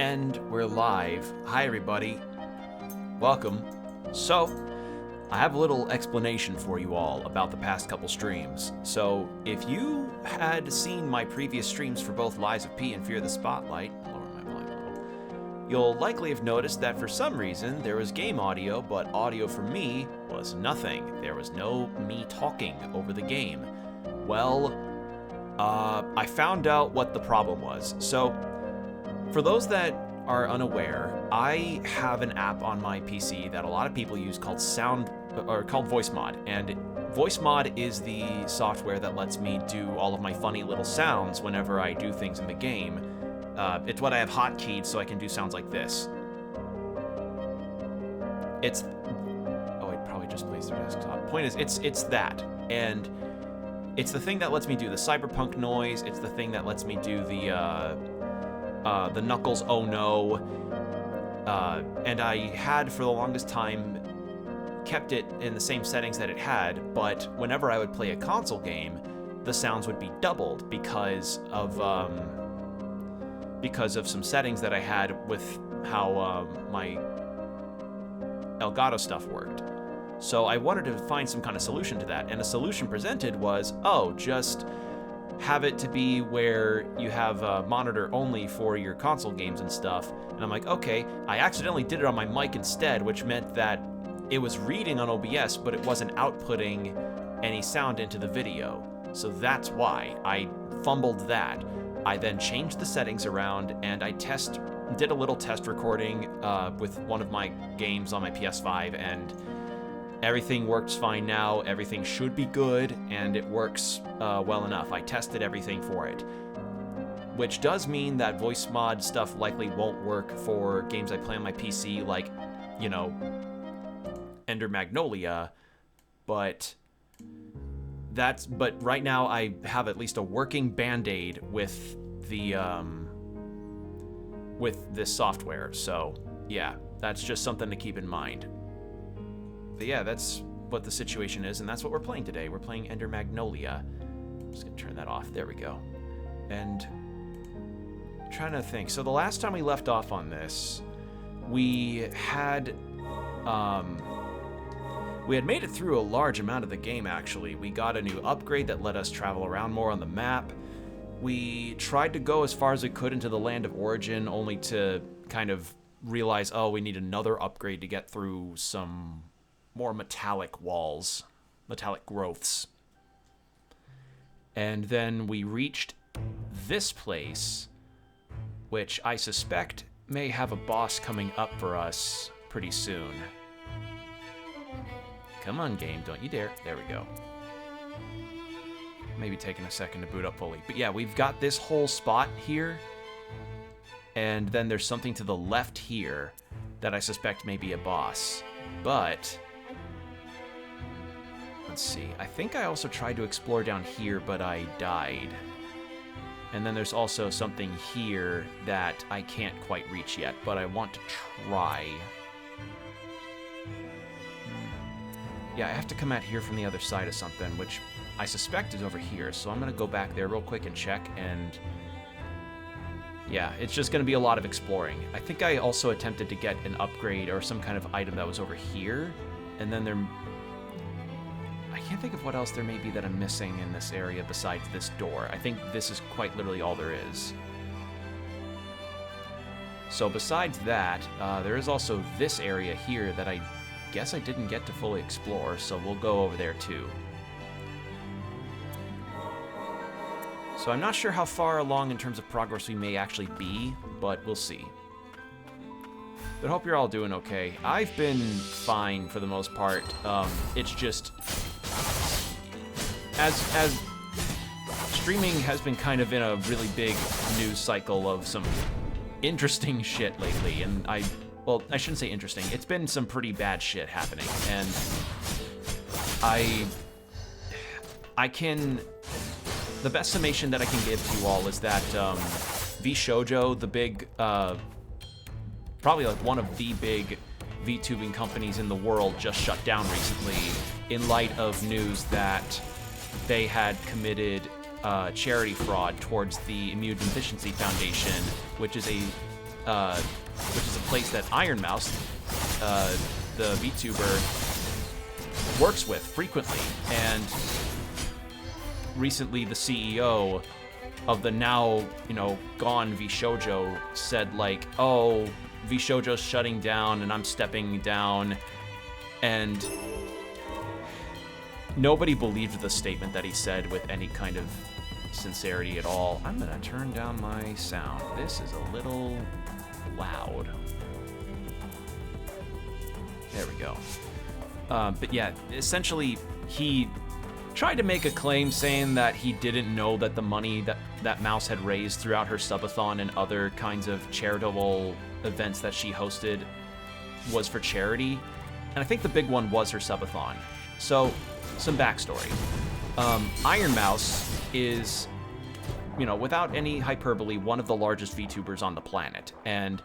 And we're live. Hi, everybody. Welcome. So, I have a little explanation for you all about the past couple streams. So, if you had seen my previous streams for both Lies of P and Fear the Spotlight, lower my volume a little, you'll likely have noticed that for some reason there was game audio, but audio for me was nothing. There was no me talking over the game. Well, I found out what the problem was. So, for those that are unaware, I have an app on my PC that a lot of people use called VoiceMod, and VoiceMod is the software that lets me do all of my funny little sounds whenever I do things in the game. It's what I have hotkeyed so I can do sounds like this. Oh, it probably just plays through desktop. Point is, it's that, and it's the thing that lets me do the cyberpunk noise. It's the thing that lets me do the Knuckles oh no, and I had for the longest time kept it in the same settings that it had, but whenever I would play a console game, the sounds would be doubled because of some settings that I had with how my Elgato stuff worked. So I wanted to find some kind of solution to that, and the solution presented was, just have it to be where you have a monitor only for your console games and stuff. And I'm like, okay. I accidentally did it on my mic instead, which meant that it was reading on OBS, but it wasn't outputting any sound into the video. So that's why I fumbled that. I then changed the settings around, and I did a little test recording with one of my games on my PS5, and everything works fine now. Everything should be good, and it works well enough. I tested everything for it, which does mean that voice mod stuff likely won't work for games I play on my PC, like, Ender Magnolia, but right now I have at least a working band-aid with the with this software. So yeah, that's just something to keep in mind. But yeah, that's what the situation is, and that's what we're playing today. We're playing Ender Magnolia. I'm just gonna turn that off. There we go. And I'm trying to think. So the last time we left off on this, we had made it through a large amount of the game, actually. We got a new upgrade that let us travel around more on the map. We tried to go as far as we could into the Land of Origin, only to kind of realize, we need another upgrade to get through some more metallic walls, metallic growths. And then we reached this place, which I suspect may have a boss coming up for us pretty soon. Come on, game, don't you dare. There we go. Maybe taking a second to boot up fully. But yeah, we've got this whole spot here, and then there's something to the left here that I suspect may be a boss. But let's see. I think I also tried to explore down here, but I died. And then there's also something here that I can't quite reach yet, but I want to try. Yeah, I have to come out here from the other side of something, which I suspect is over here. So I'm going to go back there real quick and check, and yeah, it's just going to be a lot of exploring. I think I also attempted to get an upgrade or some kind of item that was over here, and then I can't think of what else there may be that I'm missing in this area besides this door. I think this is quite literally all there is. So besides that, there is also this area here that I guess I didn't get to fully explore, so we'll go over there too. So I'm not sure how far along in terms of progress we may actually be, but we'll see. But hope you're all doing okay. I've been fine for the most part. It's just as streaming has been kind of in a really big news cycle of some interesting shit lately, and well, I shouldn't say interesting. It's been some pretty bad shit happening, and the best summation that I can give to you all is that VShojo, the big, probably like one of the big VTubing companies in the world, just shut down recently in light of news that they had committed charity fraud towards the Immune Deficiency Foundation, which is a which is a place that Iron Mouse, the VTuber, works with frequently. And recently, the CEO of the now, gone VShojo said, like, oh, VShojo's shutting down and I'm stepping down. And nobody believed the statement that he said with any kind of sincerity at all. I'm gonna turn down my sound. This is a little loud. There we go. But yeah, essentially, he tried to make a claim saying that he didn't know that the money that Mouse had raised throughout her subathon and other kinds of charitable events that she hosted was for charity. And I think the big one was her subathon. So, some backstory. Iron Mouse is, without any hyperbole, one of the largest VTubers on the planet. And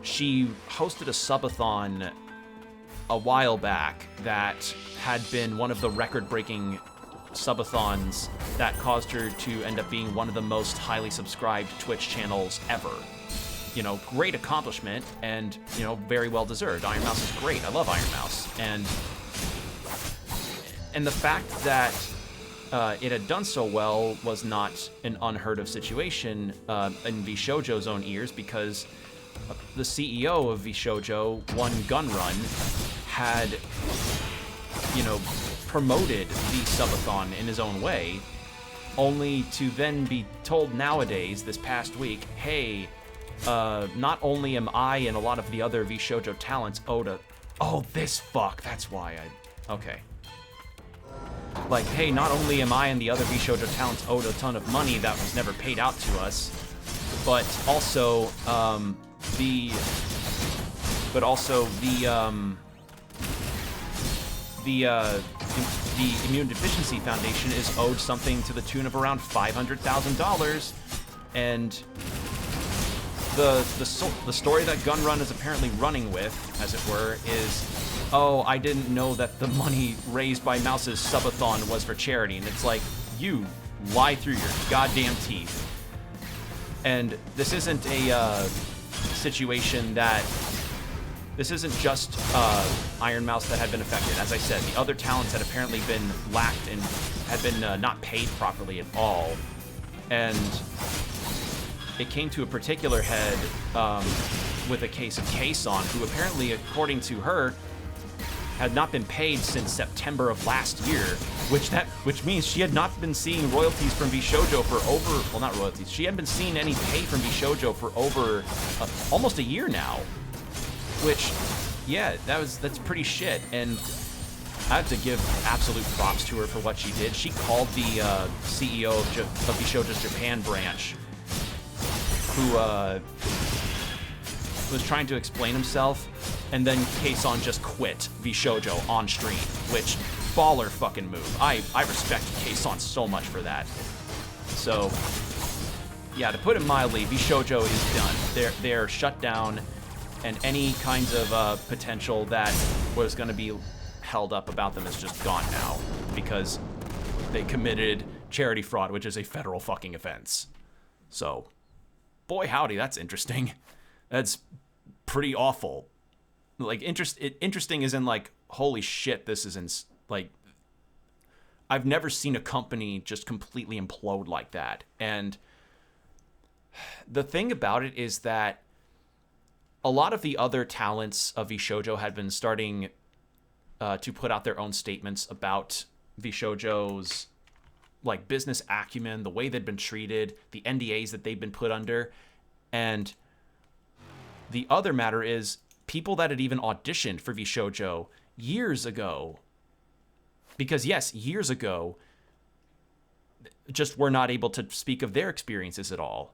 she hosted a subathon a while back that had been one of the record-breaking subathons that caused her to end up being one of the most highly subscribed Twitch channels ever. Great accomplishment and, very well deserved. Iron Mouse is great. I love Iron Mouse. And the fact that it had done so well was not an unheard of situation in VShojo's own ears, because the CEO of VShojo, One Gun Run, had, promoted the subathon in his own way, only to then be told nowadays, this past week, hey, not only am I and a lot of the other VShojo talents owed a... Oh, this fuck, that's why okay. Like, hey, not only am I and the other VShojo talents owed a ton of money that was never paid out to us, but also, the Immune Deficiency Foundation is owed something to the tune of around $500,000, and the story that Gun Run is apparently running with, as it were, is, oh, I didn't know that the money raised by Mouse's subathon was for charity, and it's like, you lie through your goddamn teeth. And this isn't a situation that... This isn't just Iron Mouse that had been affected. As I said, the other talents had apparently been lacked and had been not paid properly at all. And it came to a particular head with a case of Kason, who apparently, according to her, had not been paid since September of last year, which means she had not been seeing royalties from VShojo for over... Well, not royalties. She hadn't been seeing any pay from VShojo for over almost a year now. Which, yeah, that's pretty shit, and I have to give absolute props to her for what she did. She called the CEO of VShojo's Japan branch, who was trying to explain himself, and then Kason just quit VShojo on stream, which, baller fucking move. I respect Kason so much for that. So, yeah, to put it mildly, VShojo is done. They're shut down, and any kinds of potential that was going to be held up about them is just gone now, because they committed charity fraud, which is a federal fucking offense. So, boy howdy, that's interesting. That's pretty awful. Like, interesting is in, like, holy shit, this is like, I've never seen a company just completely implode like that. And the thing about it is that a lot of the other talents of VShojo had been starting to put out their own statements about VShojo's, like, business acumen, the way they'd been treated, the NDAs that they've been put under. And the other matter is people that had even auditioned for VShojo years ago, because yes, years ago, just were not able to speak of their experiences at all.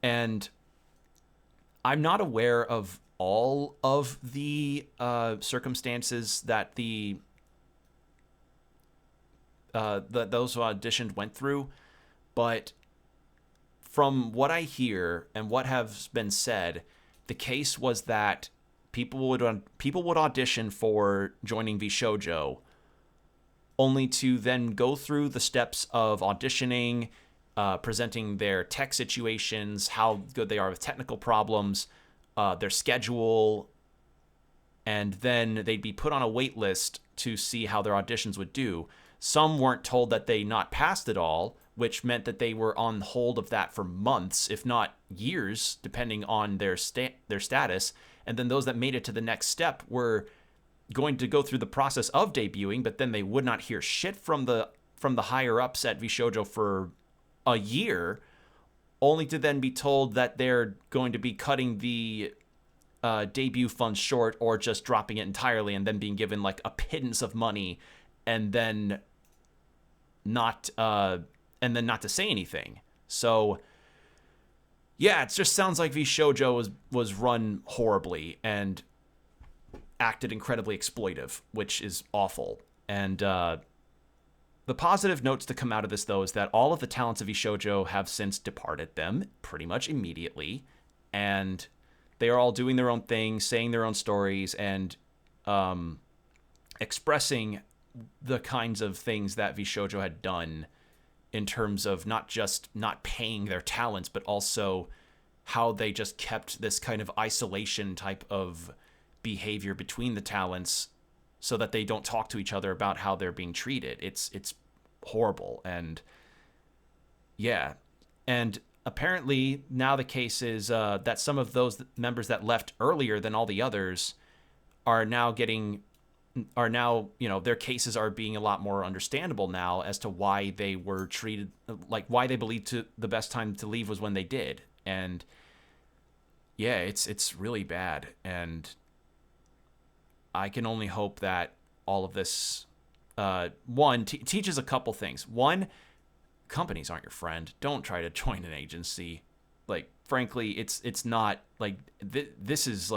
And I'm not aware of all of the circumstances that those who auditioned went through, but from what I hear and what has been said, the case was that people would audition for joining VShojo, only to then go through the steps of auditioning presenting their tech situations, how good they are with technical problems, their schedule, and then they'd be put on a wait list to see how their auditions would do. Some weren't told that they not passed at all, which meant that they were on hold of that for months, if not years, depending on their status. And then those that made it to the next step were going to go through the process of debuting, but then they would not hear shit from the higher ups at VShojo for a year, only to then be told that they're going to be cutting the debut funds short or just dropping it entirely, and then being given like a pittance of money, and then not to say anything. So yeah, it just sounds like VShojo was run horribly and acted incredibly exploitive, which is awful. And the positive notes to come out of this, though, is that all of the talents of VShojo have since departed them pretty much immediately, and they are all doing their own thing, saying their own stories, and expressing the kinds of things that VShojo had done in terms of not just not paying their talents, but also how they just kept this kind of isolation type of behavior between the talents so that they don't talk to each other about how they're being treated. It's horrible. And yeah. And apparently now the case is that some of those members that left earlier than all the others are now, their cases are being a lot more understandable now as to why they were treated, like why they believed the best time to leave was when they did. And yeah, it's really bad. And I can only hope that all of this, teaches a couple things. One, companies aren't your friend. Don't try to join an agency. Like, frankly, it's not like this is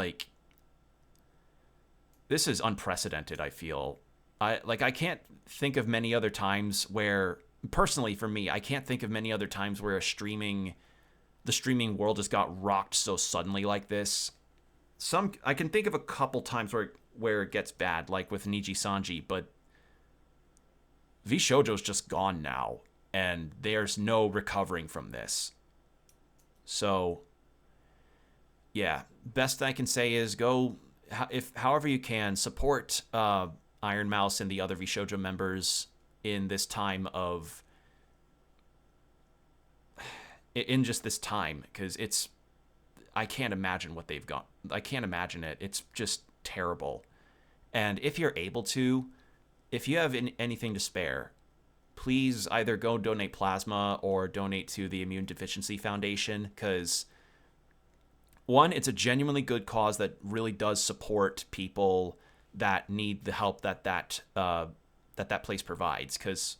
unprecedented. I feel I can't think of many other times where, personally for me, I can't think of many other times where the streaming world just got rocked so suddenly like this. I can think of a couple times where it gets bad, like with Niji Sanji, but VShojo's just gone now, and there's no recovering from this. So, yeah, best I can say is go, however you can, support Iron Mouse and the other VShojo members in this time of, in just this time, because I can't imagine what they've got. I can't imagine it. It's just terrible. And if you're able to, if you have anything to spare, please either go donate plasma or donate to the Immune Deficiency Foundation, because one, it's a genuinely good cause that really does support people that need the help that place provides. Because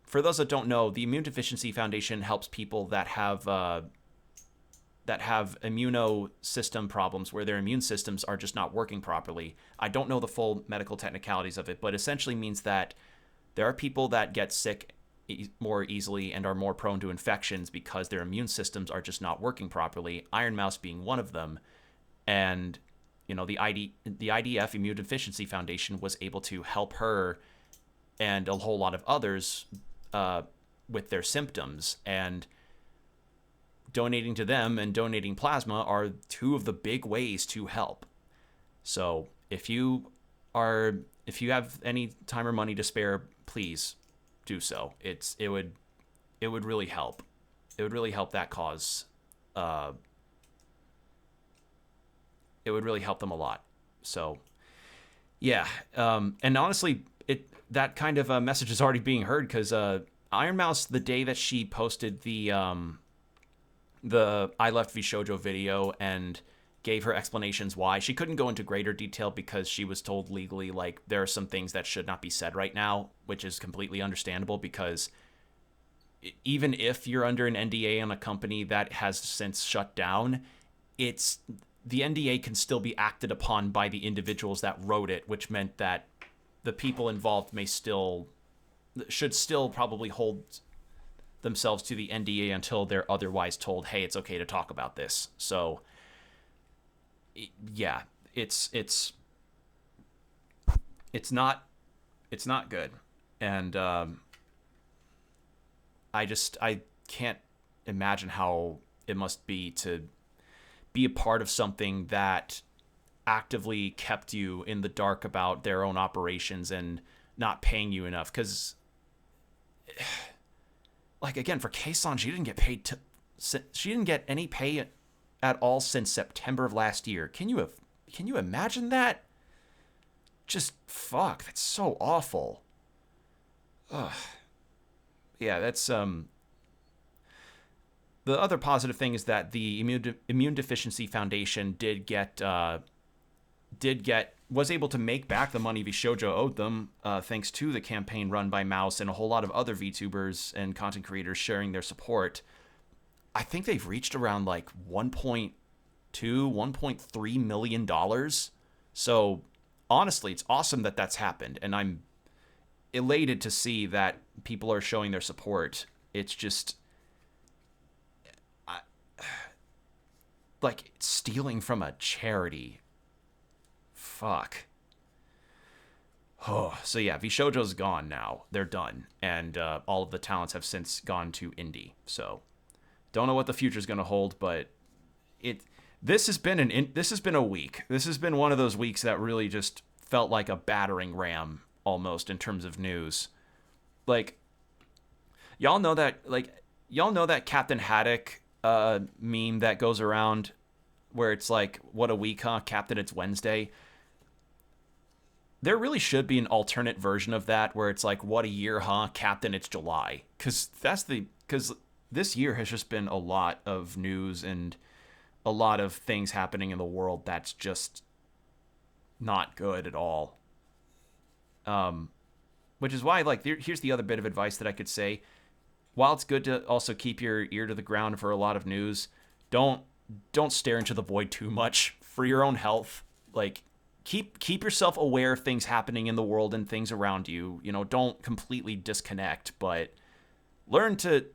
for those that don't know, the Immune Deficiency Foundation helps people that have immunosystem problems where their immune systems are just not working properly. I don't know the full medical technicalities of it, but essentially means that there are people that get sick more easily and are more prone to infections because their immune systems are just not working properly, Iron Mouse being one of them. And, the IDF, Immune Deficiency Foundation, was able to help her and a whole lot of others with their symptoms. And donating to them and donating plasma are two of the big ways to help. So if you have any time or money to spare, please do so. It would really help. It would really help that cause. It would really help them a lot. So yeah. And honestly, that kind of a message is already being heard, because Iron Mouse, the day that she posted the I Left VShojo video and gave her explanations why, she couldn't go into greater detail because she was told legally, like, there are some things that should not be said right now, which is completely understandable, because even if you're under an NDA on a company that has since shut down, the NDA can still be acted upon by the individuals that wrote it, which meant that the people involved should still probably hold themselves to the NDA until they're otherwise told, hey, it's okay to talk about this. So yeah, it's not good. And I can't imagine how it must be to be a part of something that actively kept you in the dark about their own operations and not paying you enough. Because, like, again, for Kason, she didn't get paid she didn't get any pay at all since September of last year. Can you imagine that? Just fuck, that's so awful. Ugh. Yeah, that's the other positive thing is that the Immune Deficiency Foundation was able to make back the money Vishojo owed them, thanks to the campaign run by Mouse and a whole lot of other VTubers and content creators sharing their support. I think they've reached around like $1.2, $1.3 million. So honestly, it's awesome that that's happened, and I'm elated to see that people are showing their support. It's just like stealing from a charity. Fuck. Oh, so yeah, Vishojo's gone now. They're done, and all of the talents have since gone to indie. So don't know what the future's going to hold, but this has been a week. This has been one of those weeks that really just felt like a battering ram almost in terms of news. Like, y'all know that Captain Haddock meme that goes around where it's like, what a week, huh? Captain, it's Wednesday. There really should be an alternate version of that where it's like, what a year, huh? Captain, it's July. Because this year has just been a lot of news and a lot of things happening in the world that's just not good at all. Which is why, like, here's the other bit of advice that I could say. While it's good to also keep your ear to the ground for a lot of news, don't stare into the void too much for your own health. Like, keep yourself aware of things happening in the world and things around you. You know, don't completely disconnect, but learn to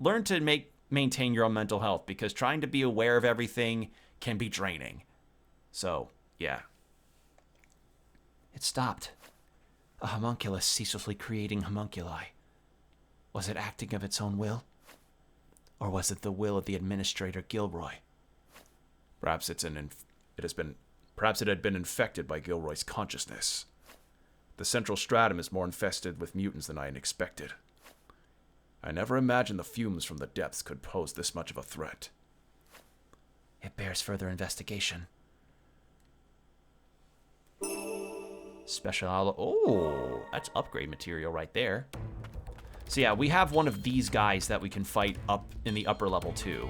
maintain your own mental health, because trying to be aware of everything can be draining. So, yeah. It stopped. A homunculus ceaselessly creating homunculi. Was it acting of its own will? Or was it the will of the administrator Gilroy? Perhaps it had been infected by Gilroy's consciousness. The central stratum is more infested with mutants than I had expected. I never imagined the fumes from the depths could pose this much of a threat. It bears further investigation. Oh, that's upgrade material right there. So yeah, we have one of these guys that we can fight up in the upper level too.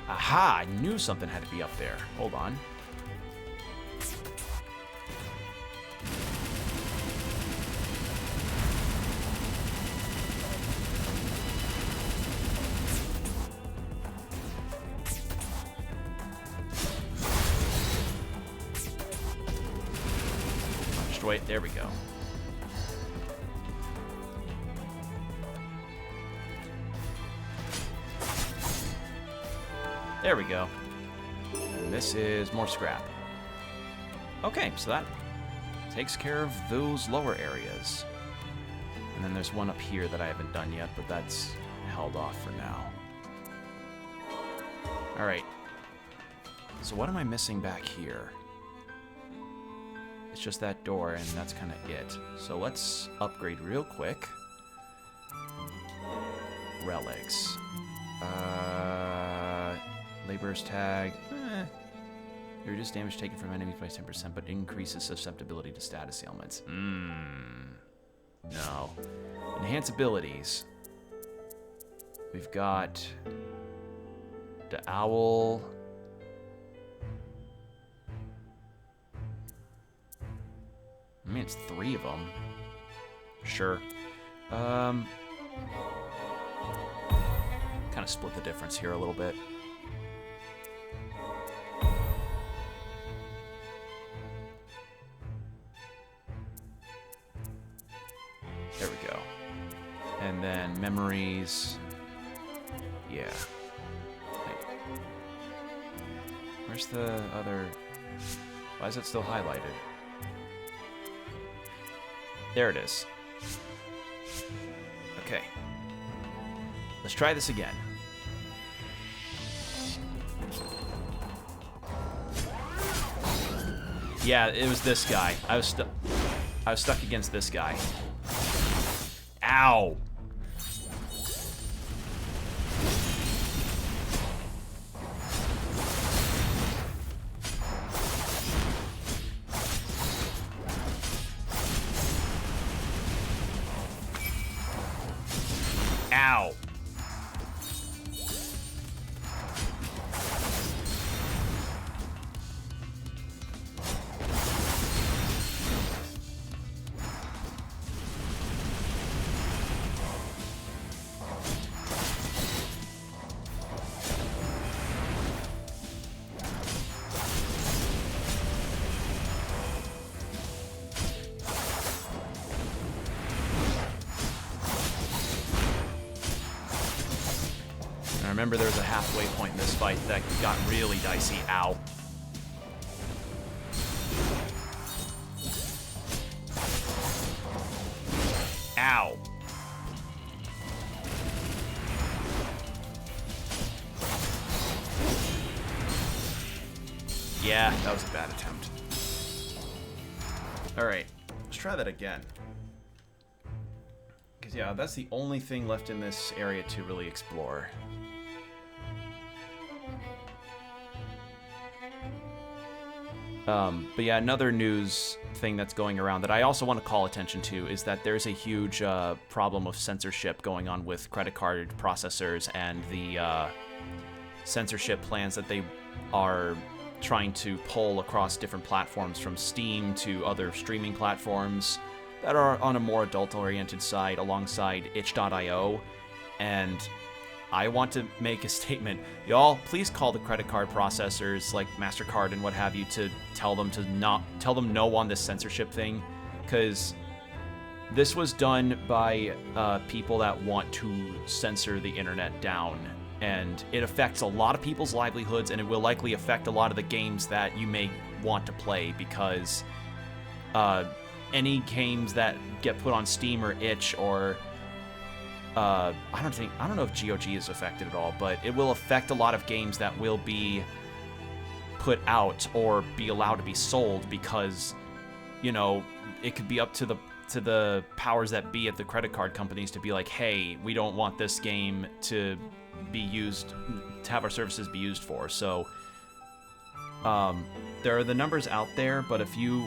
Aha, I knew something had to be up there. Hold on. Just wait, there we go. There we go. And this is more scrap. Okay, so that takes care of those lower areas. And then there's one up here that I haven't done yet, but that's held off for now. Alright. So what am I missing back here? It's just that door, and that's kind of it. So let's upgrade real quick. Relics. Laborer's tag. Reduce damage taken from enemies by 10%, but increases susceptibility to status ailments. No. Enhance abilities. We've got the owl. I mean, it's 3 of them. Sure. Kind of split the difference here a little bit. There we go. And then memories. Yeah. Wait. Where's the other... Why is it still highlighted? There it is. Okay. Let's try this again. Yeah, it was this guy. I was stuck against this guy. Ow! Ow! Remember, there was a halfway point in this fight that got really dicey. Ow. Ow. Yeah, that was a bad attempt. Alright, let's try that again. Because, yeah, that's the only thing left in this area to really explore. But yeah, another news thing that's going around that I also want to call attention to is that there's a huge problem of censorship going on with credit card processors and the censorship plans that they are trying to pull across different platforms, from Steam to other streaming platforms that are on a more adult-oriented side alongside itch.io. And I want to make a statement. Y'all, please call the credit card processors like MasterCard and what have you to tell them no on this censorship thing, because this was done by people that want to censor the internet down, and it affects a lot of people's livelihoods, and it will likely affect a lot of the games that you may want to play, because any games that get put on Steam or itch or I don't know if GOG is affected at all, but it will affect a lot of games that will be put out or be allowed to be sold, because, you know, it could be up to the powers that be at the credit card companies to be like, hey, we don't want this game to be used, to have our services be used for. So there are the numbers out there, but if you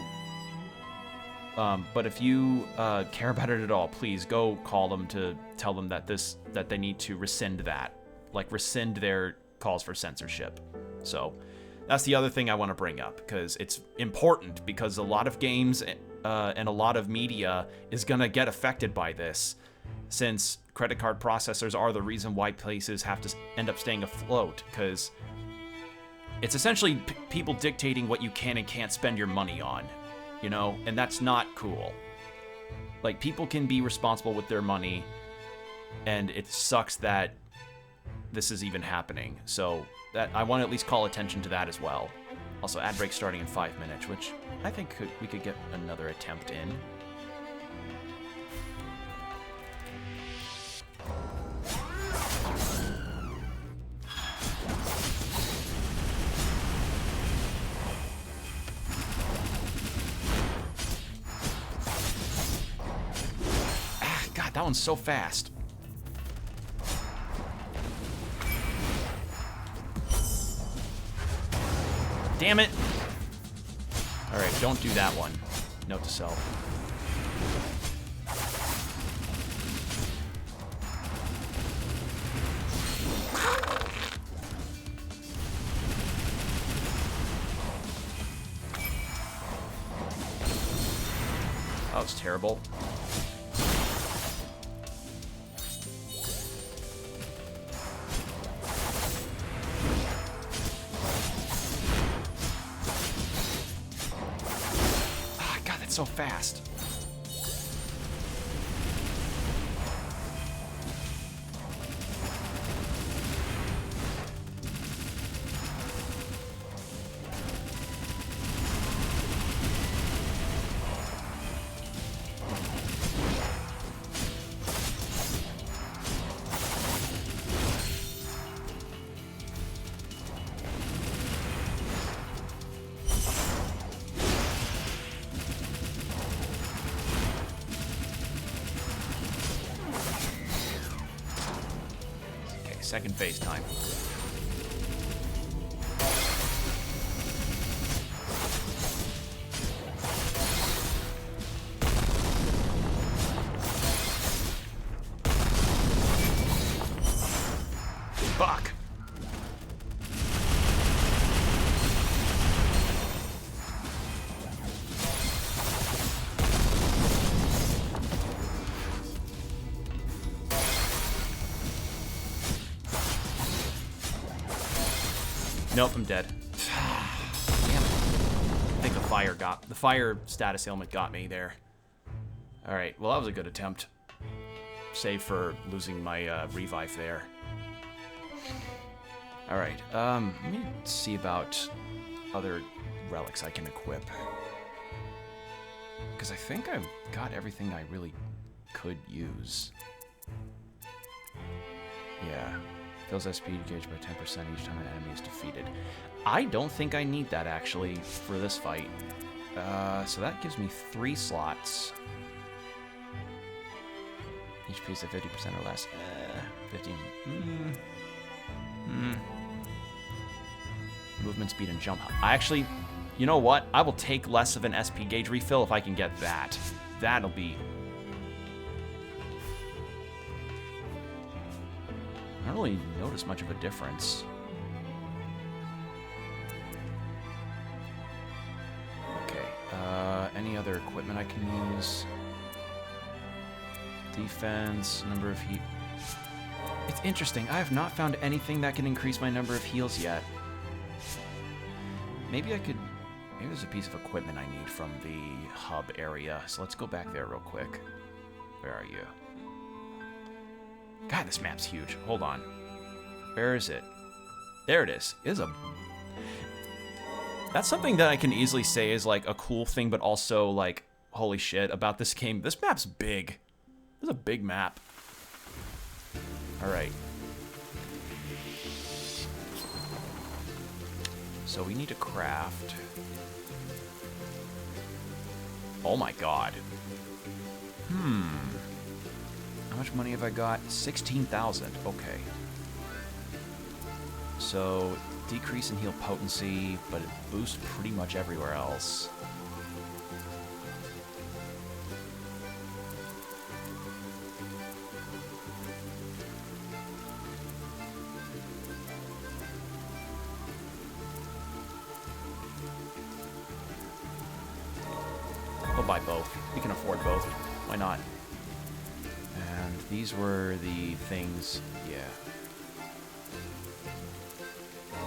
care about it at all, please go call them to tell them that they need to rescind that, like rescind their calls for censorship. So that's the other thing I want to bring up, because it's important, because a lot of games and a lot of media is gonna get affected by this, since credit card processors are the reason why places have to end up staying afloat, because it's essentially people dictating what you can and can't spend your money on. You know, and that's not cool. Like, people can be responsible with their money, and it sucks that this is even happening. So that I want to at least call attention to that as well. Also, ad break starting in 5 minutes, which I think we could get another attempt in. That one's so fast. Damn it! Alright, don't do that one. Note to self. That was terrible. So fast. second phase time. Fuck. Nope, I'm dead. Damn it. I think the fire status ailment got me there. Alright, well that was a good attempt. Save for losing my revive there. Alright, let me see about other relics I can equip. Because I think I've got everything I really could use. Yeah. Fills SP gauge by 10% each time an enemy is defeated. I don't think I need that, actually, for this fight. So that gives me 3 slots. Each piece at 50% or less. 15. Movement speed and jump. I actually, you know what? I will take less of an SP gauge refill if I can get that. That'll be... I don't really notice much of a difference. Okay, any other equipment I can use? Defense, number of heat. It's interesting, I have not found anything that can increase my number of heals yet. Maybe there's a piece of equipment I need from the hub area, so let's go back there real quick. Where are you? God, this map's huge. Hold on. Where is it? There it is. That's something that I can easily say is like a cool thing, but also like, holy shit, about this game. This map's big. This is a big map. Alright. So we need to craft. Oh my god. How much money have I got? 16,000. Okay. So, decrease in heal potency, but it boosts pretty much everywhere else. We'll buy both. We can afford both. Why not? And these were the things, yeah.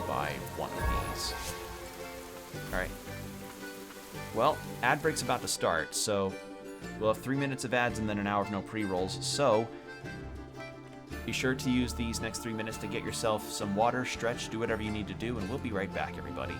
Buy one of these. Alright. Well, ad break's about to start, so we'll have 3 minutes of ads and then an hour of no pre-rolls, so be sure to use these next 3 minutes to get yourself some water, stretch, do whatever you need to do, and we'll be right back, everybody.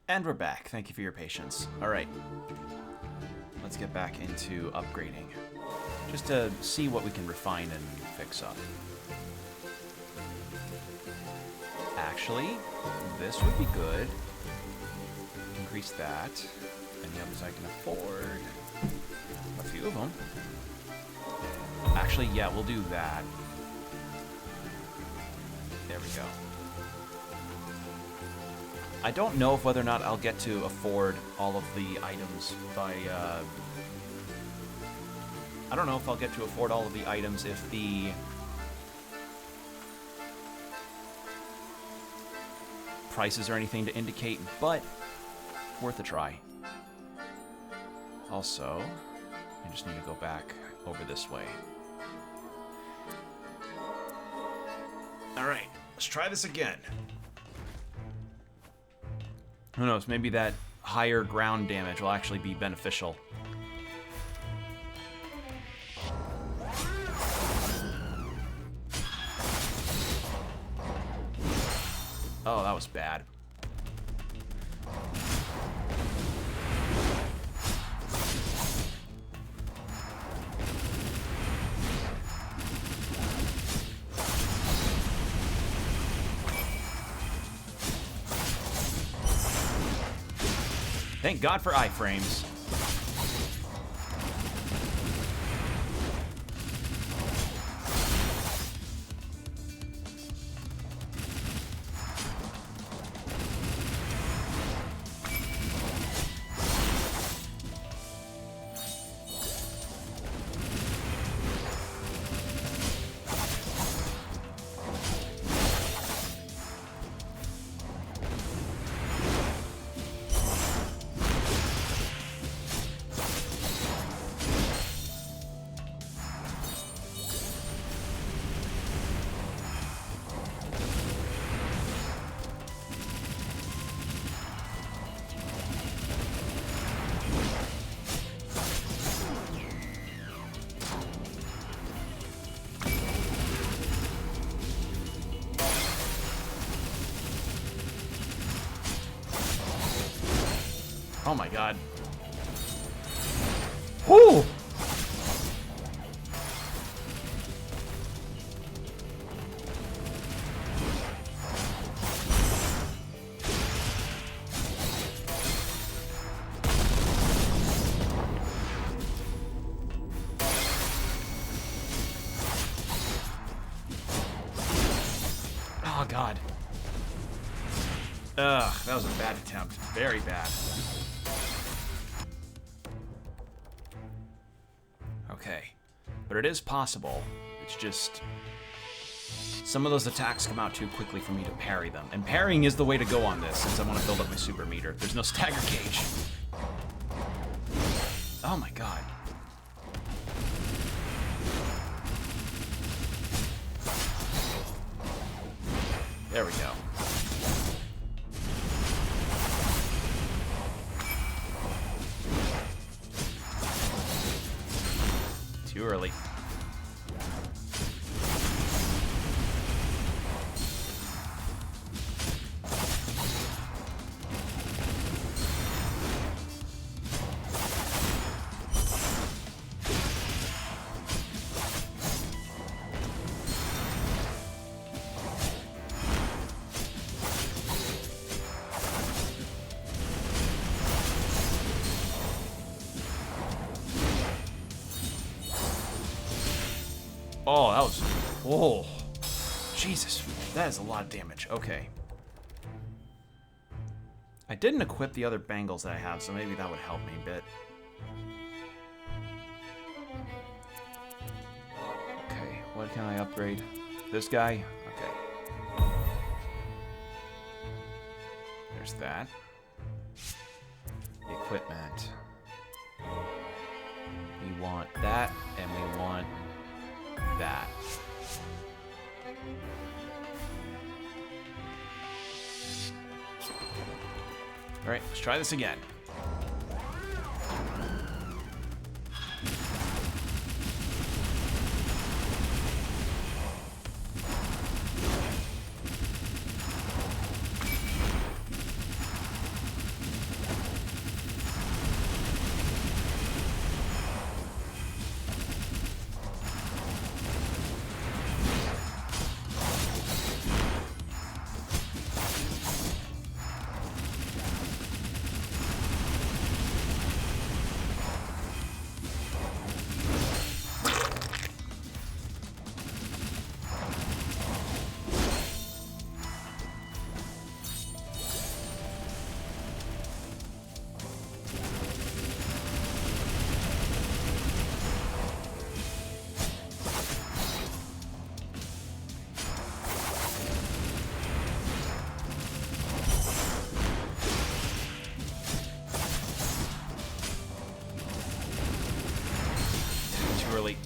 And we're back. Thank you for your patience. All right. Let's get back into upgrading. Just to see what we can refine and fix up. Actually, this would be good. Increase that. And the others I can afford. A few of them. Actually, yeah, we'll do that. There we go. I don't know if whether or not I'll get to afford all of the items by, I don't know if I'll get to afford all of the items if the prices or anything to indicate, but worth a try. Also, I just need to go back over this way. Alright, let's try this again. Who knows, maybe that higher ground damage will actually be beneficial. Oh, that was bad. Thank God for iframes. Oh my God. Whoo! Oh God. Ugh, that was a bad attempt. Very bad. Okay, but it is possible. It's just some of those attacks come out too quickly for me to parry them. And parrying is the way to go on this, since I want to build up my super meter. There's no stagger gauge. Oh my God. There we go. Too early. Oh, that was... Oh. Jesus. That is a lot of damage. Okay. I didn't equip the other bangles that I have, so maybe that would help me a bit. Okay, what can I upgrade? This guy? Okay. There's that. Equipment. We want that, and we want that. All right, let's try this again. literally.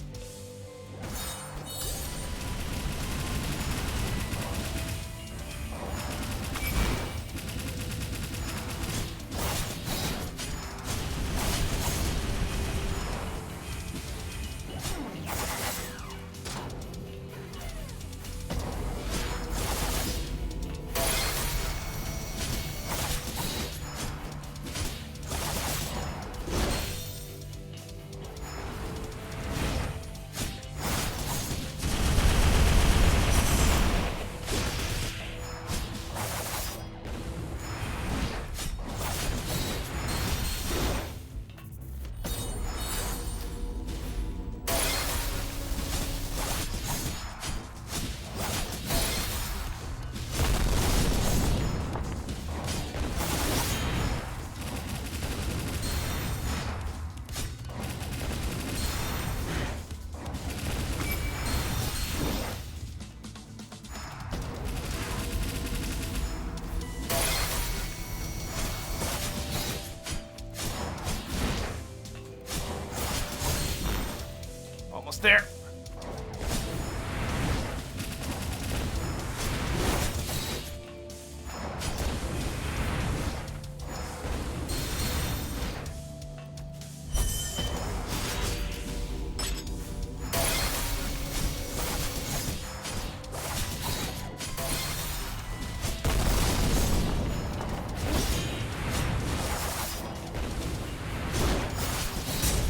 Almost there.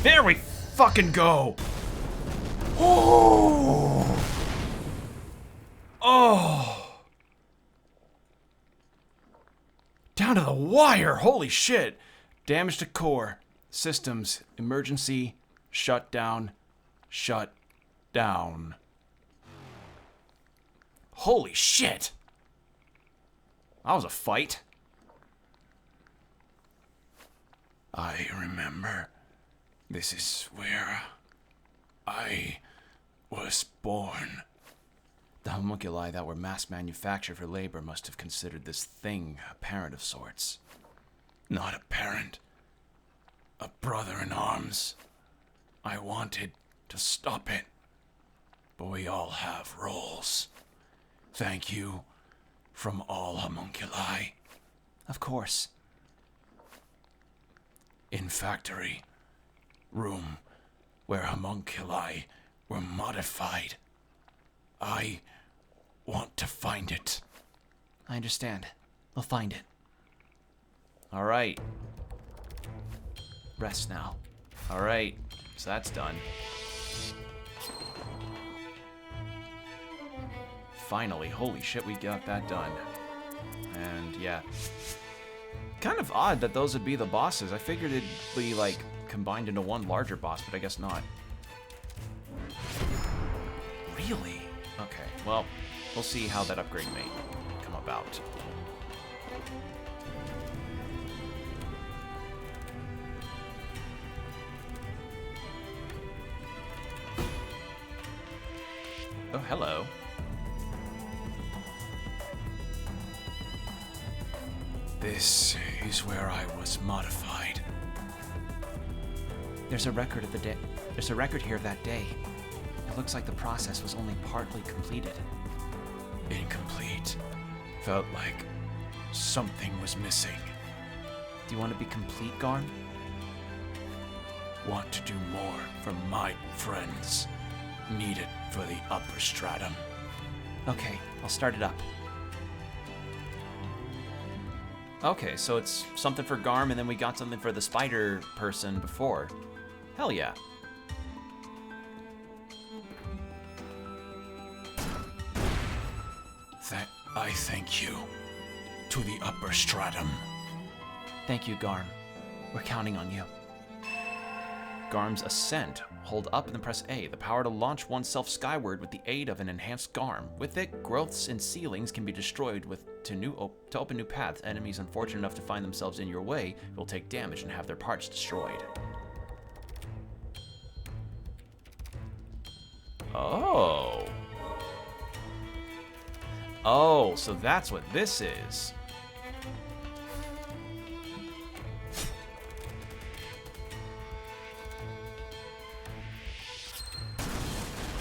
There we fucking go. Oh. Oh. Down to the wire. Holy shit. Damage to core. Systems. Emergency. Shut down. Shut down. Holy shit. That was a fight. I remember. This is where I was born. The homunculi that were mass manufactured for labor must have considered this thing a parent of sorts. Not a parent. A brother in arms. I wanted to stop it. But we all have roles. Thank you from all homunculi. Of course. In factory. Room where homunculi were modified. I want to find it. I understand. We'll find it. All right. Rest now. All right. So that's done. Finally. Holy shit, we got that done. And yeah. Kind of odd that those would be the bosses. I figured it'd be like combined into one larger boss, but I guess not. Really? Okay, well, we'll see how that upgrade may come about. Oh, hello. This is where I was modified. There's a record of the day. There's a record here of that day. It looks like the process was only partly completed. Incomplete. Felt like something was missing. Do you want to be complete, Garm? Want to do more for my friends. Need it for the upper stratum. Okay, I'll start it up. Okay, so it's something for Garm, and then we got something for the spider person before. Hell yeah. I thank you. To the upper stratum. Thank you, Garm. We're counting on you. Garm's Ascent. Hold up and then press A. The power to launch oneself skyward with the aid of an enhanced Garm. With it, growths in ceilings can be destroyed to open new paths. Enemies unfortunate enough to find themselves in your way will take damage and have their parts destroyed. Oh. Oh, so that's what this is.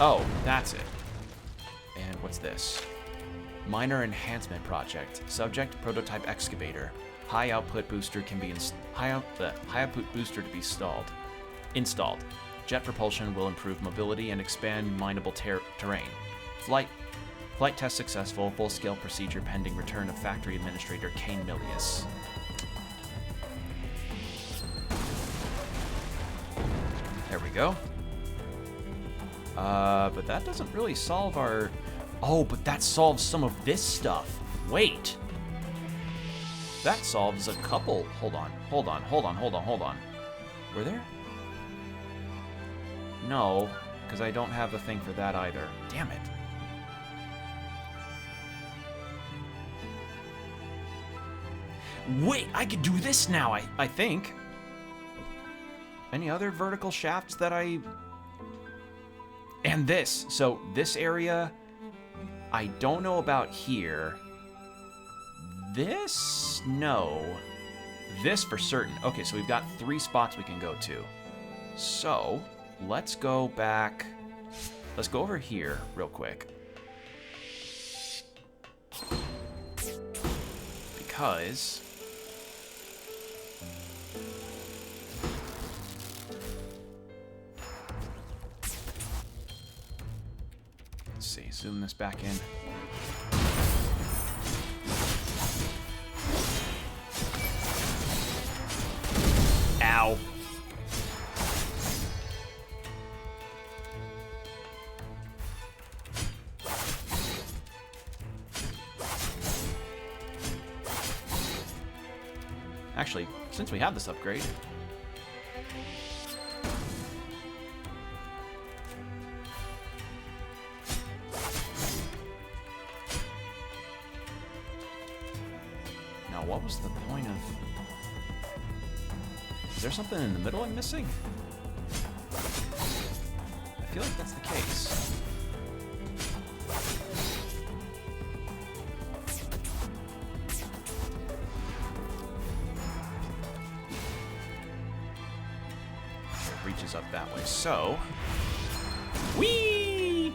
Oh, that's it. And what's this? Minor enhancement project. Subject prototype excavator. High output booster can be high output booster to be installed. Jet propulsion will improve mobility and expand mineable terrain. Flight test successful. Full scale procedure pending return of factory administrator Kane Milius. There we go. But that doesn't really solve our... Oh, but that solves some of this stuff. Wait. That solves a couple... Hold on. Were there? No, because I don't have a thing for that either. Damn it. Wait, I could do this now, I think. Any other vertical shafts that I... And this. So this area, I don't know about here. This? No. This for certain. Okay, so we've got 3 spots we can go to. So, let's go back. Let's go over here real quick. Because... Let's see, zoom this back in. Ow. Actually, since we have this upgrade, now what was the point of... Is there something in the middle I'm missing? I feel like that's the case. It reaches up that way. So, whee!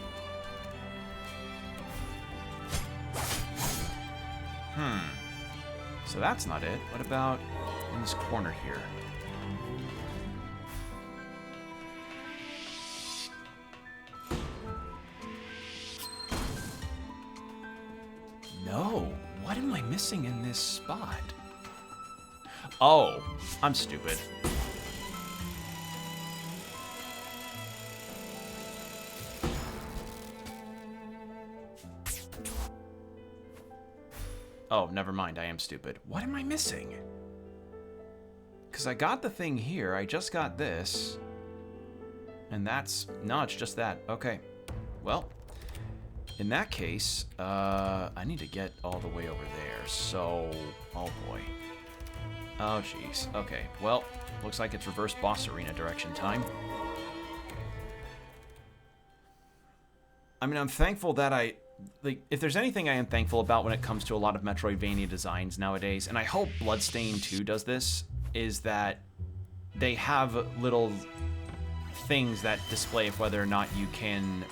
So that's not it. What about in this corner here? No. What am I missing in this spot? Oh, I'm stupid. Oh, never mind. I am stupid. What am I missing? Because I got the thing here. I just got this. And that's... No, it's just that. Okay. Well, in that case, I need to get all the way over there. So... Oh, boy. Oh, jeez. Okay. Well, looks like it's reverse boss arena direction time. I mean, I'm thankful that like, if there's anything I am thankful about when it comes to a lot of Metroidvania designs nowadays, and I hope Bloodstained 2 does this, is that they have little things that display of whether or not you can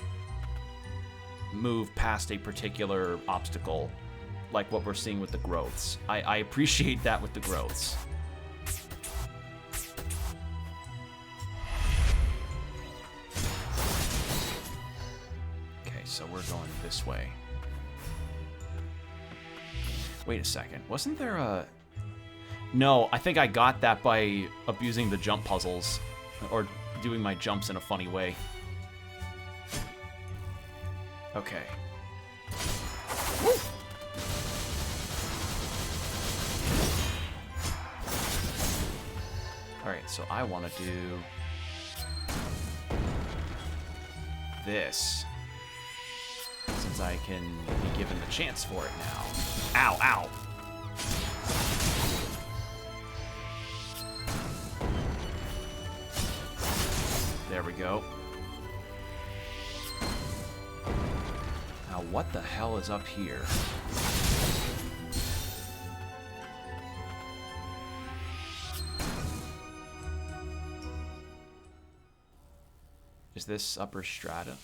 move past a particular obstacle, like what we're seeing with the growths. I appreciate that with the growths. So we're going this way. Wait a second. Wasn't there a... No, I think I got that by abusing the jump puzzles. Or doing my jumps in a funny way. Okay. Woo! Alright, so I want to do... this. Since I can be given the chance for it now. Ow, ow. There we go. Now what the hell is up here? Is this upper strata?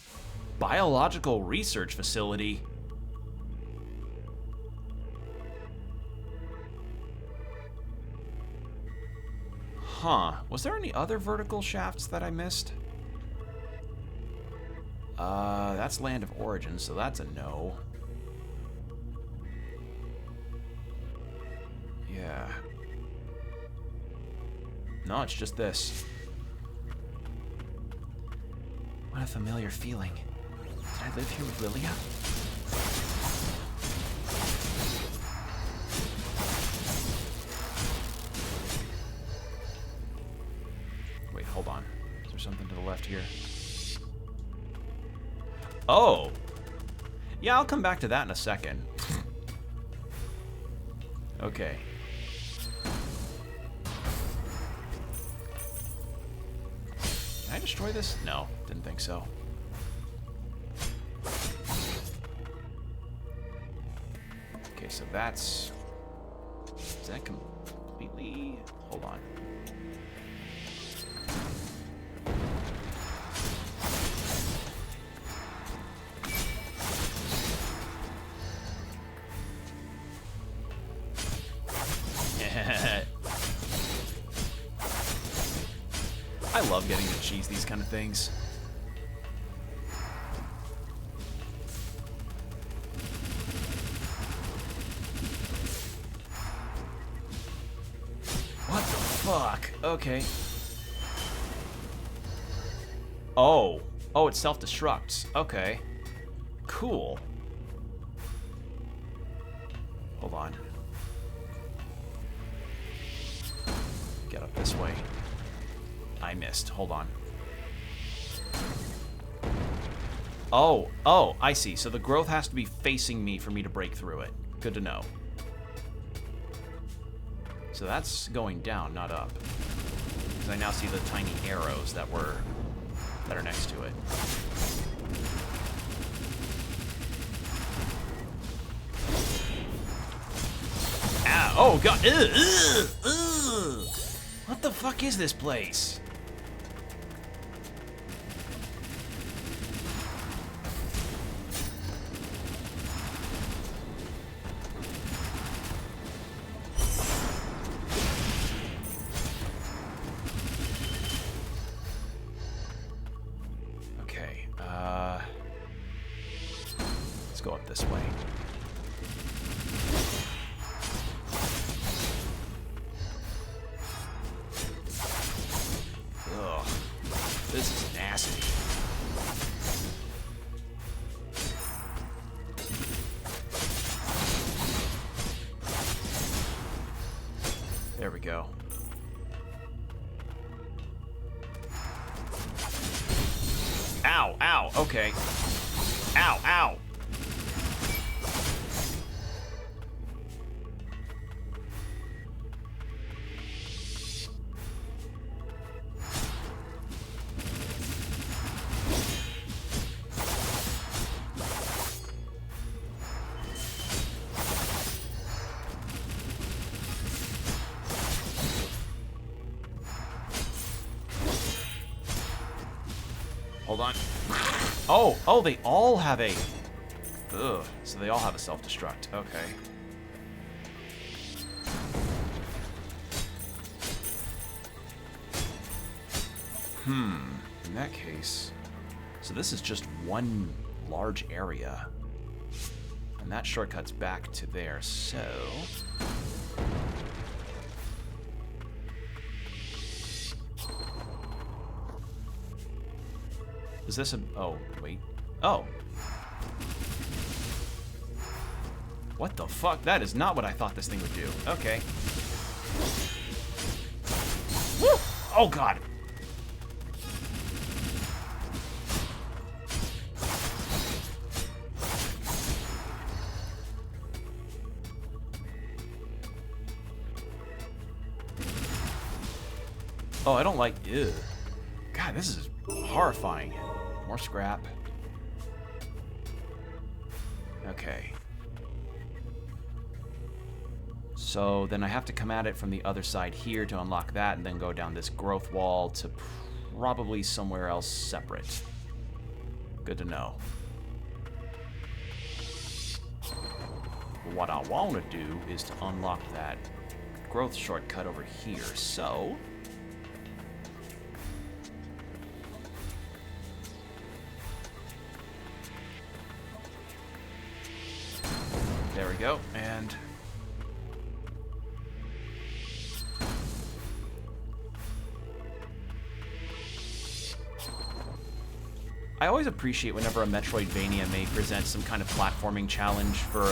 Biological research facility. Huh. Was there any other vertical shafts that I missed? That's Land of Origin, so that's a no. Yeah. No, it's just this. What a familiar feeling. Did I live here with Lilia? Wait, hold on. Is there something to the left here? Oh! Yeah, I'll come back to that in a second. Okay. Can I destroy this? No, didn't think so. Okay, so that's... Is that completely... Hold on. I love getting to cheese these kind of things. What the fuck? Okay. Oh. Oh, it self-destructs. Okay. Cool. Hold on. Get up this way. I missed. Hold on. Oh, I see. So the growth has to be facing me for me to break through it. Good to know. So that's going down, not up. Because I now see the tiny arrows that are next to it. Ah, oh god. Ugh. What the fuck is this place? Okay, let's go up this way. Ugh, this is nasty. There we go. Ow, ow, okay. Ow, ow. Hold on. Oh, they all have a... Ugh, so they all have a self-destruct. Okay. In that case... So this is just one large area. And that shortcuts back to there, so... Is this a... Oh, wait. Oh. What the fuck? That is not what I thought this thing would do. Okay. Woo! Oh, God. Oh, I don't like... Ew. God, this is horrifying. More scrap. Okay. So then I have to come at it from the other side here to unlock that, and then go down this growth wall to probably somewhere else separate. Good to know. What I want to do is to unlock that growth shortcut over here, so... There we go, and... I always appreciate whenever a Metroidvania may present some kind of platforming challenge for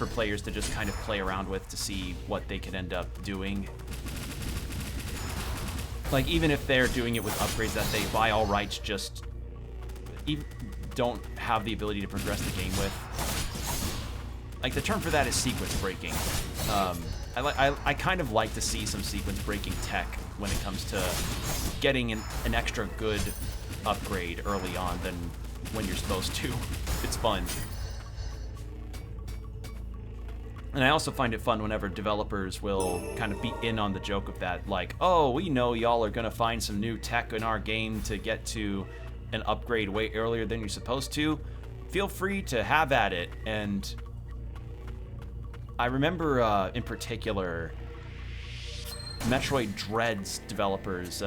players to just kind of play around with to see what they could end up doing. Like, even if they're doing it with upgrades that they, by all rights, just don't have the ability to progress the game with. Like, the term for that is sequence breaking. I kind of like to see some sequence breaking tech when it comes to getting an extra good upgrade early on than when you're supposed to. It's fun. And I also find it fun whenever developers will kind of be in on the joke of that, like, oh, we know y'all are gonna find some new tech in our game to get to an upgrade way earlier than you're supposed to. Feel free to have at it. And I remember in particular, Metroid Dread's developers,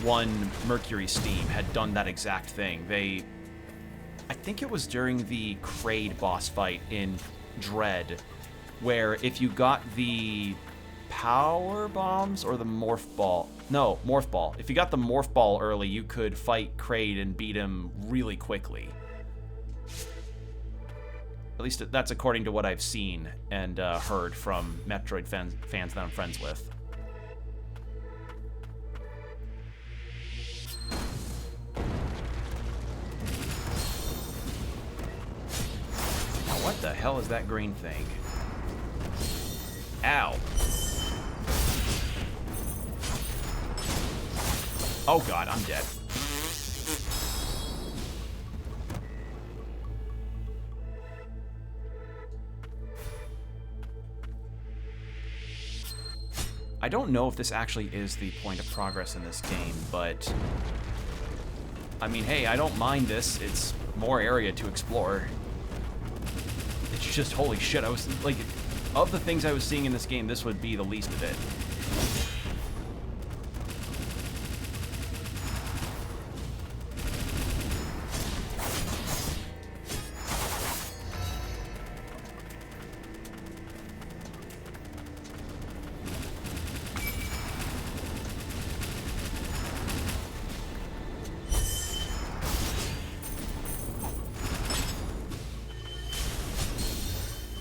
one Mercury Steam, had done that exact thing. I think it was during the Kraid boss fight in Dread, where if you got the power bombs or the morph ball, no, morph ball. If you got the morph ball early, you could fight Kraid and beat him really quickly. At least that's according to what I've seen and heard from Metroid fans that I'm friends with. What the hell is that green thing? Ow. Oh god, I'm dead. I don't know if this actually is the point of progress in this game, but... I mean, hey, I don't mind this. It's more area to explore. It's just, holy shit, I was, like, of the things I was seeing in this game, this would be the least of it.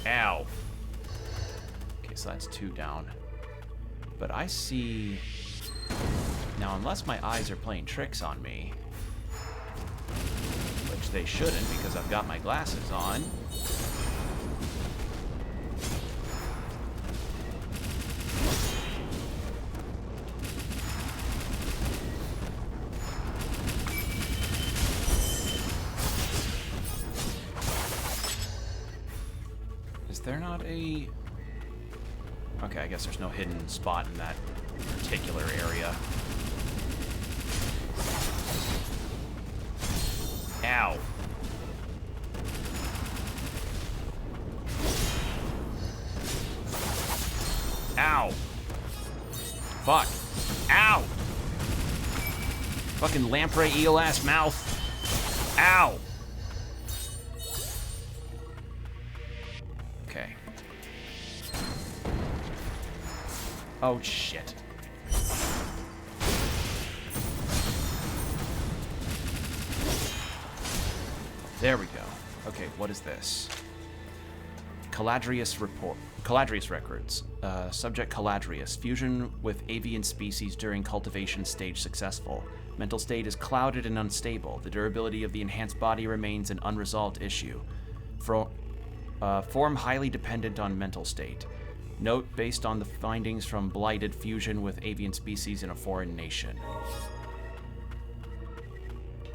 Ow. Okay, so that's 2 down. But I see... Now, unless my eyes are playing tricks on me, which they shouldn't because I've got my glasses on. Is there not a... Okay, I guess there's no hidden spot in that particular area. Ow. Ow. Fuck. Ow. Fucking lamprey eel ass mouth. Ow. Okay. Oh shit. There we go. Okay, what is this? Caladrius report. Caladrius records. Subject Caladrius. Fusion with avian species during cultivation stage successful. Mental state is clouded and unstable. The durability of the enhanced body remains an unresolved issue. Form highly dependent on mental state. Note based on the findings from blighted fusion with avian species in a foreign nation.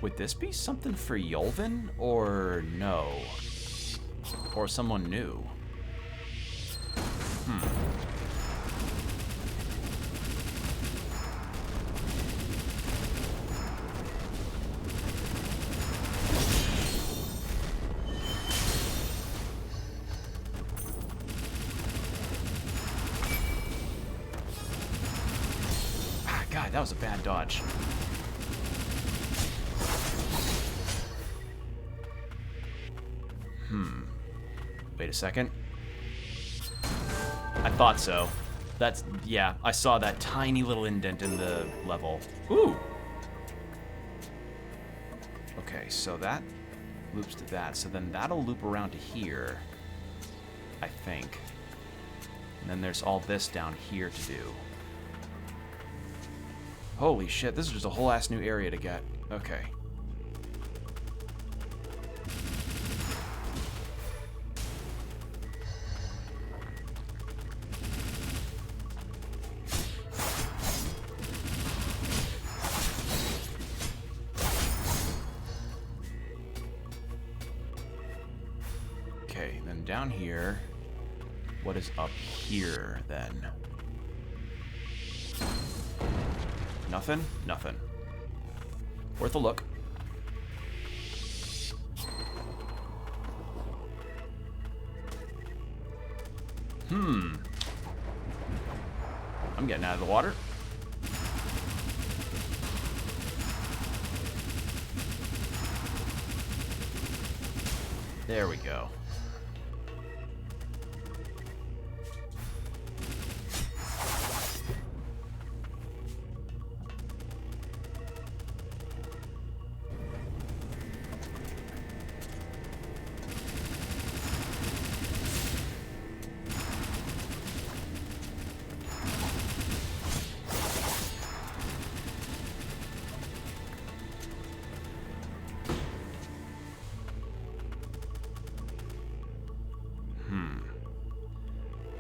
Would this be something for Yolvin, or no? Or someone new? that was a bad dodge. Wait a second. I thought so. That's, yeah, I saw that tiny little indent in the level. Ooh! Okay, so that loops to that. So then that'll loop around to here, I think. And then there's all this down here to do. Holy shit, this is just a whole ass new area to get. Okay. Okay, then down here, what is up here then? Nothing? Nothing. Worth a look. I'm getting out of the water. There we go.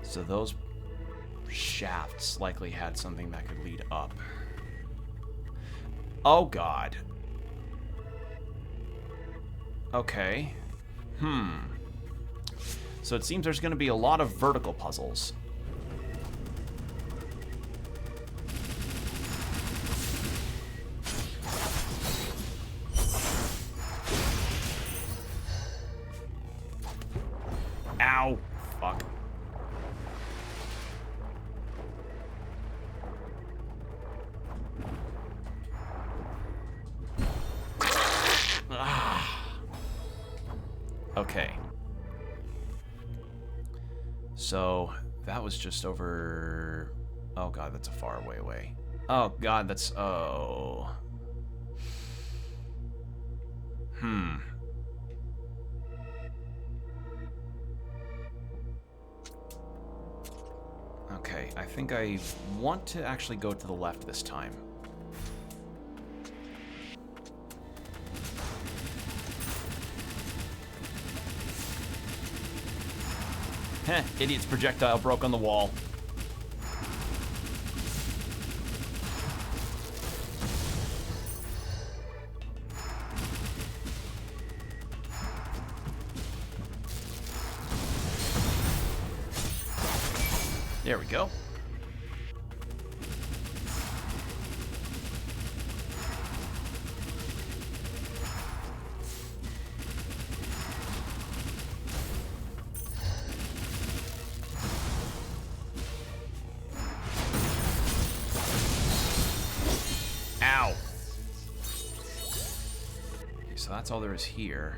So those shafts likely had something that could lead up. Oh god. Okay. So it seems there's going to be a lot of vertical puzzles. Ow. Fuck. Okay. So that was just over. Oh god, that's a far way. Oh god, that's. Oh. Okay, I think I want to actually go to the left this time. Heh, idiot's projectile broke on the wall. There we go. Ow. Okay, so that's all there is here.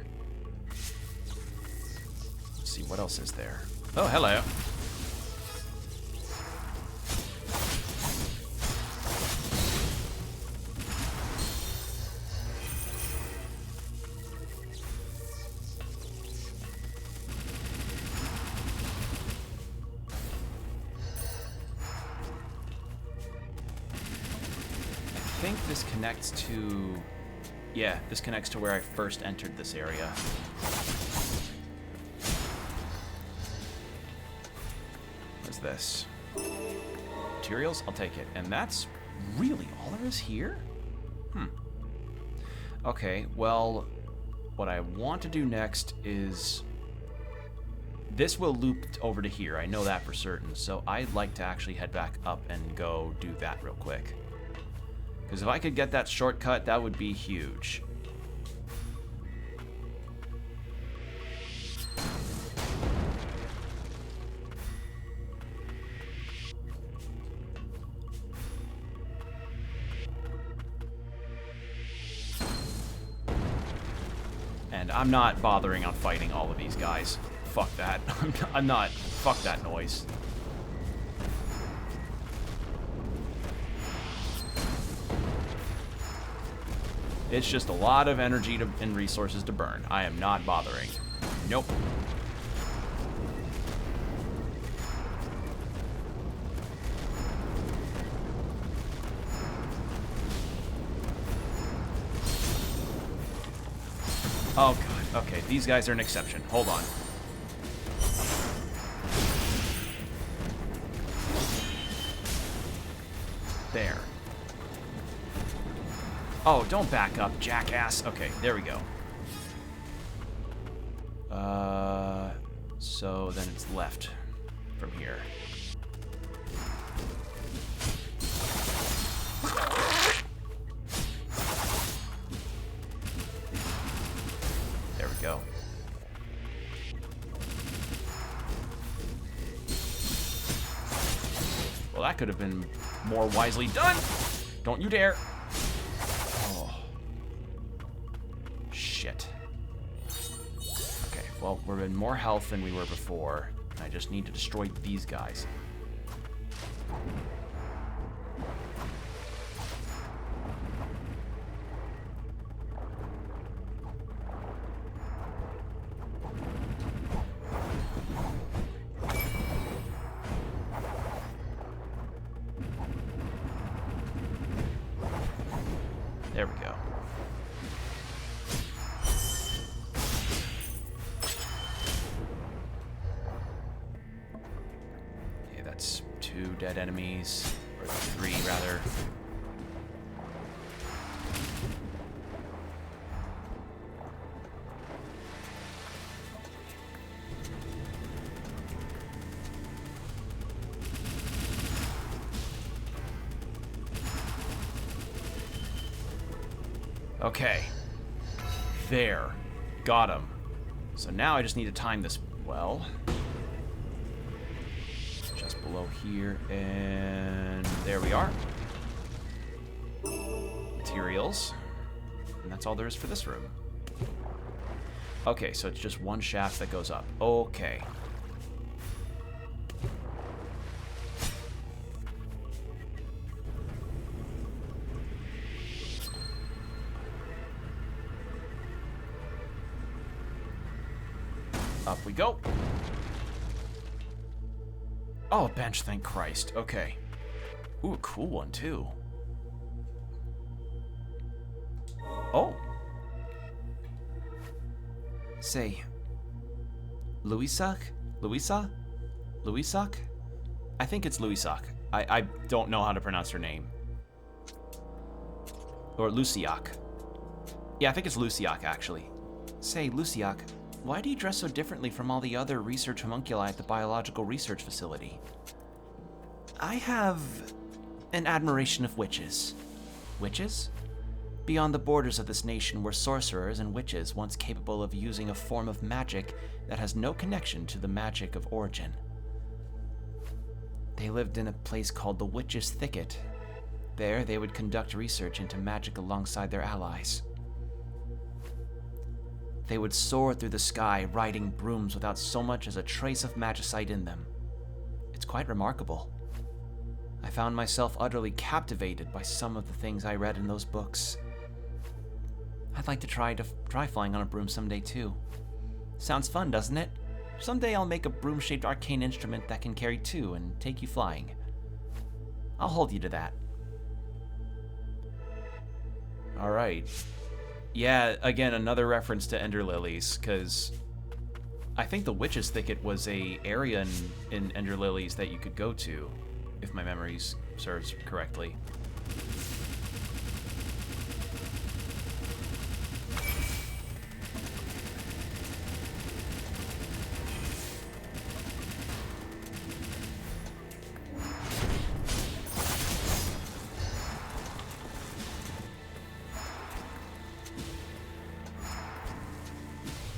Let's see, what else is there? Oh, hello. I think this connects to... Yeah, this connects to where I first entered this area. What's this? Materials? I'll take it. And that's really all there is here? Okay, well, what I want to do next is... This will loop over to here, I know that for certain, so I'd like to actually head back up and go do that real quick. Because if I could get that shortcut, that would be huge. And I'm not bothering on fighting all of these guys. Fuck that. I'm not. Fuck that noise. It's just a lot of energy and resources to burn. I am not bothering. Nope. Oh, God. Okay, these guys are an exception. Hold on. There. Oh, don't back up, jackass. Okay, there we go. So then it's left from here. There we go. Well, that could have been more wisely done. Don't you dare. Oh. Shit. Okay, well, we're in more health than we were before. I just need to destroy these guys. There we go. Okay, that's 2 dead enemies. Or 3, rather. Okay. There. Got him. So now I just need to time this well. Just below here, and there we are. Materials. And that's all there is for this room. Okay, so it's just one shaft that goes up. Okay. Up we go. Oh, a bench, thank Christ. Okay. Ooh, a cool one, too. Oh. Say, Luisak? Luisak? Luisak? I think it's Luisak. I don't know how to pronounce her name. Or Luciak. Yeah, I think it's Luciak, actually. Say, Luciak, why do you dress so differently from all the other research homunculi at the biological research facility? I have an admiration of witches. Witches? Beyond the borders of this nation were sorcerers and witches once capable of using a form of magic that has no connection to the magic of origin. They lived in a place called the Witch's Thicket. There, they would conduct research into magic alongside their allies. They would soar through the sky, riding brooms without so much as a trace of magicite in them. It's quite remarkable. I found myself utterly captivated by some of the things I read in those books. I'd like to try flying on a broom someday too. Sounds fun, doesn't it? Someday I'll make a broom-shaped arcane instrument that can carry 2 and take you flying. I'll hold you to that. All right. Yeah, again, another reference to Ender Lilies, because I think the Witch's Thicket was a area in Ender Lilies that you could go to, if my memory serves correctly.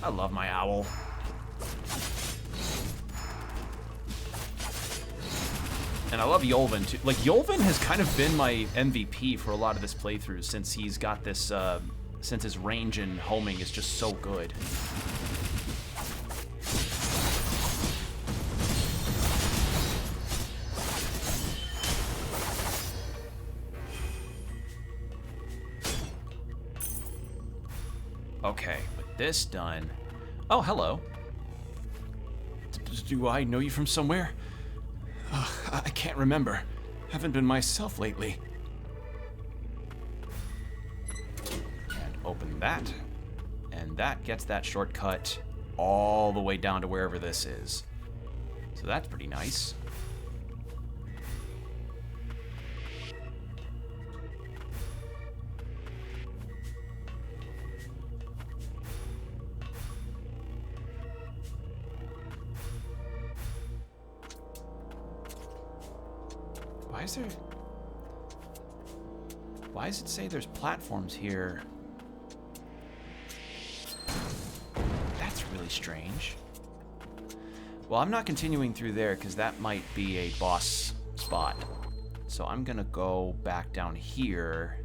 I love my owl. And I love Yolvin too. Like, Yolvin has kind of been my MVP for a lot of this playthrough since he's got this since his range and homing is just so good. Okay, with this done... Oh, hello. Do I know you from somewhere? I can't remember. Haven't been myself lately. And open that. And that gets that shortcut all the way down to wherever this is. So that's pretty nice. Why does it say there's platforms here? That's really strange. Well, I'm not continuing through there because that might be a boss spot. So I'm gonna go back down here.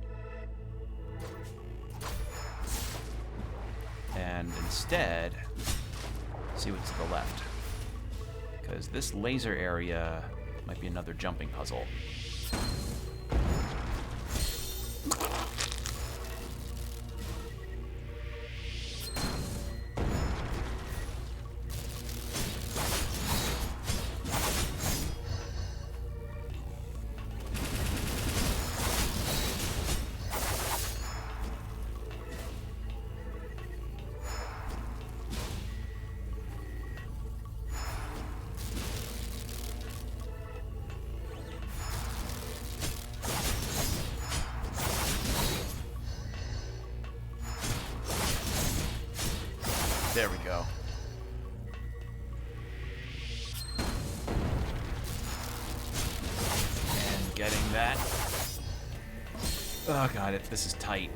And instead, see what's to the left. Because this laser area might be another jumping puzzle. There we go. And getting that. Oh god, this is tight.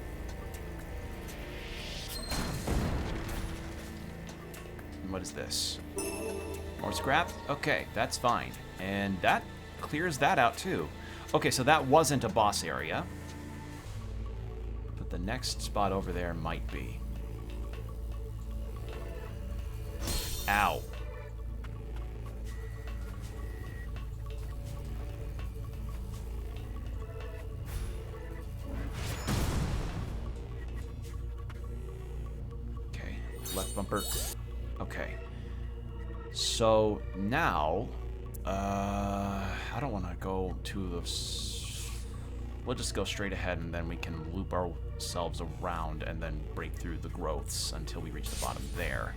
And what is this? More scrap? Okay, that's fine. And that clears that out too. Okay, so that wasn't a boss area. But the next spot over there might be. Ow. Okay, left bumper. Okay. So now, I don't want to go to the... We'll just go straight ahead and then we can loop ourselves around and then break through the growths until we reach the bottom there.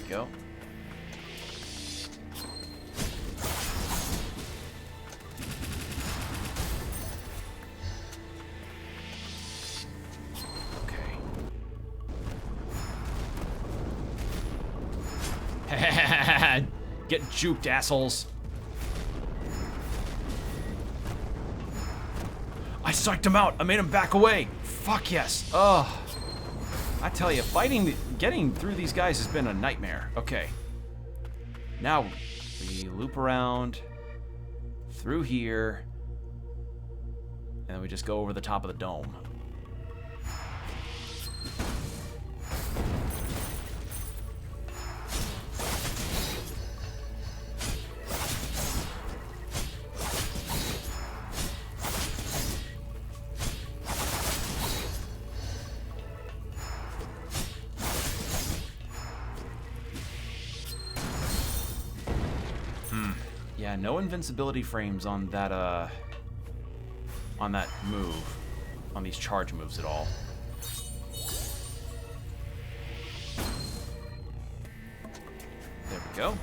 Go. Okay. Get juked, assholes. I psyched him out. I made him back away. Fuck yes. Ugh. I tell you, getting through these guys has been a nightmare. Okay. Now, we loop around through here, and then we just go over the top of the dome. Yeah, no invincibility frames on that move, on these charge moves at all. There we go.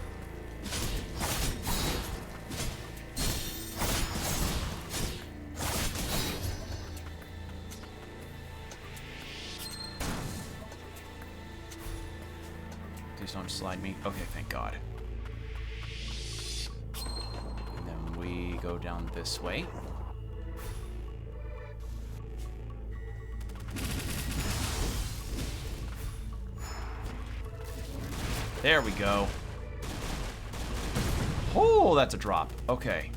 Please don't slide me. Okay, thank God. And then we go down this way. There we go. Oh, that's a drop. Okay.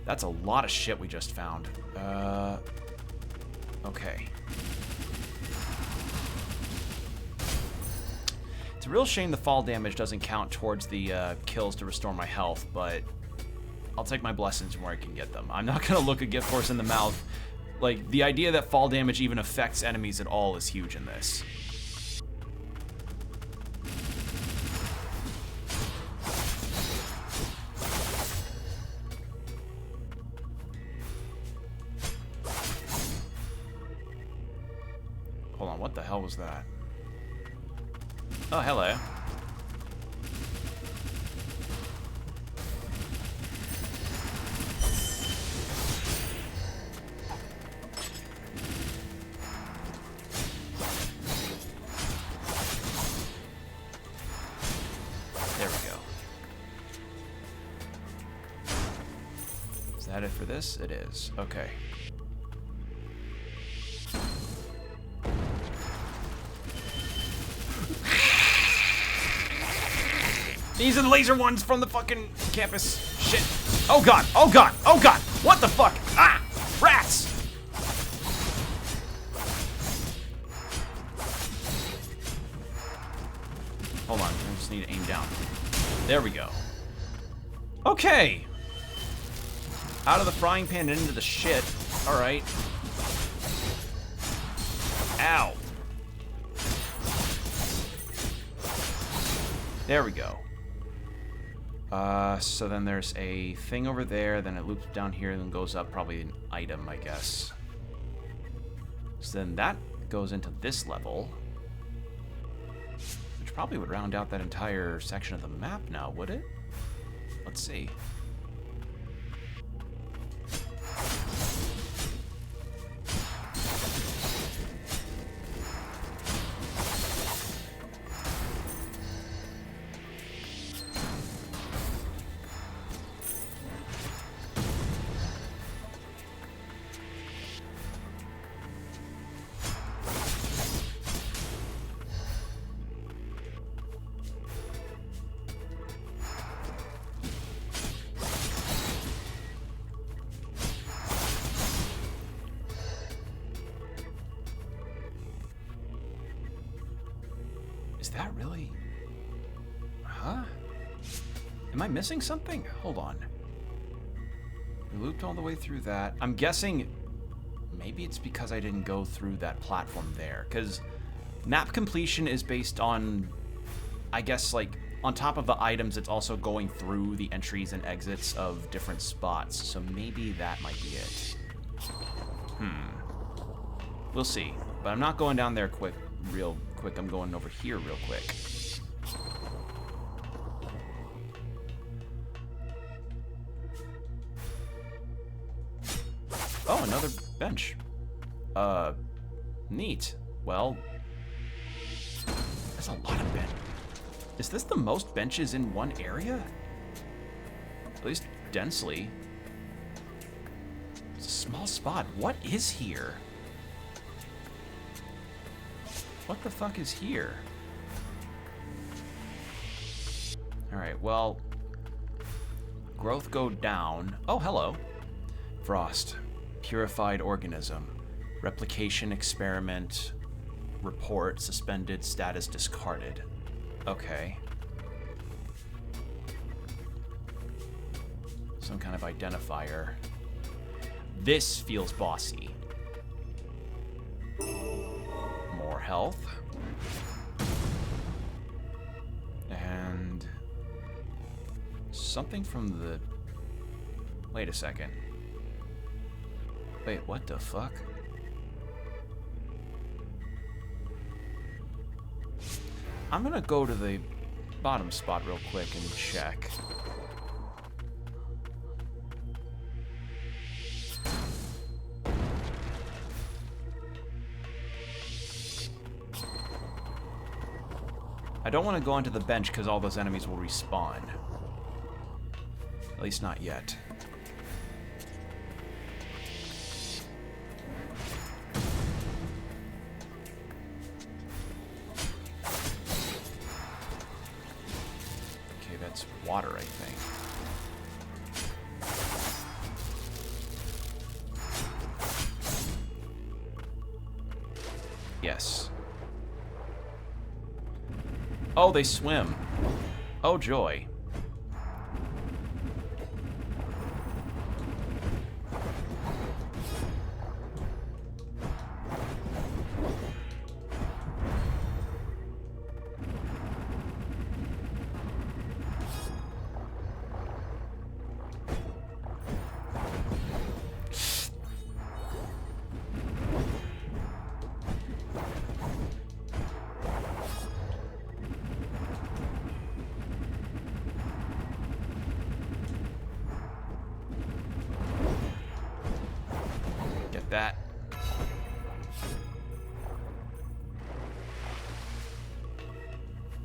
That's a lot of shit we just found. Okay. It's a real shame the fall damage doesn't count towards the kills to restore my health, but I'll take my blessings where I can get them. I'm not gonna look a gift horse in the mouth. Like, the idea that fall damage even affects enemies at all is huge in this. Hold on, what the hell was that? Oh, hello. There we go. Is that it for this? It is. Okay. These are the laser ones from the fucking campus. Shit. Oh god. Oh god. Oh god. What the fuck? Ah! Rats! Hold on. I just need to aim down. There we go. Okay. Out of the frying pan and into the shit. Alright. Ow. There we go. So then there's a thing over there, then it loops down here, and then goes up, probably an item, I guess. So then that goes into this level, which probably would round out that entire section of the map now, would it? Let's see. Is that really... Huh? Am I missing something? Hold on. We looped all the way through that. I'm guessing maybe it's because I didn't go through that platform there. Because map completion is based on, I guess, like, on top of the items, it's also going through the entries and exits of different spots. So maybe that might be it. We'll see. But I'm not going down there real quick. I'm going over here real quick. Oh, another bench. Neat. Well, that's a lot of bench. Is this the most benches in one area? At least densely. It's a small spot. What is here? What the fuck is here? Alright, well... Growth go down. Oh, hello. Frost. Purified organism. Replication experiment. Report. Suspended. Status discarded. Okay. Some kind of identifier. This feels bossy. More health. And something from the... Wait a second. Wait, what the fuck? I'm gonna go to the bottom spot real quick and check. I don't want to go onto the bench because all those enemies will respawn. At least not yet. Okay, that's water, I think. Yes. Oh, they swim. Oh, joy. That.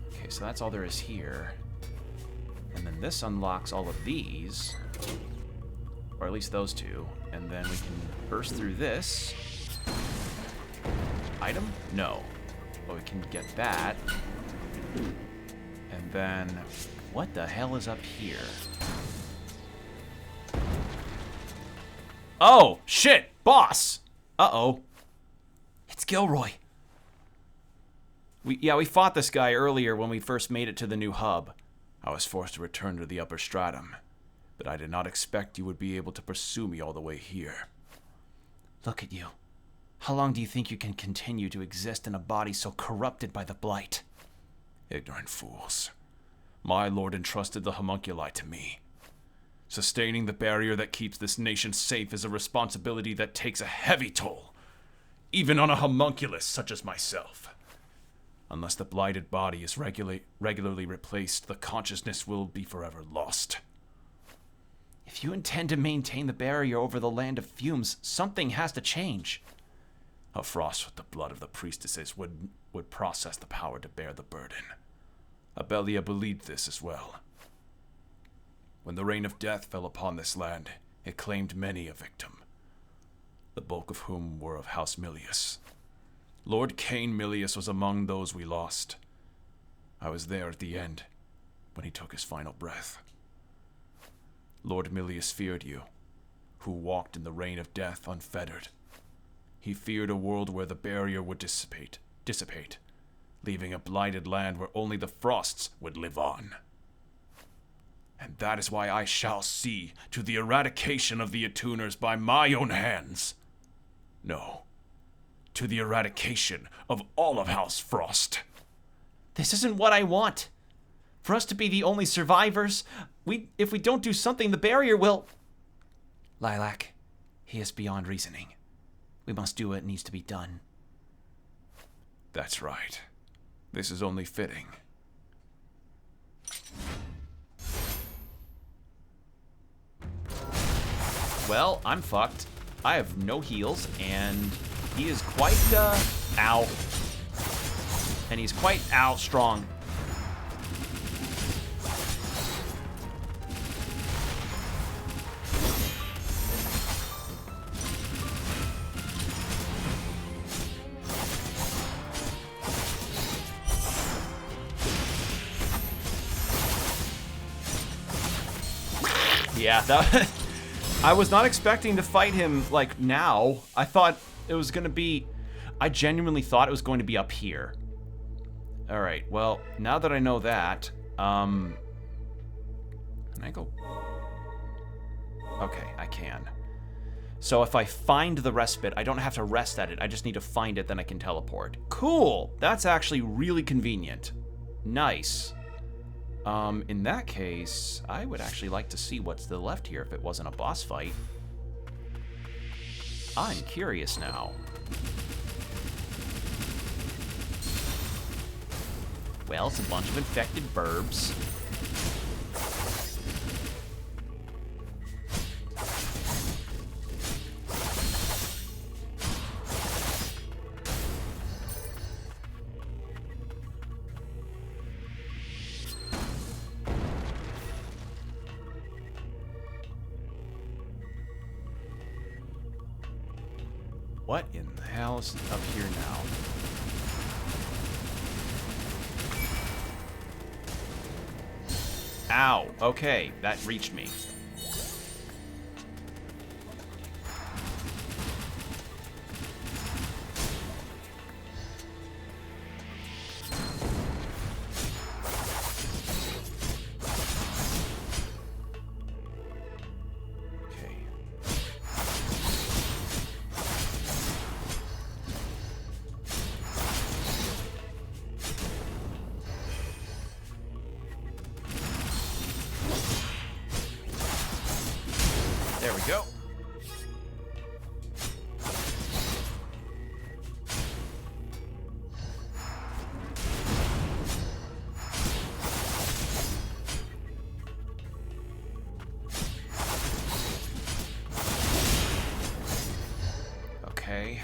Okay, so that's all there is here. And then this unlocks all of these. Or at least those two. And then we can burst through this. Item? No. But we can get that. And then... what the hell is up here? Oh, shit! Boss! Uh-oh. It's Gilroy. We fought this guy earlier when we first made it to the new hub. I was forced to return to the upper stratum, but I did not expect you would be able to pursue me all the way here. Look at you. How long do you think you can continue to exist in a body so corrupted by the blight? Ignorant fools. My lord entrusted the homunculi to me. Sustaining the barrier that keeps this nation safe is a responsibility that takes a heavy toll, even on a homunculus such as myself. Unless the blighted body is regularly replaced, the consciousness will be forever lost. If you intend to maintain the barrier over the land of fumes, something has to change. A frost with the blood of the priestesses would process the power to bear the burden. Abelia believed this as well. When the rain of death fell upon this land, it claimed many a victim, the bulk of whom were of House Milius. Lord Cain Milius was among those we lost. I was there at the end, when he took his final breath. Lord Milius feared you, who walked in the rain of death unfettered. He feared a world where the barrier would dissipate, leaving a blighted land where only the frosts would live on. And that is why I shall see to the eradication of the attuners by my own hands. No, to the eradication of all of House Frost. This isn't what I want. For us to be the only survivors, if we don't do something, the barrier will... Lilac, he is beyond reasoning. We must do what needs to be done. That's right. This is only fitting. Well, I'm fucked. I have no heals, and he is quite, ow. And he's quite, strong. Yeah, that... I was not expecting to fight him, like, now. I thought it was gonna be... I genuinely thought it was going to be up here. Alright, well, now that I know that, can I go? Okay, I can. So if I find the respite, I don't have to rest at it. I just need to find it, then I can teleport. Cool! That's actually really convenient. Nice. In that case, I would actually like to see what's to the left here if it wasn't a boss fight. I'm curious now. Well, it's a bunch of infected burbs. what in the hell is up here now? Ow. Okay, that reached me. There we go. Okay.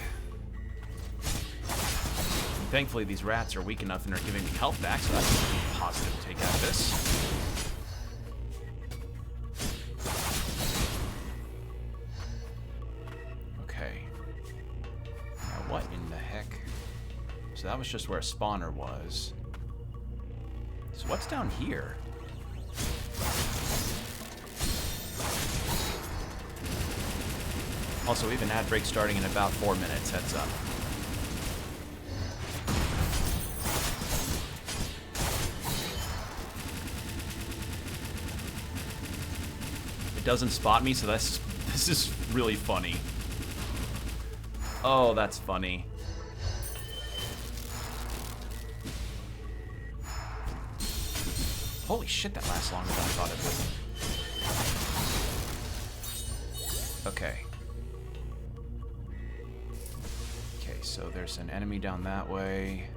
Thankfully, these rats are weak enough and are giving me health back, so that's a positive to take out of this. What in the heck? So that was just where a spawner was. So what's down here? Also, we have an ad break starting in about 4 minutes. Heads up. It doesn't spot me, so this is really funny. Oh, that's funny. Holy shit, that lasts longer than I thought it would. Okay. Okay, so there's an enemy down that way.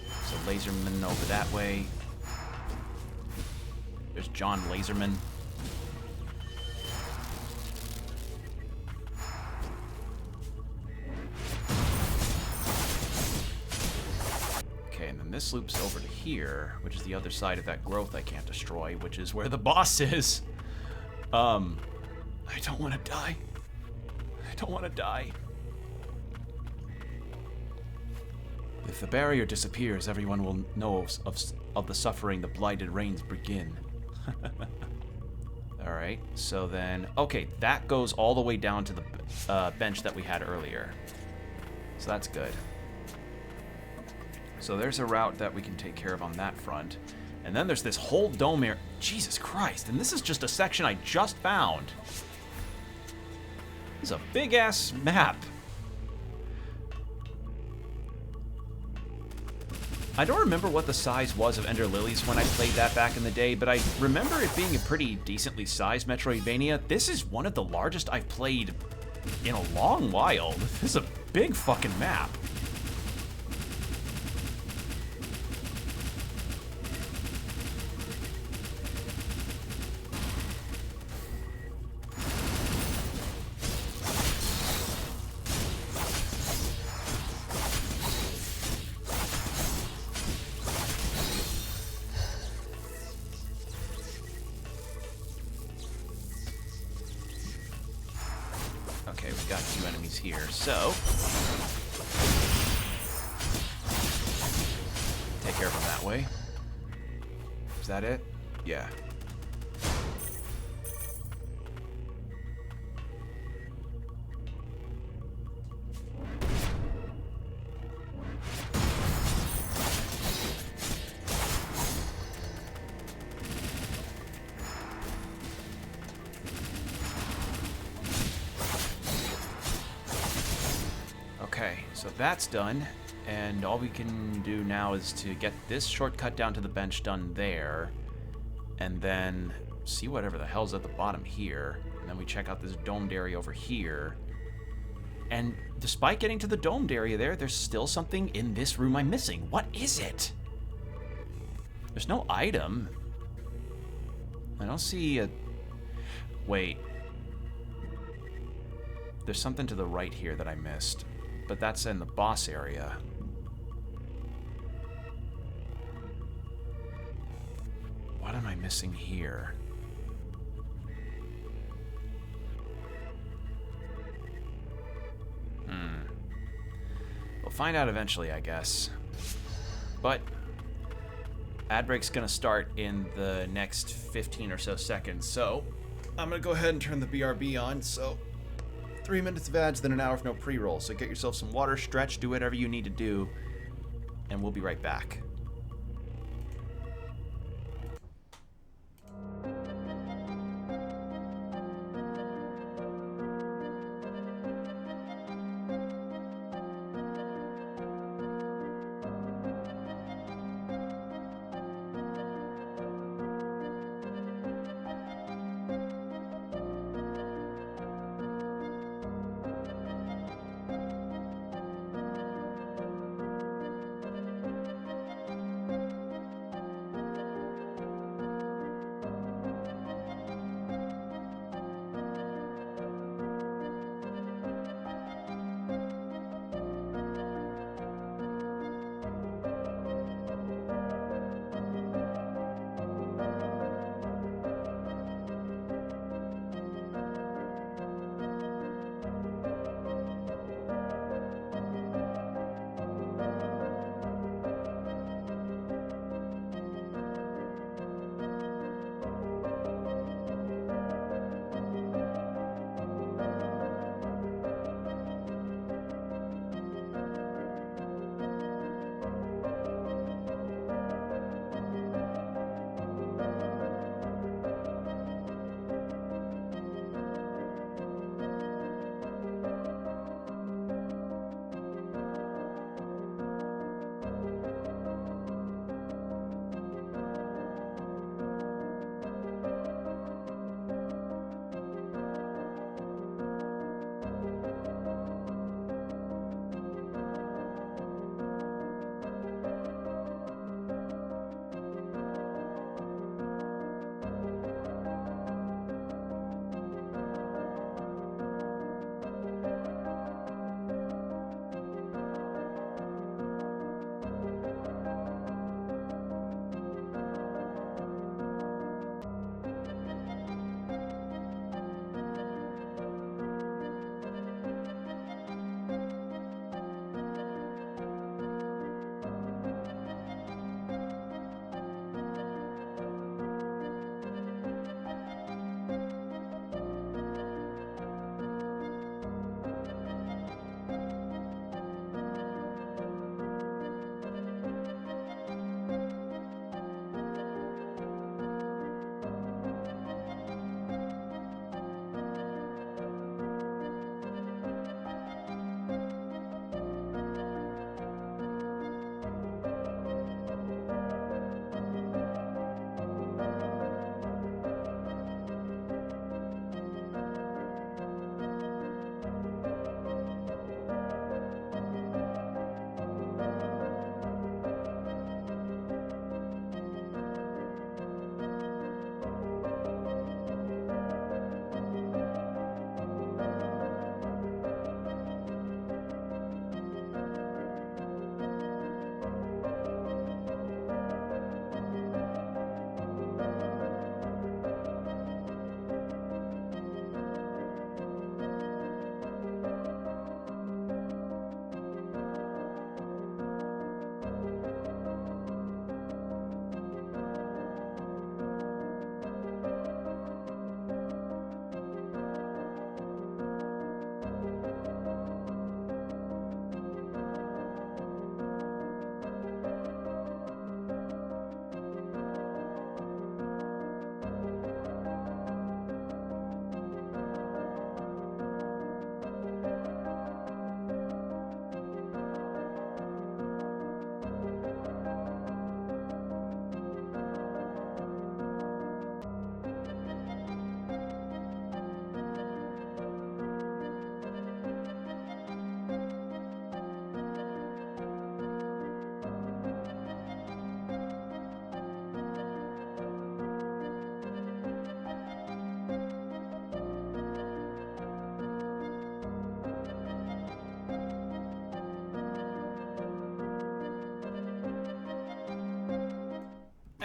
There's a laserman over that way. There's John Laserman. This loops over to here, which is the other side of that growth I can't destroy, which is where the boss is. I don't want to die. I don't want to die. If the barrier disappears, everyone will know of the suffering the blighted rains begin. Alright, so then... Okay, that goes all the way down to the bench that we had earlier. So that's good. So there's a route that we can take care of on that front. And then there's this whole dome area. Jesus Christ, and this is just a section I just found. This is a big-ass map. I don't remember what the size was of Ender Lilies when I played that back in the day, but I remember it being a pretty decently sized Metroidvania. This is one of the largest I've played in a long while. This is a big fucking map. Okay, we've got 2 enemies here, so... take care of them that way. Is that it? Yeah. Okay, so that's done, and all we can do now is to get this shortcut down to the bench done there, and then see whatever the hell's at the bottom here, and then we check out this domed area over here. And despite getting to the domed area there's still something in this room I'm missing. What is it? There's no item. I don't see a... Wait. There's something to the right here that I missed. But that's in the boss area. What am I missing here? find out eventually, I guess. But ad break's gonna start in the next 15 or so seconds, so I'm gonna go ahead and turn the BRB on. So 3 minutes of ads, then an hour of no pre-roll. So get yourself some water, stretch, do whatever you need to do, and we'll be right back.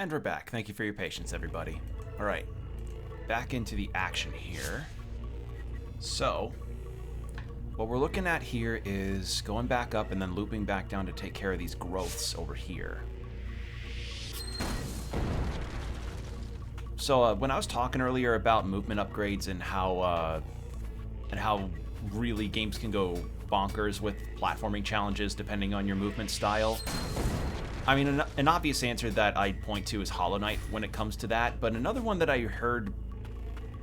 And we're back. Thank you for your patience, everybody. All right, back into the action here. So, What we're looking at here is going back up and then looping back down to take care of these growths over here. So when I was talking earlier about movement upgrades and how really games can go bonkers with platforming challenges depending on your movement style, I mean, an obvious answer that I'd point to is Hollow Knight when it comes to that, but another one that I heard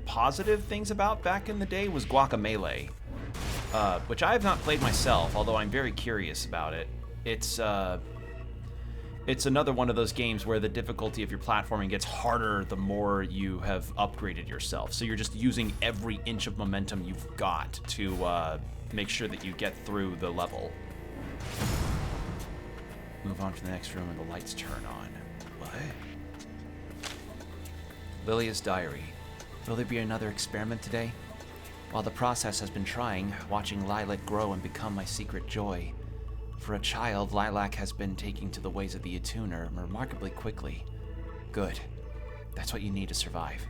positive things about back in the day was Guacamelee, which I have not played myself, although I'm very curious about it. It's another one of those games where the difficulty of your platforming gets harder the more you have upgraded yourself. So you're just using every inch of momentum you've got to make sure that you get through the level. Move on to the next room and the lights turn on. What? Lilia's diary. Will there be another experiment today? While the process has been trying, watching Lilac grow and become my secret joy. For a child, Lilac has been taking to the ways of the attuner remarkably quickly. Good. That's what you need to survive.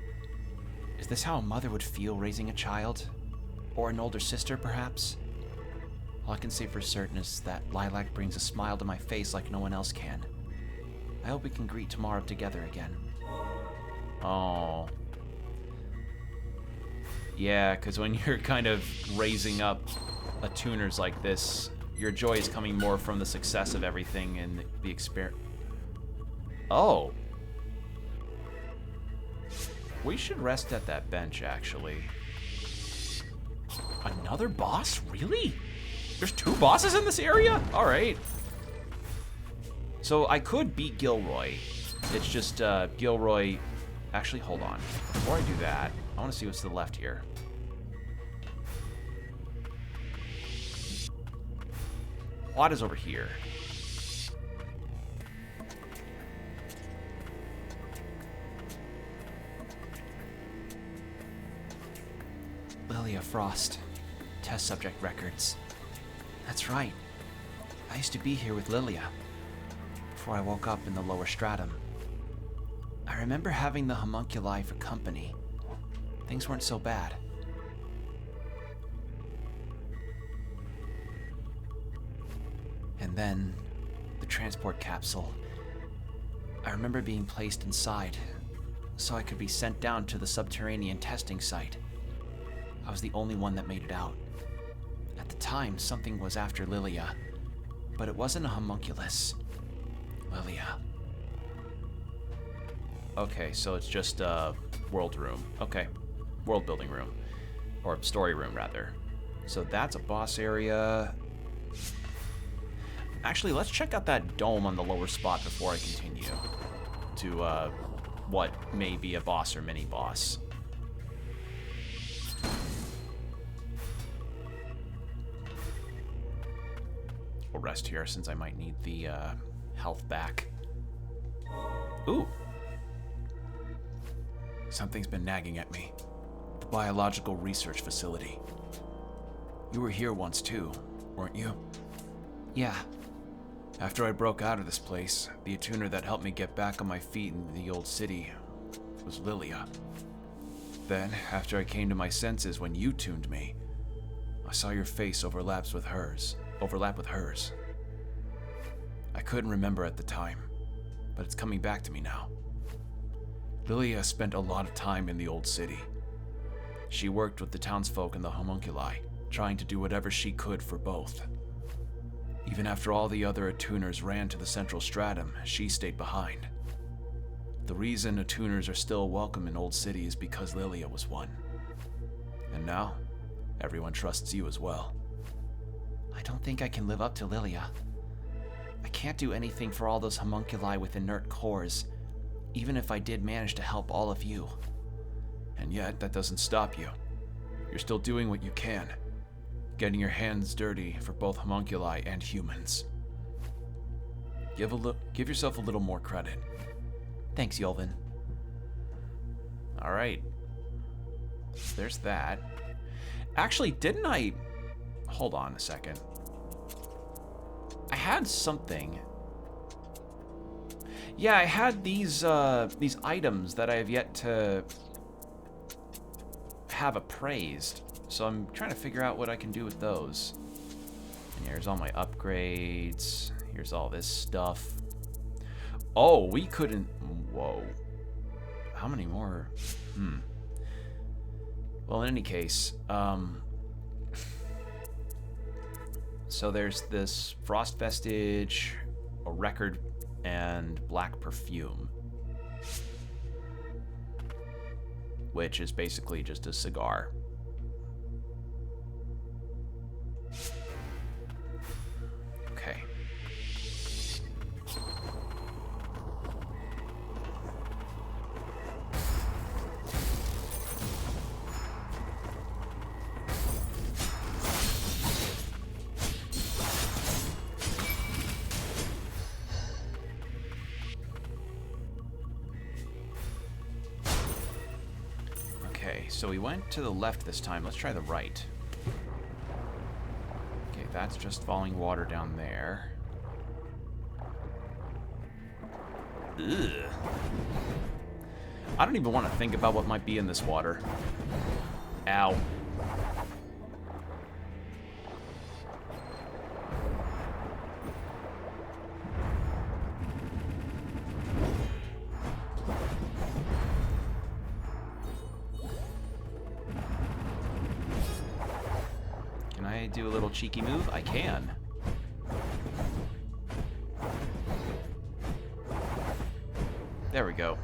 Is this how a mother would feel raising a child? Or an older sister, perhaps? All I can say for certain is that Lilac brings a smile to my face like no one else can. I hope we can greet tomorrow together again. Oh. Yeah, because when you're kind of raising up attuners like this, your joy is coming more from the success of everything and the experiment. Oh. We should rest at that bench, actually. Another boss? Really? There's 2 bosses in this area? Alright. So I could beat Gilroy. It's just Gilroy... Actually, hold on. Before I do that, I want to see what's to the left here. What is over here? Lilia Frost. Test subject records. That's right. I used to be here with Lilia before I woke up in the lower stratum. I remember having the homunculi for company. Things weren't so bad. And then, the transport capsule. I remember being placed inside, so I could be sent down to the subterranean testing site. I was the only one that made it out. At the time, something was after Lilia, but it wasn't a homunculus. Lilia. Okay, so it's just a world room. Okay, world building room. Or story room, rather. So that's a boss area. Actually, let's check out that dome on the lower spot before I continue to what may be a boss or mini-boss. We'll rest here since I might need the health back. Ooh. Something's been nagging at me. The biological research facility. You were here once too, weren't you? Yeah. After I broke out of this place, the attuner that helped me get back on my feet in the old city was Lilia. Then, after I came to my senses when you tuned me, I saw your face overlap with hers. I couldn't remember at the time, but it's coming back to me now. Lilia spent a lot of time in the old city. She worked with the townsfolk and the homunculi, trying to do whatever she could for both. Even after all the other attuners ran to the central stratum, she stayed behind. The reason attuners are still welcome in Old City is because Lilia was one. And now, everyone trusts you as well. I don't think I can live up to Lilia. I can't do anything for all those homunculi with inert cores, even if I did manage to help all of you. And yet, that doesn't stop you. You're still doing what you can, getting your hands dirty for both homunculi and humans. Give yourself a little more credit. Thanks, Yolvin. All right. There's that. Actually, didn't I... Hold on a second. I had something. Yeah, I had these items that I have yet to have appraised. So I'm trying to figure out what I can do with those. And here's all my upgrades. Here's all this stuff. Oh, we couldn't... Whoa. How many more? Well, in any case, so there's this Frost Vestige, a Record, and Black Perfume. Which is basically just a cigar. Okay. So we went to the left this time. Let's try the right. Okay, that's just falling water down there. Ugh. I don't even want to think about what might be in this water. Ow. Do a little cheeky move? I can. There we go.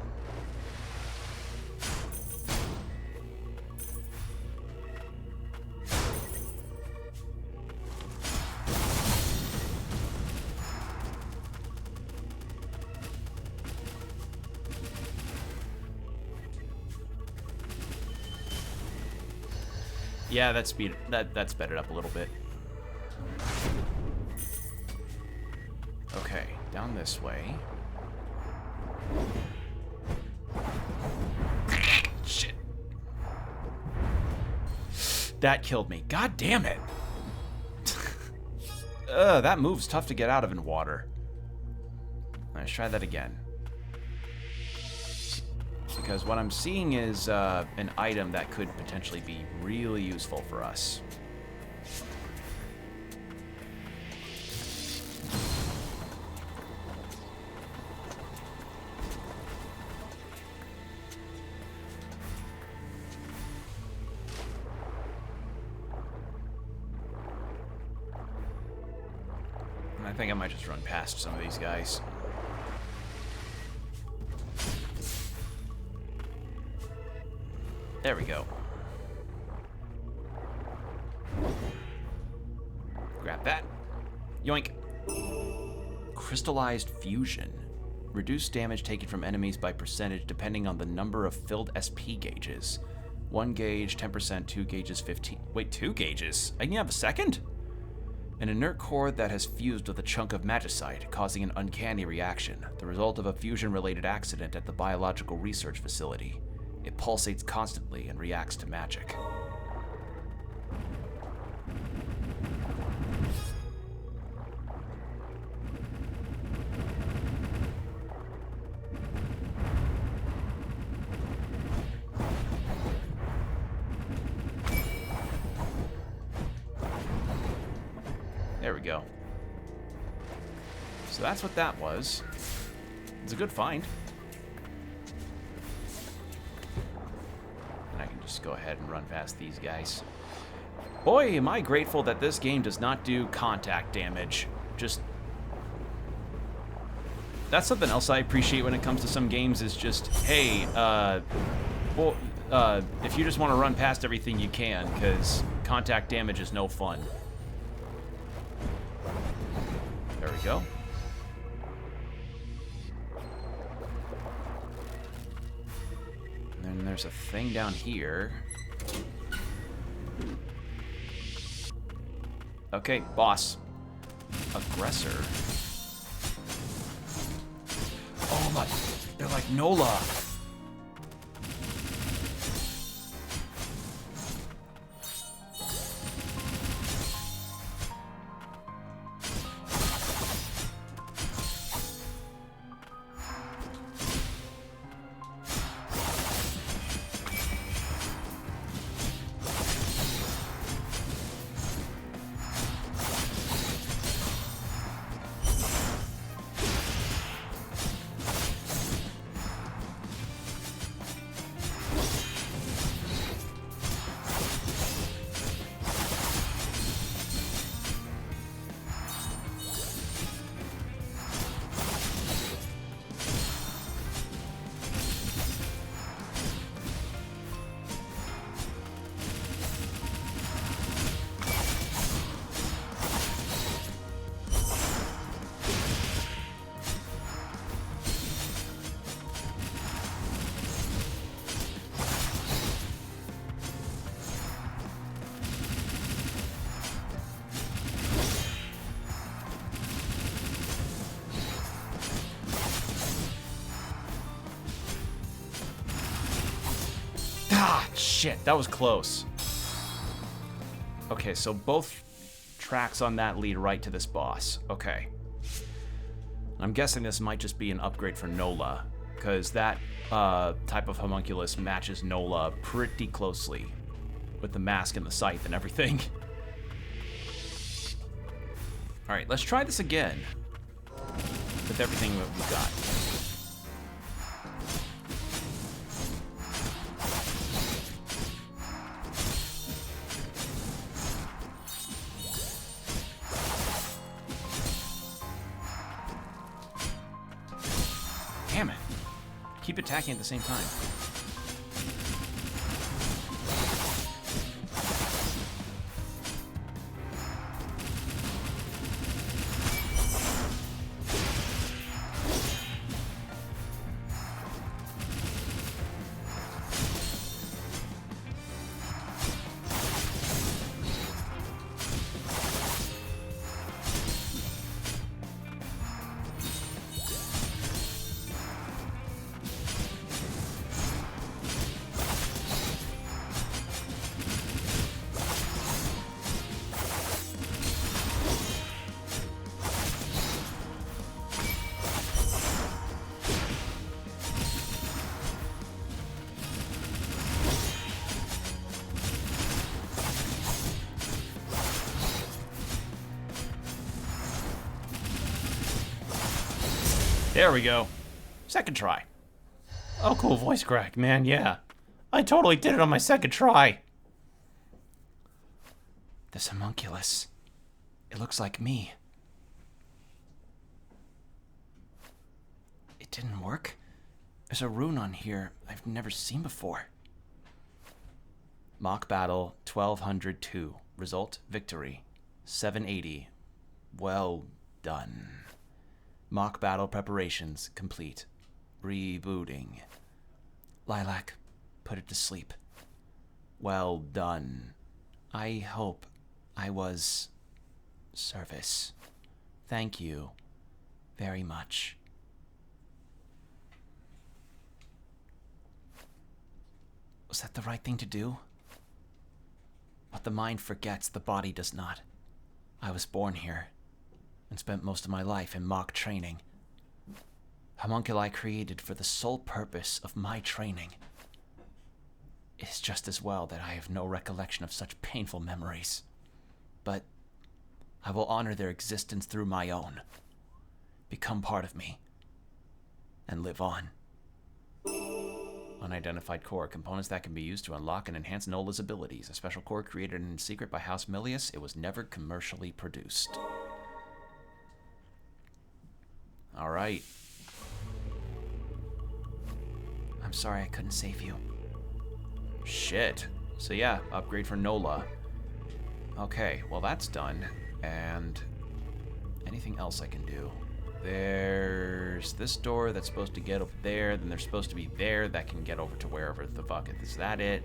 Yeah, that's sped it up a little bit. Okay, down this way. Shit. That killed me. God damn it. That move's tough to get out of in water. Let's try that again. Because what I'm seeing is an item that could potentially be really useful for us. And I think I might just run past some of these guys. There we go. Grab that. Yoink. Crystallized Fusion. Reduce damage taken from enemies by percentage depending on the number of filled SP gauges. 1 gauge, 10%, 2 gauges, 15... Wait, 2 gauges? I can have a second? An inert core that has fused with a chunk of magicite, causing an uncanny reaction, the result of a fusion-related accident at the biological research facility. It pulsates constantly and reacts to magic. There we go. So that's what that was. It's a good find. Just go ahead and run past these guys. Boy, am I grateful that this game does not do contact damage. Just... That's something else I appreciate when it comes to some games is just, hey, if you just want to run past everything, you can, because contact damage is no fun. There we go. And there's a thing down here. Okay, boss. Aggressor. Oh my, they're like Nola. Ah, shit, that was close. Okay, so both tracks on that lead right to this boss. Okay. I'm guessing this might just be an upgrade for Nola, because that type of homunculus matches Nola pretty closely with the mask and the scythe and everything. All right, let's try this again with everything that we've got. Damn it. Keep attacking at the same time. There we go. Second try. Oh, cool voice crack, man, yeah. I totally did it on my second try. This homunculus. It looks like me. It didn't work. There's a rune on here I've never seen before. Mock battle 1202. Result victory 780. Well done. Mock battle preparations complete. Rebooting. Lilac, put it to sleep. Well done. I hope I was service. Thank you very much. Was that the right thing to do? What the mind forgets, the body does not. I was born here and spent most of my life in mock training. Homunculi created for the sole purpose of my training. It is just as well that I have no recollection of such painful memories. But I will honor their existence through my own. Become part of me. And live on. Unidentified core. Components that can be used to unlock and enhance Nola's abilities. A special core created in secret by House Milius. It was never commercially produced. Alright. I'm sorry I couldn't save you. Shit. So yeah, upgrade for Nola. Okay, well that's done. And anything else I can do? There's this door that's supposed to get up there, then there's supposed to be there that can get over to wherever the fuck it is. Is that it?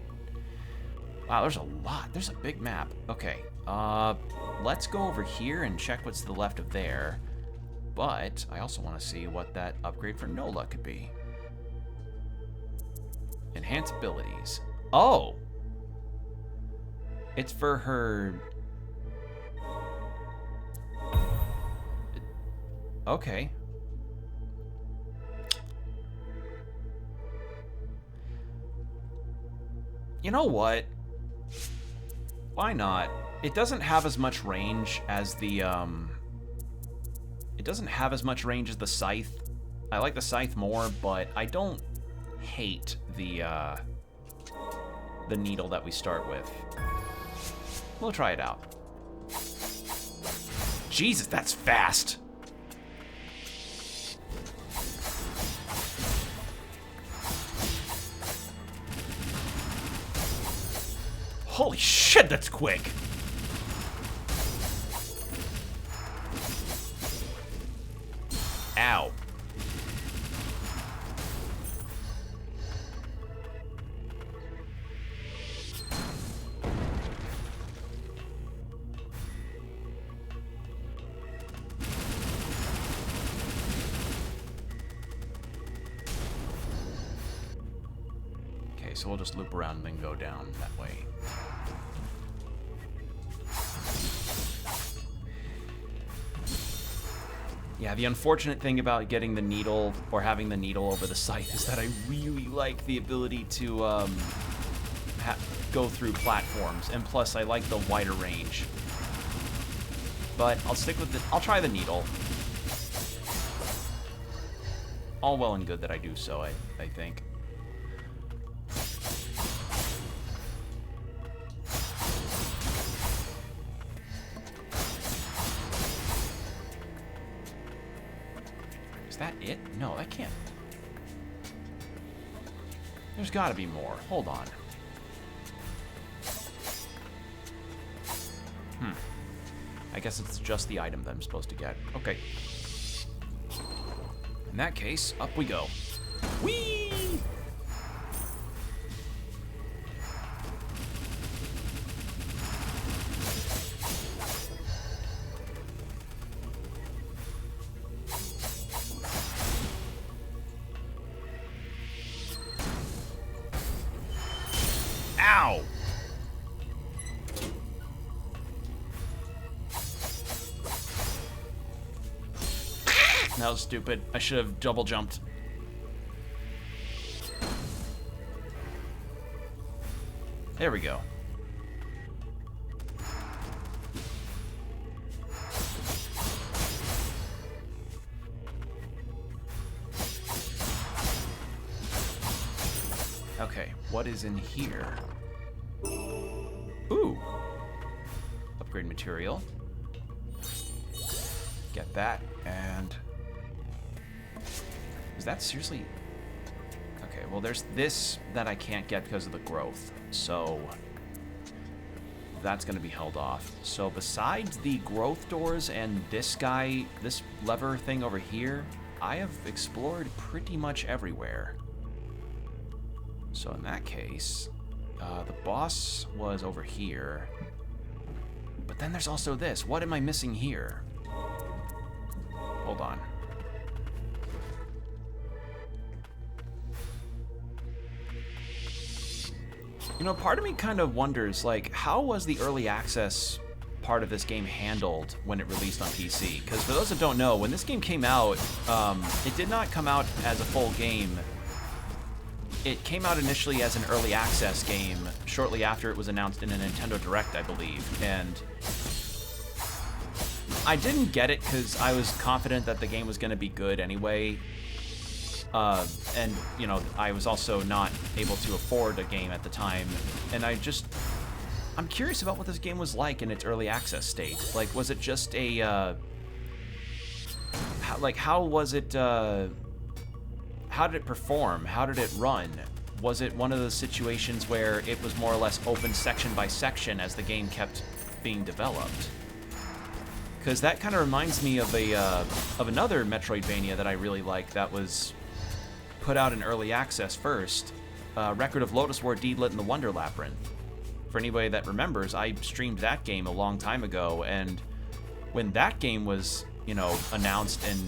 Wow, there's a lot. There's a big map. Okay, let's go over here and check what's to the left of there. But I also want to see what that upgrade for Nola could be. Enhance abilities. Oh! It's for her... Okay. You know what? Why not? It doesn't have as much range as the, It doesn't have as much range as the scythe. I like the scythe more, but I don't hate the needle that we start with. We'll try it out. Jesus, that's fast! Holy shit, that's quick! Ow. so we'll just loop around and then go down that way. Yeah, the unfortunate thing about getting the needle, or having the needle over the scythe, is that I really like the ability to go through platforms, and plus I like the wider range. But I'll stick with the, I'll try the needle. All well and good that I do so, I think. Is that it? No, that can't. There's gotta be more. Hold on. I guess it's just the item that I'm supposed to get. Okay. In that case, up we go. Whee! Ow! That was stupid. I should have double jumped. There we go. Okay, what is in here? Ooh. Upgrade material. Get that, and... Is that seriously... Okay, well there's this that I can't get because of the growth, so that's gonna be held off. So besides the growth doors and this guy, this lever thing over here, I have explored pretty much everywhere. So in that case, the boss was over here, but then there's also this. What am I missing here? Hold on. You know, part of me kind of wonders, like, how was the early access part of this game handled when it released on PC? Because for those that don't know, when this game came out, it did not come out as a full game. It came out initially as an early access game shortly after it was announced in a Nintendo Direct, I believe. And I didn't get it because I was confident that the game was going to be good anyway. And, you know, I was also not able to afford a game at the time. And I'm curious about what this game was like in its early access state. Like, was it just a, how was it, how did it perform? How did it run? Was it one of those situations where it was more or less open section by section as the game kept being developed? Because that kind of reminds me of another Metroidvania that I really like that was put out in early access first, Record of Lotus War Deedlit in the Wonder Labyrinth. For anybody that remembers, I streamed that game a long time ago, and when that game was, you know, announced and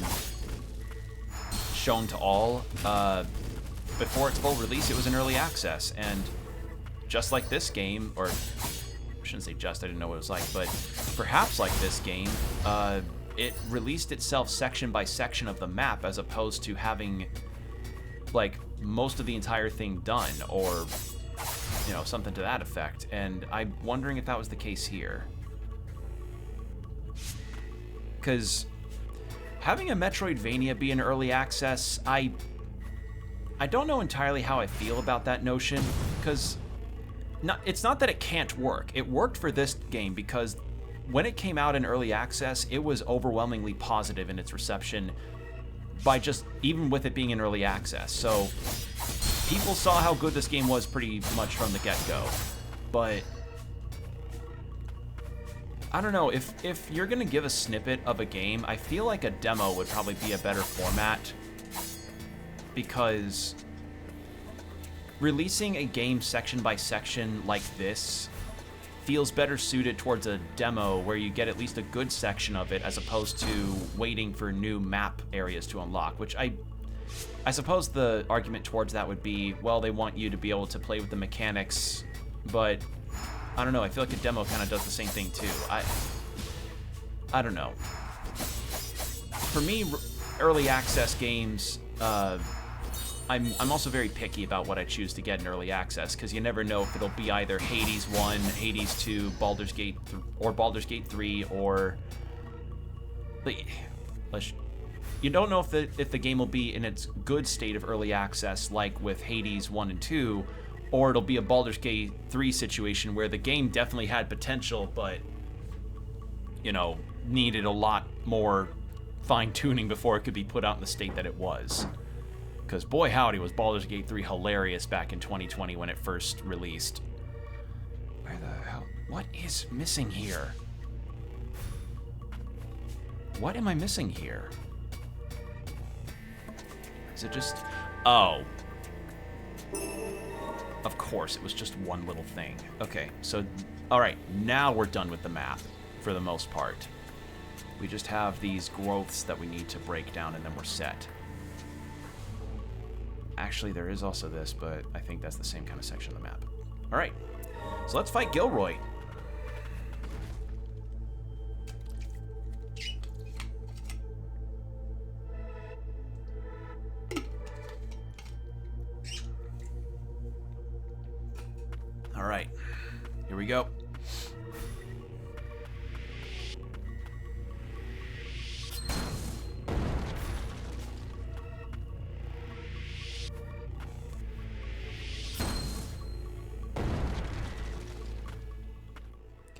shown to all, before its full release, it was in early access, and just like this game, or I shouldn't say just, I didn't know what it was like, but perhaps like this game, it released itself section by section of the map as opposed to having like most of the entire thing done, or you know, something to that effect. And I'm wondering if that was the case here, because having a Metroidvania be in early access, I don't know entirely how I feel about that notion, because it's not that it can't work. It worked for this game because when it came out in early access, it was overwhelmingly positive in its reception, by just, even with it being in early access. So people saw how good this game was pretty much from the get-go. But I don't know, if you're gonna give a snippet of a game, I feel like a demo would probably be a better format, because releasing a game section by section like this feels better suited towards a demo where you get at least a good section of it, as opposed to waiting for new map areas to unlock, which I suppose the argument towards that would be, well, they want you to be able to play with the mechanics, but I don't know. I feel like a demo kind of does the same thing too. I don't know. For me, early access games, I'm also very picky about what I choose to get in early access, because you never know if it'll be either Hades 1, Hades 2, Baldur's Gate, or Baldur's Gate 3, or you don't know if the game will be in its good state of early access, like with Hades 1 and 2, or it'll be a Baldur's Gate 3 situation where the game definitely had potential, but, you know, needed a lot more fine-tuning before it could be put out in the state that it was. Because boy howdy was Baldur's Gate 3 hilarious back in 2020 when it first released. Where the hell? What is missing here? What am I missing here? Is it just... Oh. Of course, it was just one little thing. Okay, so... Alright, now we're done with the map, for the most part. We just have these growths that we need to break down, and then we're set. Actually, there is also this, but I think that's the same kind of section of the map. Alright, so let's fight Gilroy. Alright, here we go.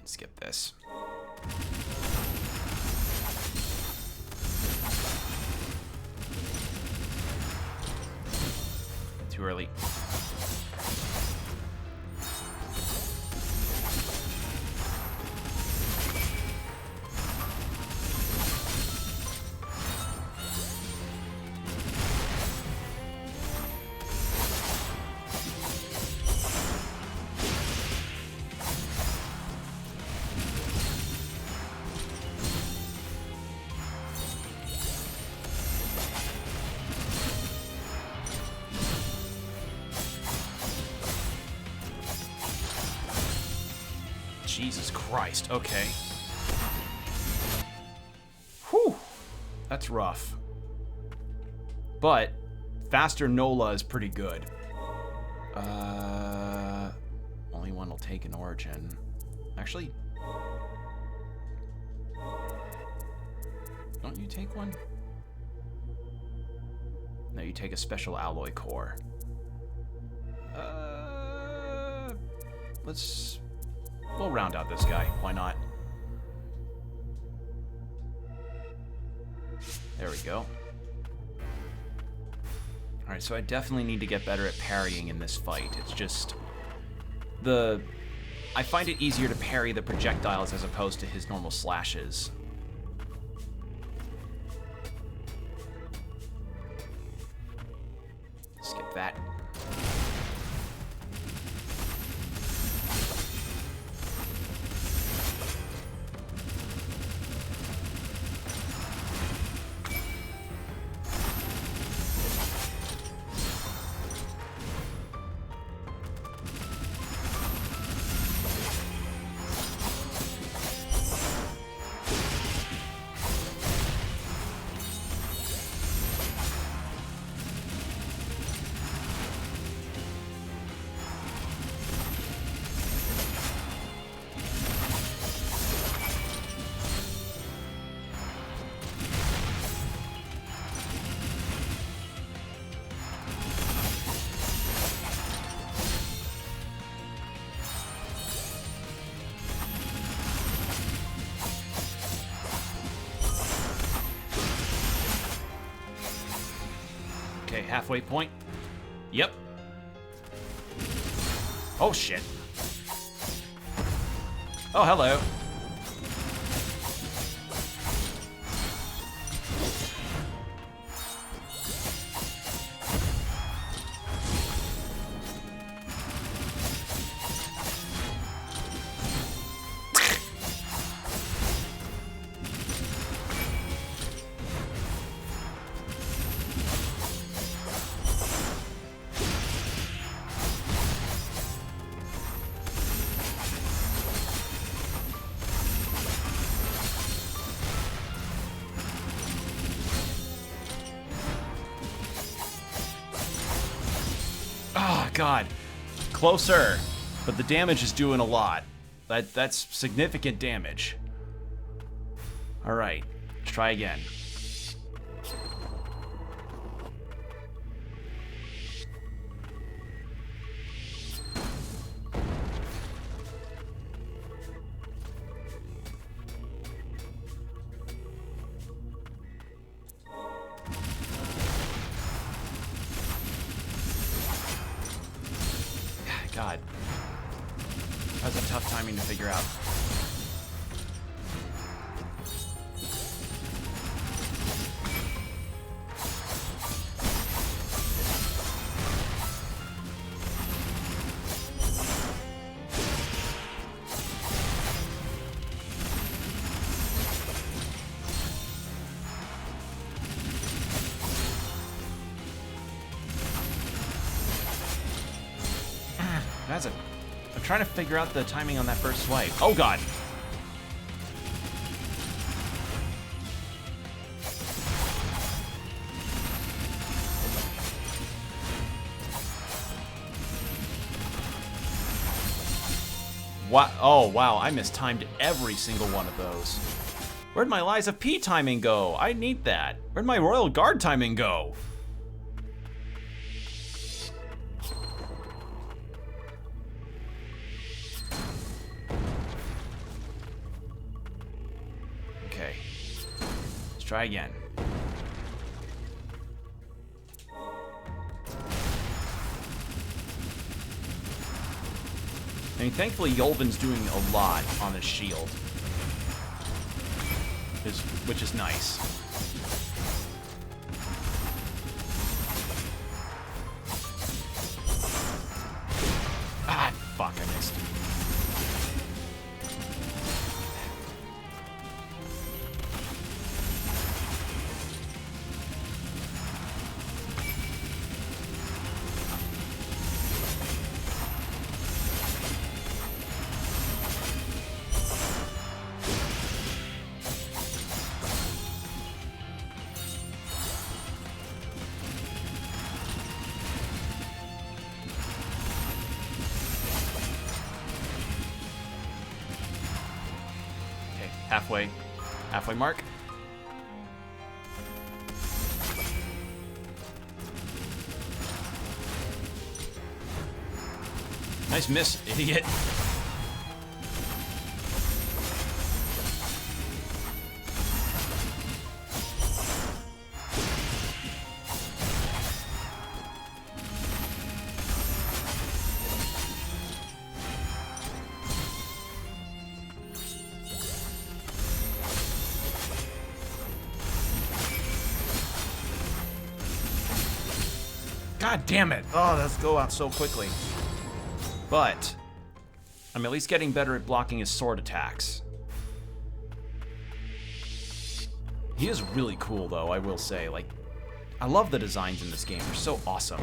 Skip this. Too early. Jesus Christ, okay. Whew, that's rough. But faster Nola is pretty good. Only one will take an origin. Actually, don't you take one? No, you take a special alloy core. We'll round out this guy. Why not? There we go. Alright, so I definitely need to get better at parrying in this fight. It's just... I find it easier to parry the projectiles as opposed to his normal slashes. Skip that. Okay, halfway point. Yep. Oh, shit. Oh, hello. God. Closer. But the damage is doing a lot. That's significant damage. All right. Let's try again. God. That was a tough timing to figure out. I'm trying to figure out the timing on that first swipe. Oh, God. What? Oh, wow. I mistimed every single one of those. Where'd my Liza P timing go? I need that. Where'd my Royal Guard timing go? Try again. I mean, thankfully, Yolvin's doing a lot on his shield, which is nice. Ah, fuck, I missed. Halfway mark. Nice miss, idiot. God damn it. Oh, that's go out so quickly. But I'm at least getting better at blocking his sword attacks. He is really cool, though, I will say. Like, I love the designs in this game. They're so awesome.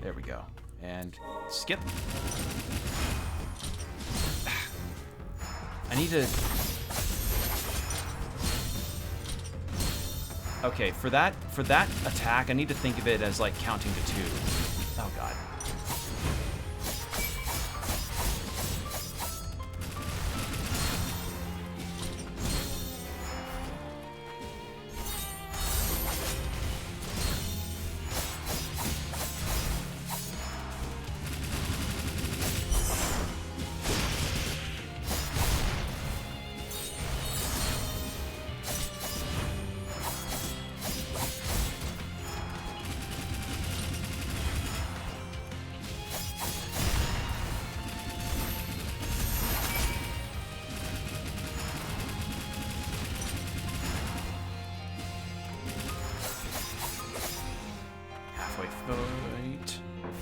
There we go. And skip. I need to... Okay, for that attack, I need to think of it as like counting to 2. Oh god.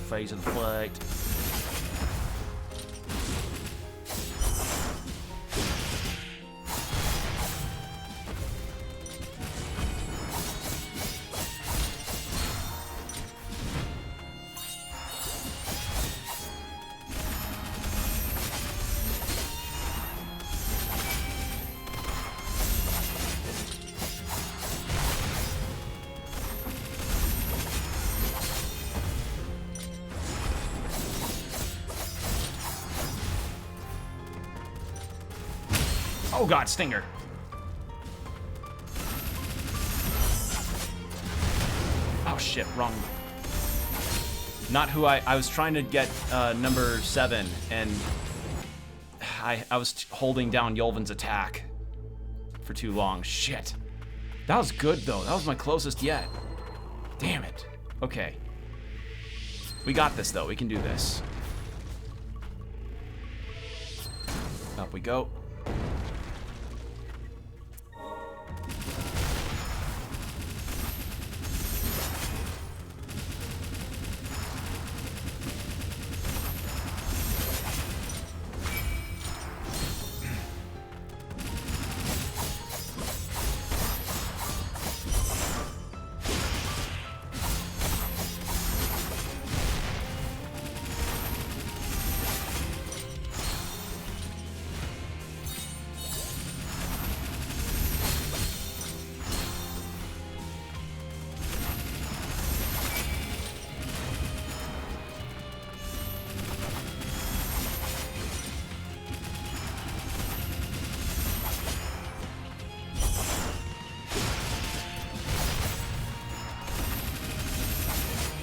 Phase of the flight. Oh god, Stinger. Oh shit, wrong. Not who I was trying to get number 7, and I was holding down Yulvin's attack for too long. Shit. That was good though. That was my closest yet. Damn it. Okay. We got this though. We can do this. Up we go.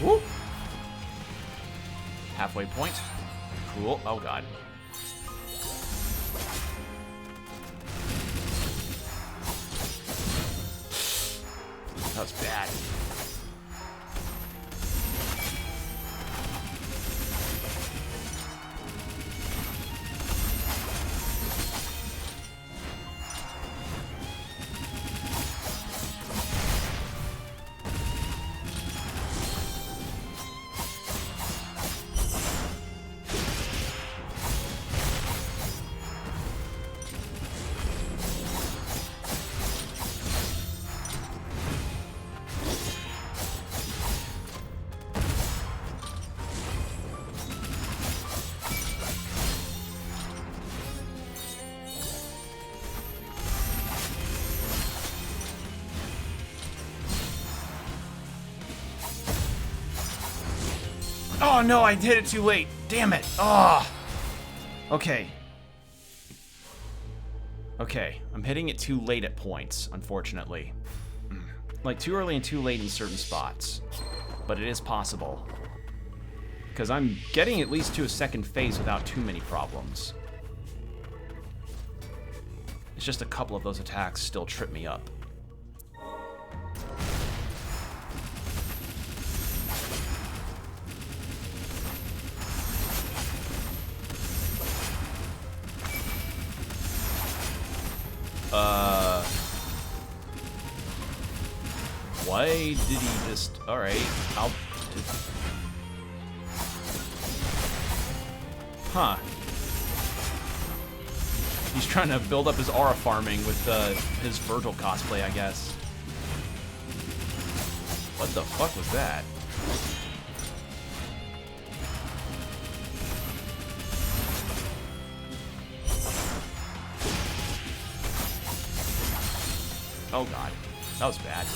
Woo. Halfway point. Cool. Oh god. That was bad. Oh no, I hit it too late. Damn it. Oh. Okay. Okay, I'm hitting it too late at points, unfortunately. Like, too early and too late in certain spots. But it is possible. Because I'm getting at least to a second phase without too many problems. It's just a couple of those attacks still trip me up. Why did he just... Alright, I'll... Huh. He's trying to build up his aura farming with his Virgil cosplay, I guess. What the fuck was that? Oh god, that was bad.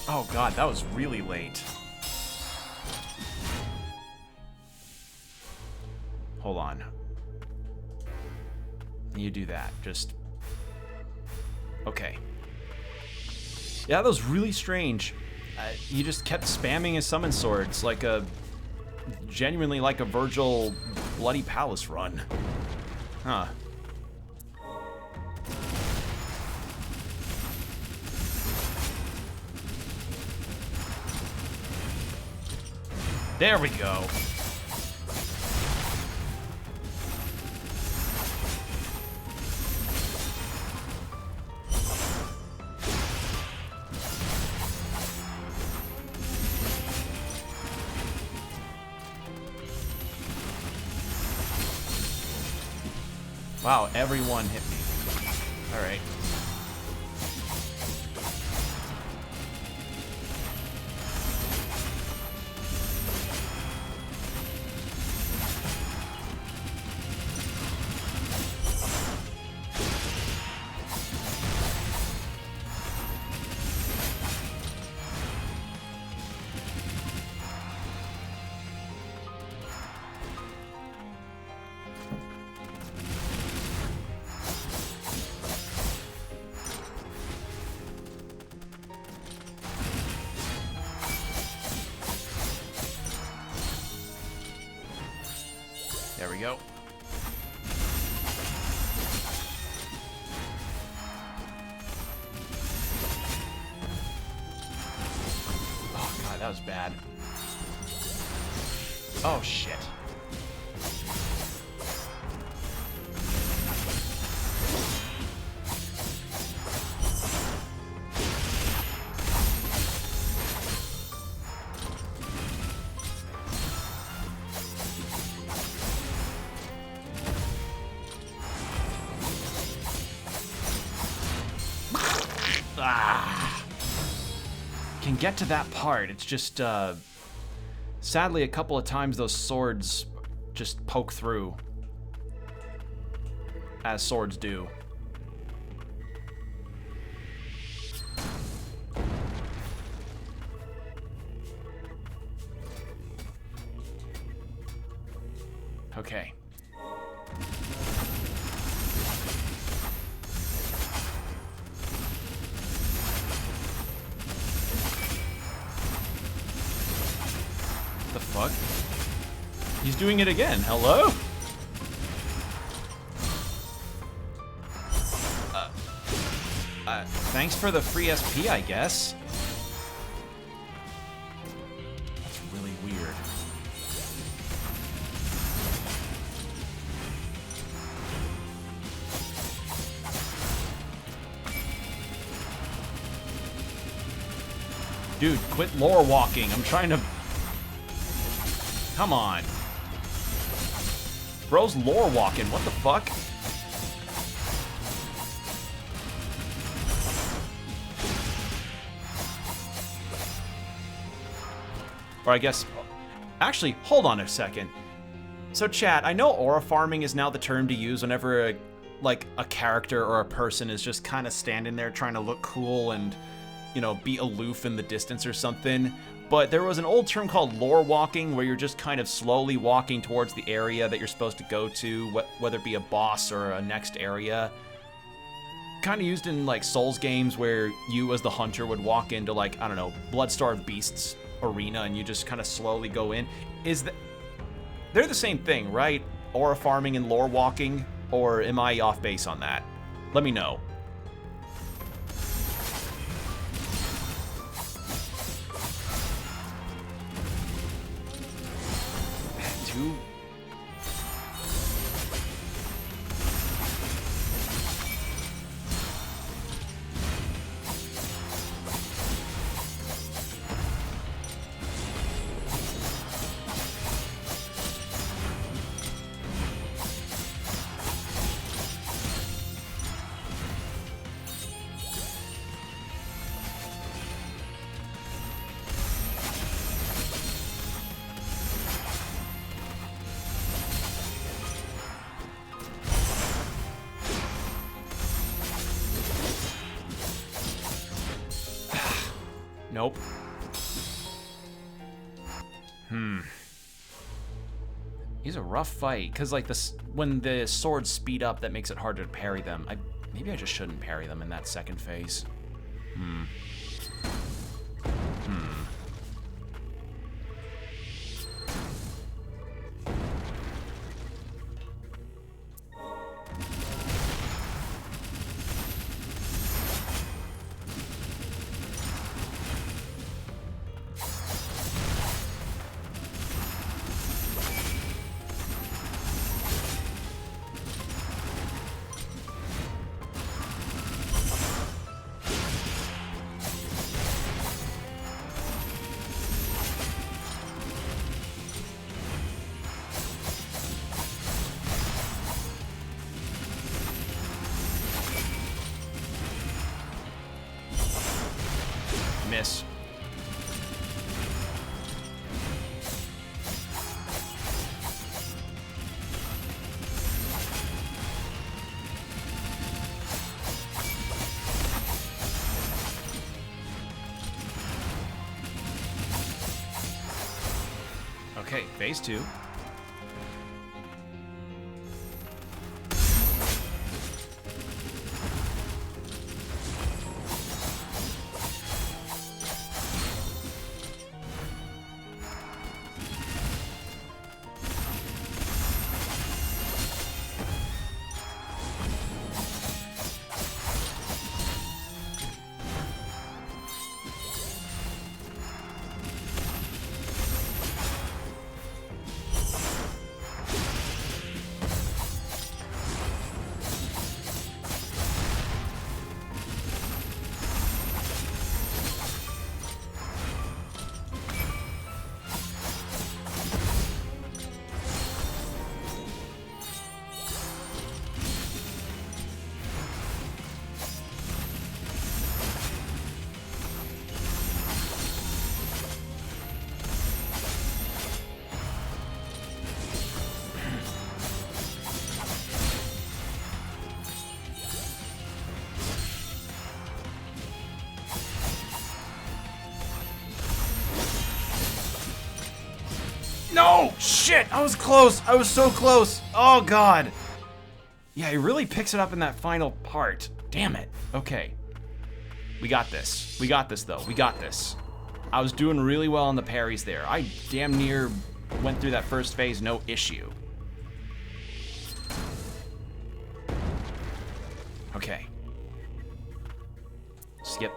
Oh god, that was really late. Hold on. You do that, just... Okay. Yeah, that was really strange. He just kept spamming his summon swords like a... Genuinely like a Virgil Bloody Palace run. Huh. There we go. Wow, everyone hit me. All right. There we go. Oh, God, that was bad. Oh, shit. Can get to that part. It's just, sadly, a couple of times those swords just poke through. As swords do. Okay. The fuck? He's doing it again. Hello? Thanks for the free SP, I guess. That's really weird. Dude, quit lore walking. I'm trying to... Come on. Bro's lore walking. What the fuck? Or I guess... Actually, hold on a second. So chat, I know aura farming is now the term to use whenever a character or a person is just kind of standing there trying to look cool and, you know, be aloof in the distance or something. But there was an old term called lore walking, where you're just kind of slowly walking towards the area that you're supposed to go to, whether it be a boss or a next area. Kind of used in, like, Souls games where you as the hunter would walk into, like, I don't know, Bloodstarved Beasts arena and you just kind of slowly go in. They're the same thing, right? Aura farming and lore walking? Or am I off base on that? Let me know. Two. Nope. He's a rough fight, because like when the swords speed up, that makes it harder to parry them. Maybe I just shouldn't parry them in that second phase. Miss. Okay, phase 2. No! Shit! I was close! I was so close! Oh, God! Yeah, he really picks it up in that final part. Damn it. Okay. We got this. We got this, though. We got this. I was doing really well on the parries there. I damn near went through that first phase, no issue. Okay. Skip.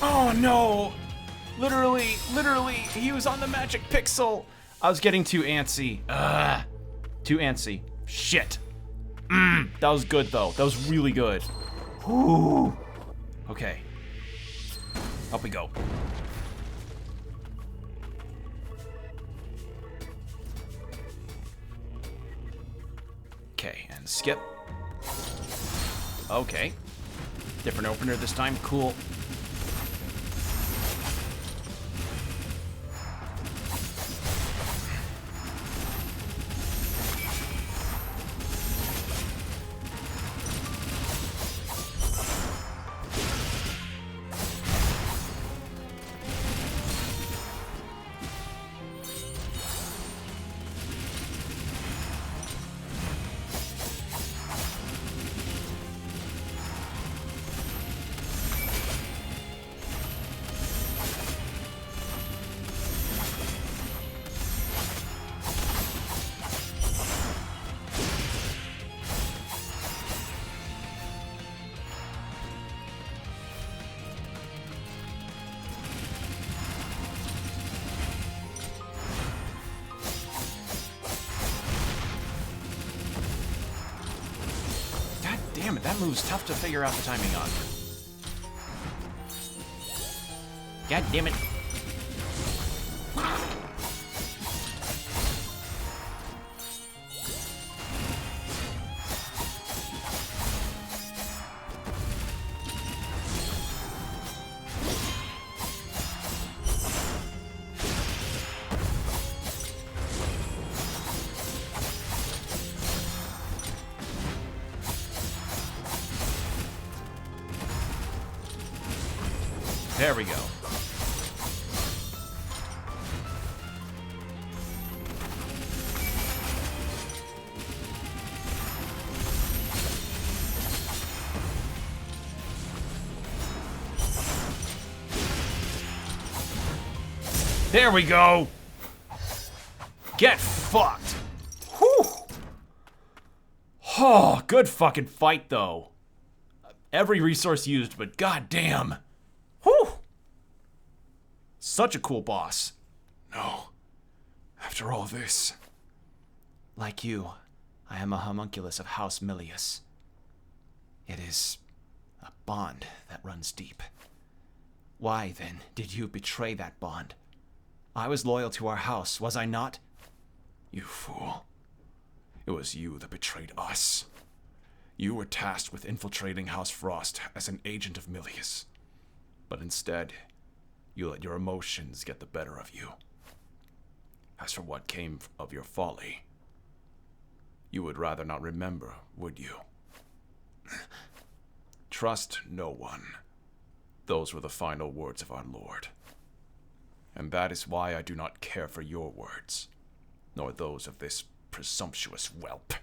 Oh no! Literally, he was on the magic pixel! I was getting too antsy. Too antsy. Shit. That was good though. That was really good. Whew. Okay. Up we go. Okay, and skip. Okay. Different opener this time. Cool. Damn it, that move's tough to figure out the timing on. God damn it. There we go. There we go. Get fucked. Whew. Oh, good fucking fight though. Every resource used, but goddamn. Whew. Such a cool boss. No. After all this. Like you, I am a homunculus of House Milius. It is a bond that runs deep. Why, then, did you betray that bond? I was loyal to our house, was I not? You fool. It was you that betrayed us. You were tasked with infiltrating House Frost as an agent of Milius. But instead, you let your emotions get the better of you. As for what came of your folly, you would rather not remember, would you? Trust no one. Those were the final words of our Lord. And that is why I do not care for your words, nor those of this presumptuous whelp.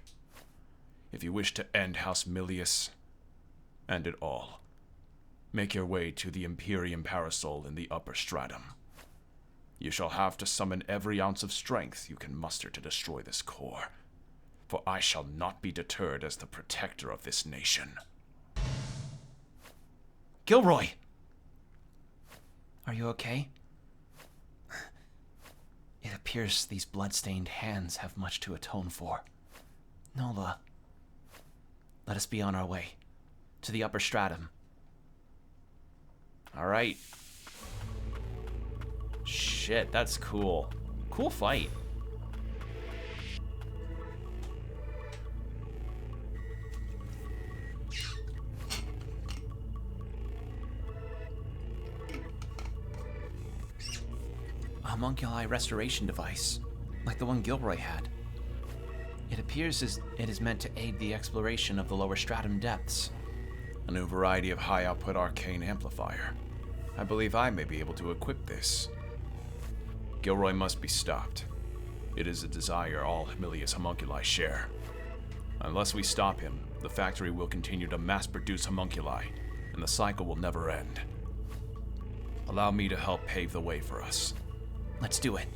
If you wish to end House Milius, end it all. Make your way to the Imperium Parasol in the upper stratum. You shall have to summon every ounce of strength you can muster to destroy this core, for I shall not be deterred as the protector of this nation. Gilroy! Are you okay? It appears these blood-stained hands have much to atone for. Nola, let us be on our way. To the upper stratum. Alright. Shit, that's cool. Cool fight. A homunculi restoration device, like the one Gilroy had. It appears as it is meant to aid the exploration of the lower stratum depths. A new variety of high-output arcane amplifier. I believe I may be able to equip this. Gilroy must be stopped. It is a desire all Milius homunculi share. Unless we stop him, the factory will continue to mass-produce homunculi, and the cycle will never end. Allow me to help pave the way for us. Let's do it.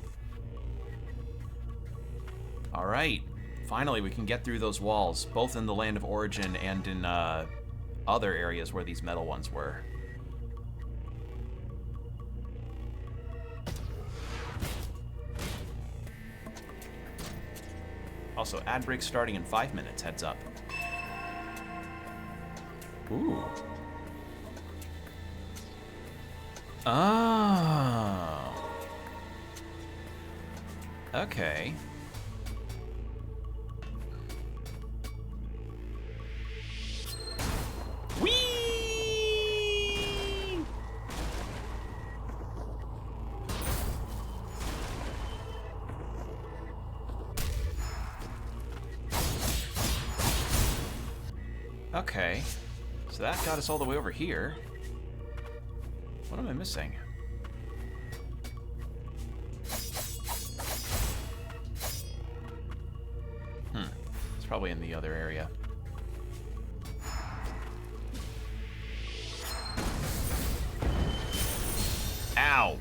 Alright. Finally, we can get through those walls, both in the Land of Origin and in other areas where these metal ones were. Also, ad break starting in 5 minutes, heads up. Ooh. Oh. Okay. Whee! Okay. So that got us all the way over here. What am I missing? It's probably in the other area. Ow!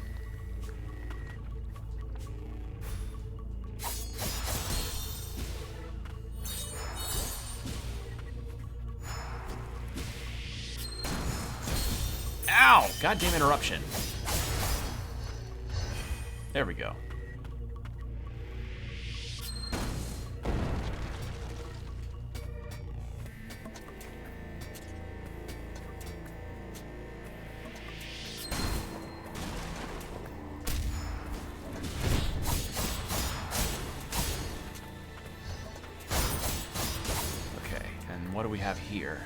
Ow! Goddamn interruption. There we go. Okay, and what do we have here?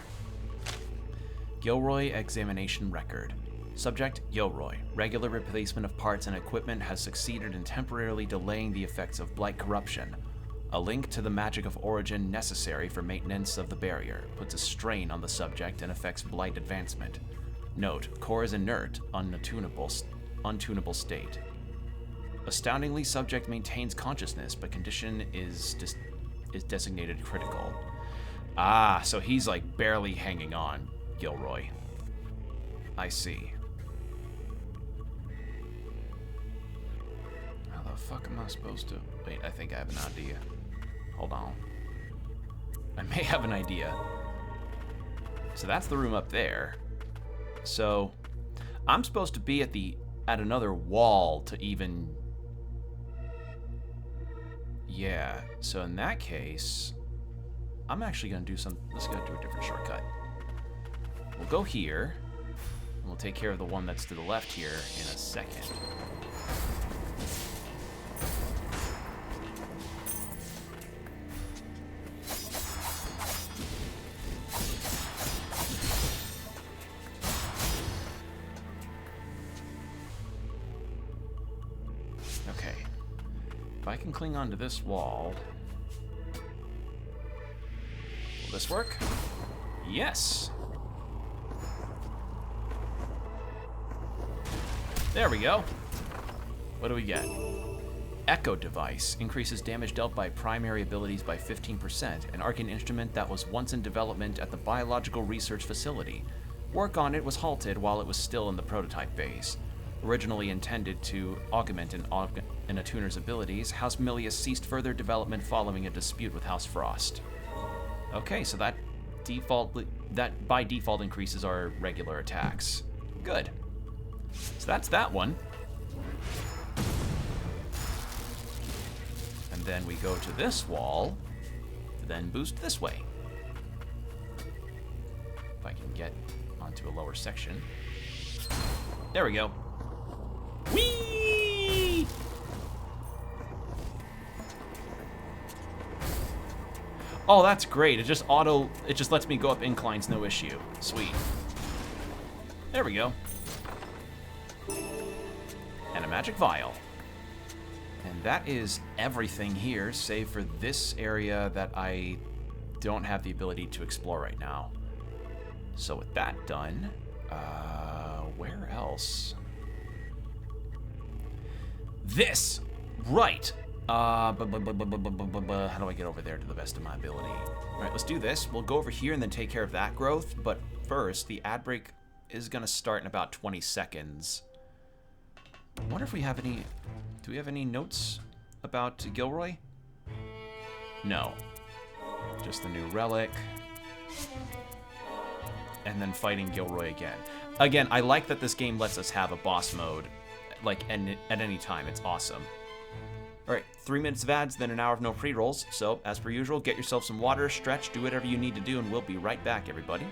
Gilroy examination record. Subject, Gilroy. Regular replacement of parts and equipment has succeeded in temporarily delaying the effects of blight corruption. A link to the magic of origin necessary for maintenance of the barrier puts a strain on the subject and affects blight advancement. Note, core is inert, untunable state. Astoundingly, subject maintains consciousness, but condition is designated critical. Ah, so he's like barely hanging on, Gilroy. I see. How the fuck am I supposed to... Wait, I think I have an idea. Hold on. I may have an idea. So that's the room up there. So I'm supposed to be at the add another wall to even... Yeah, so in that case, I'm actually going to do some... Let's go do a different shortcut. We'll go here, and we'll take care of the one that's to the left here in a second. Okay. If I can cling onto this wall... Will this work? Yes! There we go. What do we get? Echo device increases damage dealt by primary abilities by 15%. An arcane instrument that was once in development at the Biological Research Facility. Work on it was halted while it was still in the prototype phase. Originally intended to augment an attuner's abilities, House Milius ceased further development following a dispute with House Frost. Okay, so that by default increases our regular attacks. Good. So that's that one. And then we go to this wall to then boost this way. If I can get onto a lower section. There we go. Whee! Oh, that's great. It just lets me go up inclines, no issue. Sweet. There we go. And a magic vial. And that is everything here, save for this area that I don't have the ability to explore right now. So with that done, where else? This! Right! How do I get over there to the best of my ability? Alright, let's do this. We'll go over here and then take care of that growth, but first, the ad break is gonna start in about 20 seconds. I wonder if we have any... Do we have any notes about Gilroy? No. Just the new relic. And then fighting Gilroy again. Again, I like that this game lets us have a boss mode, like, at any time. It's awesome. Alright, 3 minutes of ads, then an hour of no pre-rolls. So, as per usual, get yourself some water, stretch, do whatever you need to do, and we'll be right back, everybody.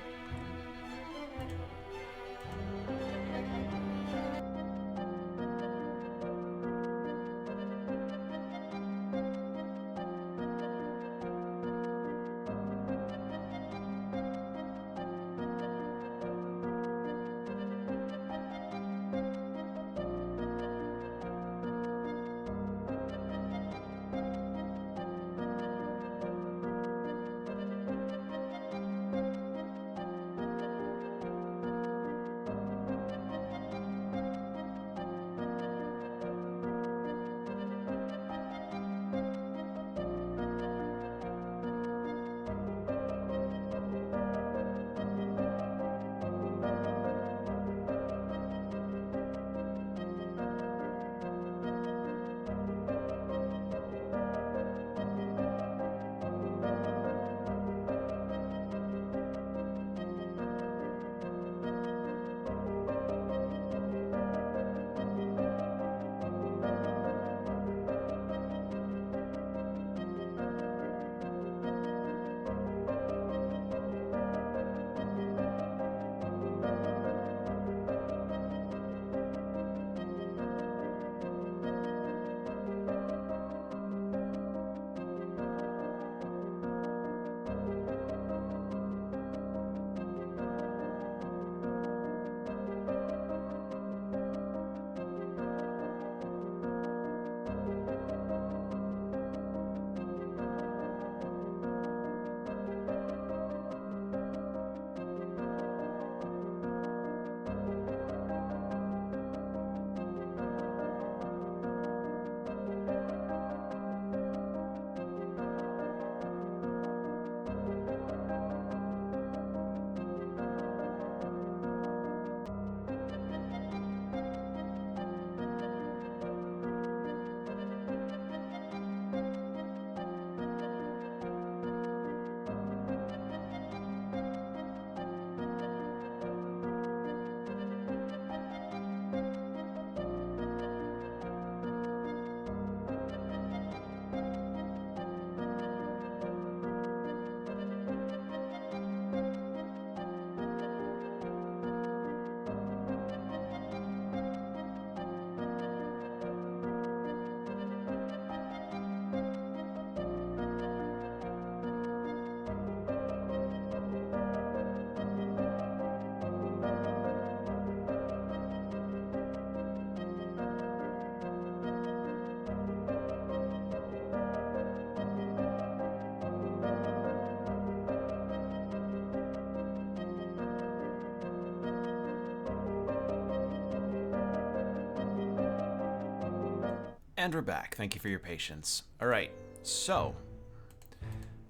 And we're back. Thank you for your patience. All right, so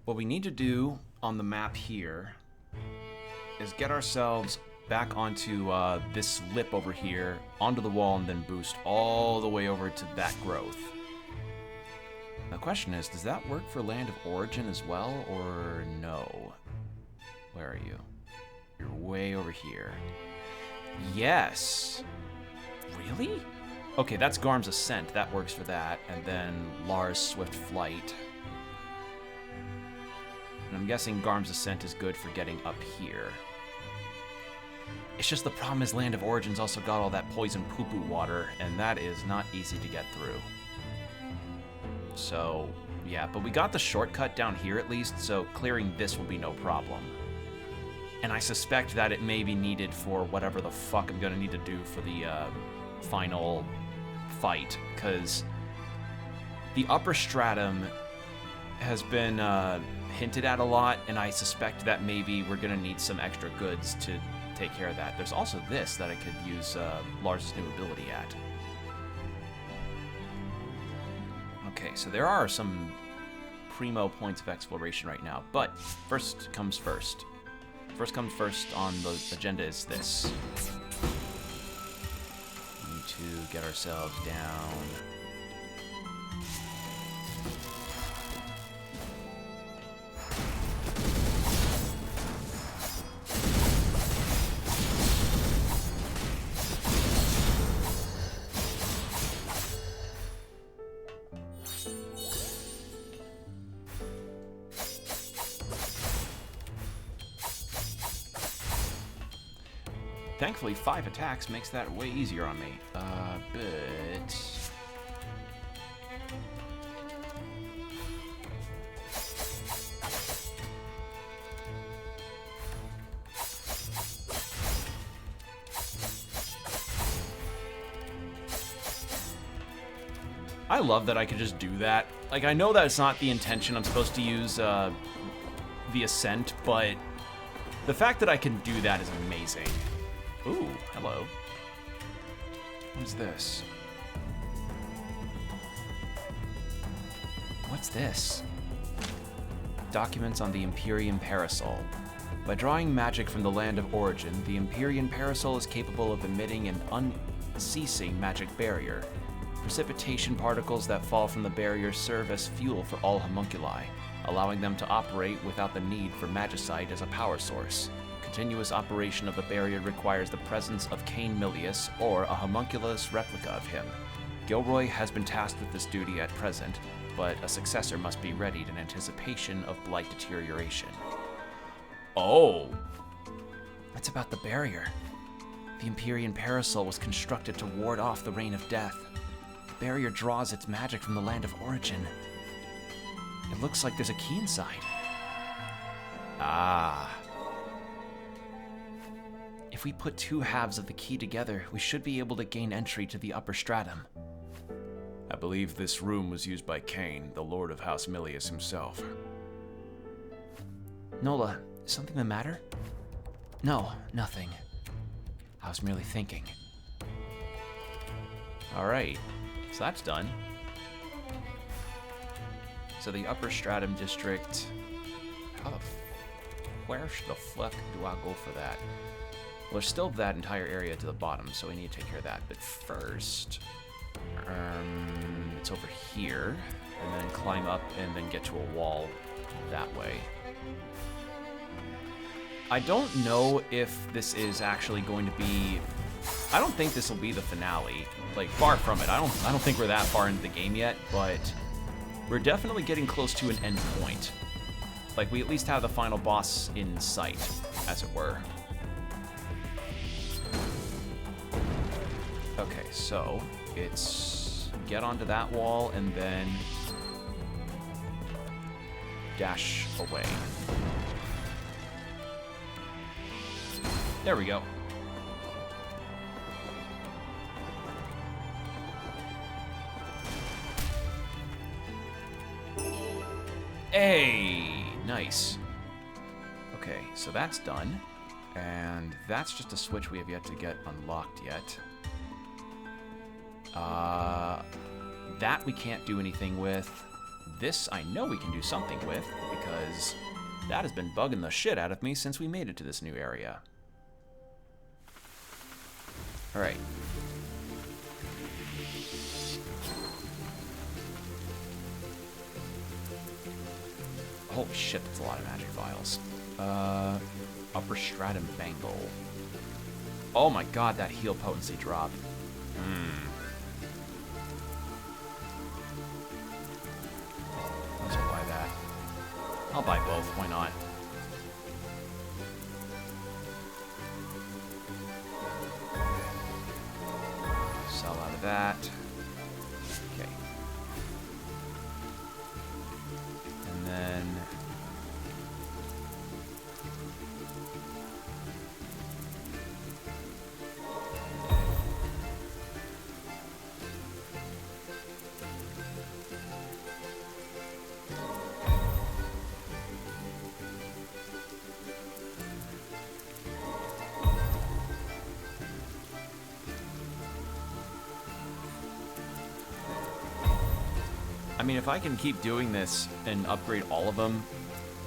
what we need to do on the map here is get ourselves back onto this lip over here, onto the wall, and then boost all the way over to that growth. The question is, does that work for Land of Origin as well, or no? Where are you? You're way over here. Yes. Really? Okay, that's Garm's Ascent. That works for that. And then Lars' Swift Flight. And I'm guessing Garm's Ascent is good for getting up here. It's just the problem is Land of Origin's also got all that poison poo-poo water, and that is not easy to get through. So, yeah, but we got the shortcut down here at least, so clearing this will be no problem. And I suspect that it may be needed for whatever the fuck I'm gonna need to do for the final fight, because the upper stratum has been hinted at a lot, and I suspect that maybe we're gonna need some extra goods to take care of that. There's also this that I could use Lars' new ability at. Okay, so there are some primo points of exploration right now, but first comes first. First comes first on the agenda is this. We need to get ourselves down. Thankfully, 5 attacks makes that way easier on me. But... I love that I could just do that. Like, I know that it's not the intention. I'm supposed to use the Ascent, but the fact that I can do that is amazing. Ooh, hello. What's this? What's this? Documents on the Empyrean Parasol. By drawing magic from the Land of Origin, the Empyrean Parasol is capable of emitting an unceasing magic barrier. Precipitation particles that fall from the barrier serve as fuel for all homunculi, allowing them to operate without the need for magicite as a power source. Continuous operation of the barrier requires the presence of Cain Milius or a homunculus replica of him. Gilroy has been tasked with this duty at present, but a successor must be readied in anticipation of blight deterioration. Oh! It's about the barrier. The Empyrean Parasol was constructed to ward off the Reign of Death. The barrier draws its magic from the Land of Origin. It looks like there's a key inside. Ah. If we put 2 halves of the key together, we should be able to gain entry to the upper stratum. I believe this room was used by Cain, the Lord of House Milius himself. Nola, is something the matter? No, nothing. I was merely thinking. Alright, so that's done. So the upper stratum district... where the fuck do I go for that? Well, there's still that entire area to the bottom, so we need to take care of that. But first, it's over here, and then climb up and then get to a wall that way. I don't know if this is actually going to be... I don't think this will be the finale. Like, far from it. I don't think we're that far into the game yet, but we're definitely getting close to an end point. Like, we at least have the final boss in sight, as it were. Okay, so it's get onto that wall and then dash away. There we go. Hey, nice. Okay, so that's done. And that's just a switch we have yet to get unlocked yet. That we can't do anything with. This I know we can do something with, because that has been bugging the shit out of me since we made it to this new area. Alright. Holy shit, that's a lot of magic vials. Upper stratum bangle. Oh my god, that heal potency drop. Let's buy that. I'll buy both, why not? Sell out of that. Okay. And then... I mean, if I can keep doing this and upgrade all of them,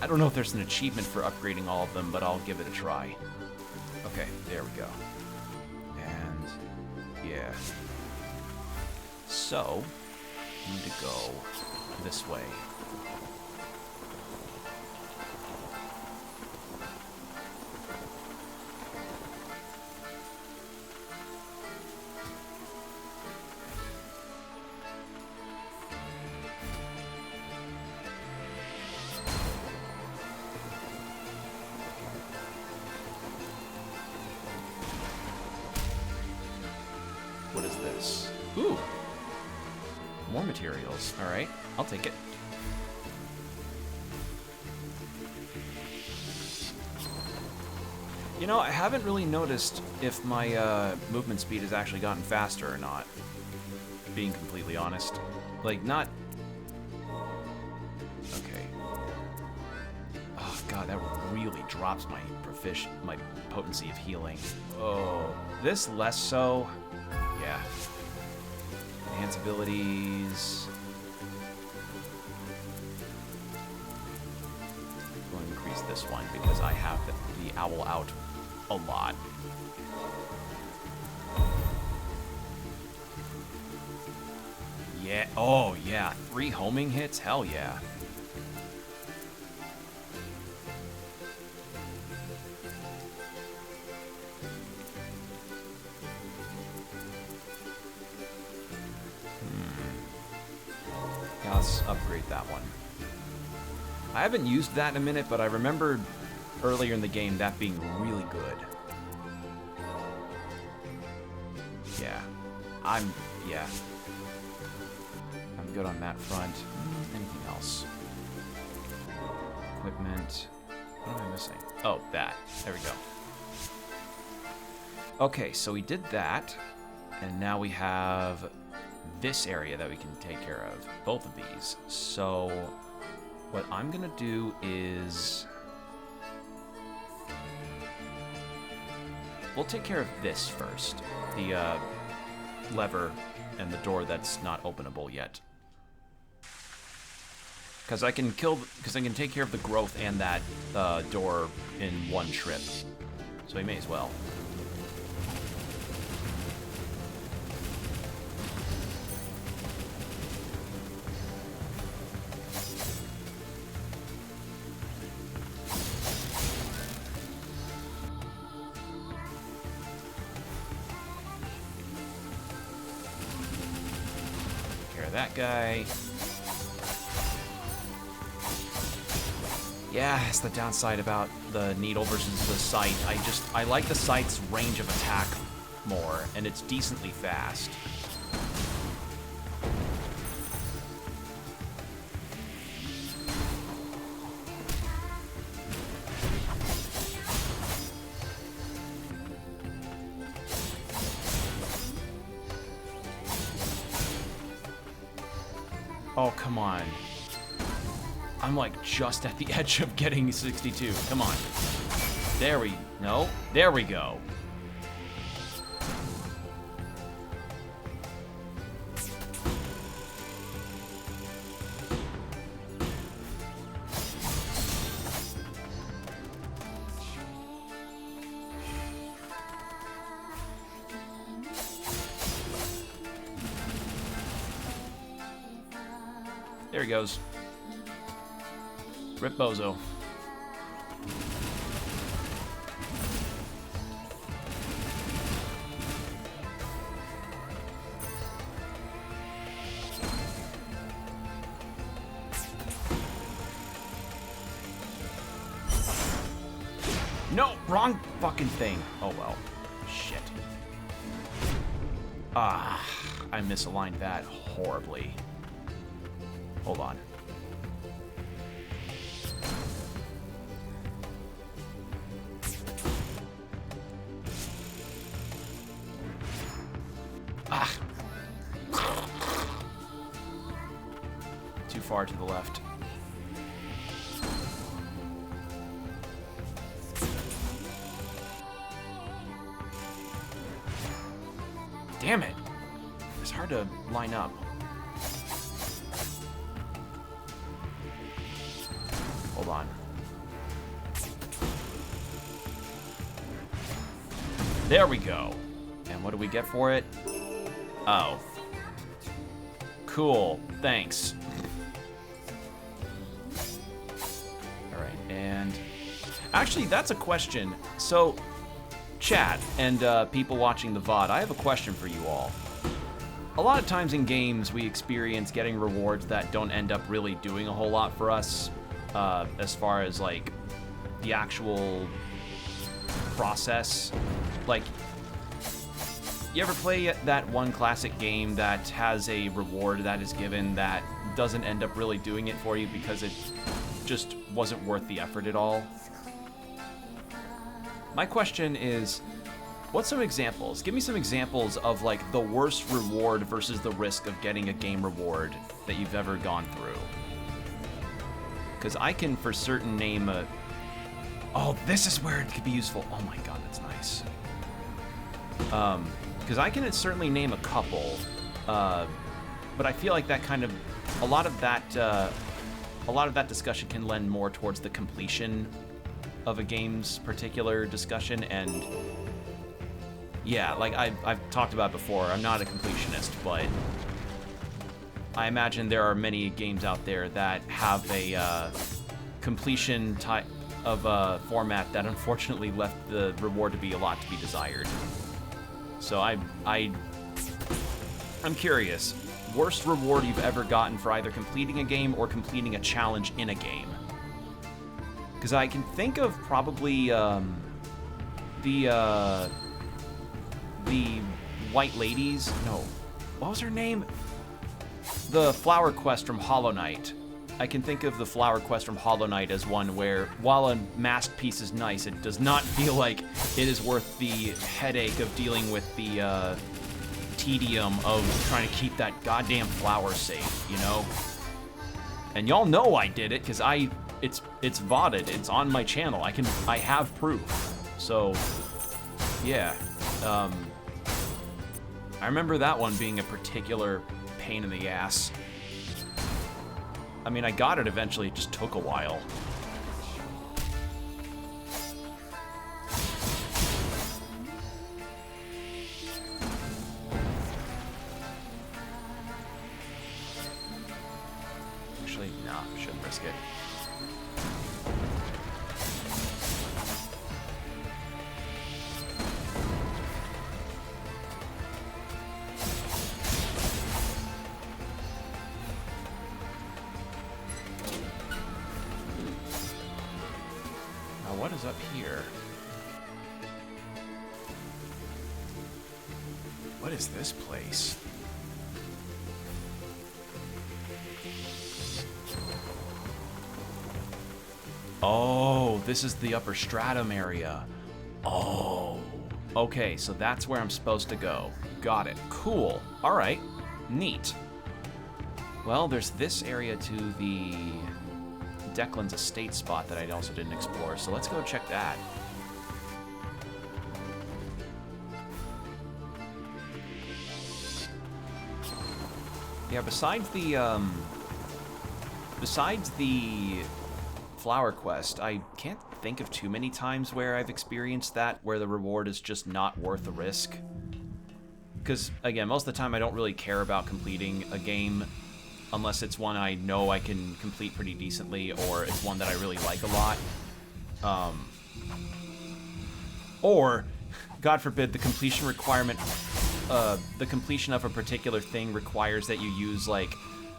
I don't know if there's an achievement for upgrading all of them, but I'll give it a try. Okay, there we go. And, yeah. So, I need to go this way. What is this? Ooh! More materials. Alright, I'll take it. You know, I haven't really noticed if my movement speed has actually gotten faster or not. Being completely honest. Like, not... Okay. Oh, God, that really drops my my potency of healing. Oh, this less so. Yeah. Enhance abilities. I'm going to increase this one because I have the owl out a lot. Yeah. Oh, yeah. 3 homing hits? Hell yeah. Let's upgrade that one. I haven't used that in a minute, but I remembered earlier in the game that being really good. Yeah. I'm good on that front. Anything else? Equipment. What am I missing? Oh, that. There we go. Okay, so we did that, and now we have this area that we can take care of, both of these. So what I'm gonna do is we'll take care of this first, the lever and the door that's not openable yet, because I can take care of the growth and that door in one trip, so we may as well. That guy. Yeah, that's the downside about the needle versus the sight. I like the sight's range of attack more, and it's decently fast. Oh, come on. I'm like just at the edge of getting 62. Come on. There we go. There he goes. Rip Bozo. No, wrong fucking thing. Oh well. Shit. Ah, I misaligned that horribly. Hold on. Ah. Too far to the left. Damn it. It's hard to line up. Hold on. There we go. And what do we get for it? Oh. Cool. Thanks. Alright, and... Actually, that's a question. So... Chat and people watching the VOD, I have a question for you all. A lot of times in games, we experience getting rewards that don't end up really doing a whole lot for us, as far as, like, the actual process. Like, you ever play that one classic game that has a reward that is given that doesn't end up really doing it for you because it just wasn't worth the effort at all? My question is, what's some examples? Give me some examples of, like, the worst reward versus the risk of getting a game reward that you've ever gone through. Because I can for certain name a... Oh, this is where it could be useful. Oh my god, that's nice. Because I can certainly name a couple, but I feel like that kind of... A lot of that discussion can lend more towards the completion of a game's particular discussion, and yeah, like I've talked about before, I'm not a completionist, but I imagine there are many games out there that have a completion type of format that unfortunately left the reward to be a lot to be desired. So I'm curious, worst reward you've ever gotten for either completing a game or completing a challenge in a game? Because I can think of probably the White Ladies. No, what was her name? The Flower Quest from Hollow Knight. I can think of the Flower Quest from Hollow Knight as one where, while a masked piece is nice, it does not feel like it is worth the headache of dealing with the tedium of trying to keep that goddamn flower safe, you know? And y'all know I did it, because it's VODed, it's on my channel. I have proof. So, yeah. I remember that one being a particular pain in the ass. I mean, I got it eventually, it just took a while. Actually, nah, shouldn't risk it. What is up here? What is this place? Oh, this is the upper stratum area. Oh, okay, so that's where I'm supposed to go. Got it. Cool. All right. Neat. Well, there's this area to the Declan's estate spot that I also didn't explore, so let's go check that. Yeah, besides the flower quest, I can't think of too many times where I've experienced that, where the reward is just not worth the risk. Because, again, most of the time I don't really care about completing a game. unless it's one I know I can complete pretty decently, or it's one that I really like a lot. Or, God forbid, the completion requirement, the completion of a particular thing requires that you use, like,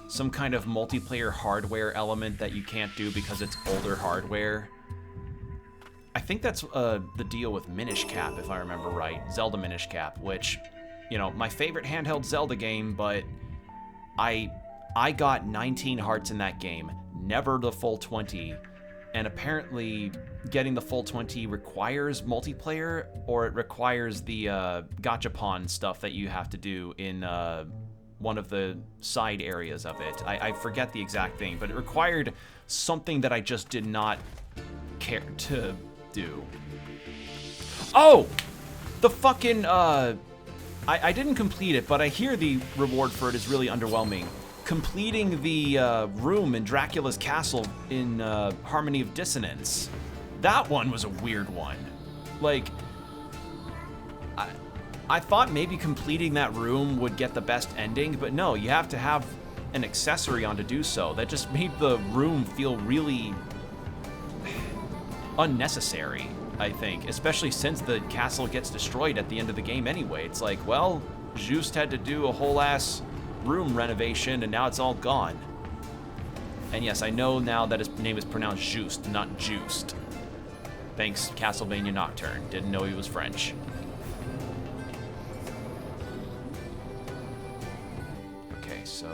some kind of multiplayer hardware element that you can't do because it's older hardware. I think that's the deal with Minish Cap, if I remember right. Zelda Minish Cap, which, you know, my favorite handheld Zelda game, but I got 19 hearts in that game, never the full 20, and apparently getting the full 20 requires multiplayer, or it requires the gachapon stuff that you have to do in one of the side areas of it. I forget the exact thing, but it required something that I just did not care to do. Oh! The fucking, I didn't complete it, but I hear the reward for it is really underwhelming. Completing the room in Dracula's castle in Harmony of Dissonance. That one was a weird one. Like, I thought maybe completing that room would get the best ending, but no, you have to have an accessory on to do so. That just made the room feel really unnecessary, I think, especially since the castle gets destroyed at the end of the game anyway. It's like, well, Just had to do a whole ass room renovation and now it's all gone. And yes, I know now that his name is pronounced Just, not Juiced. Thanks, Castlevania Nocturne. Didn't know he was French. Okay, so...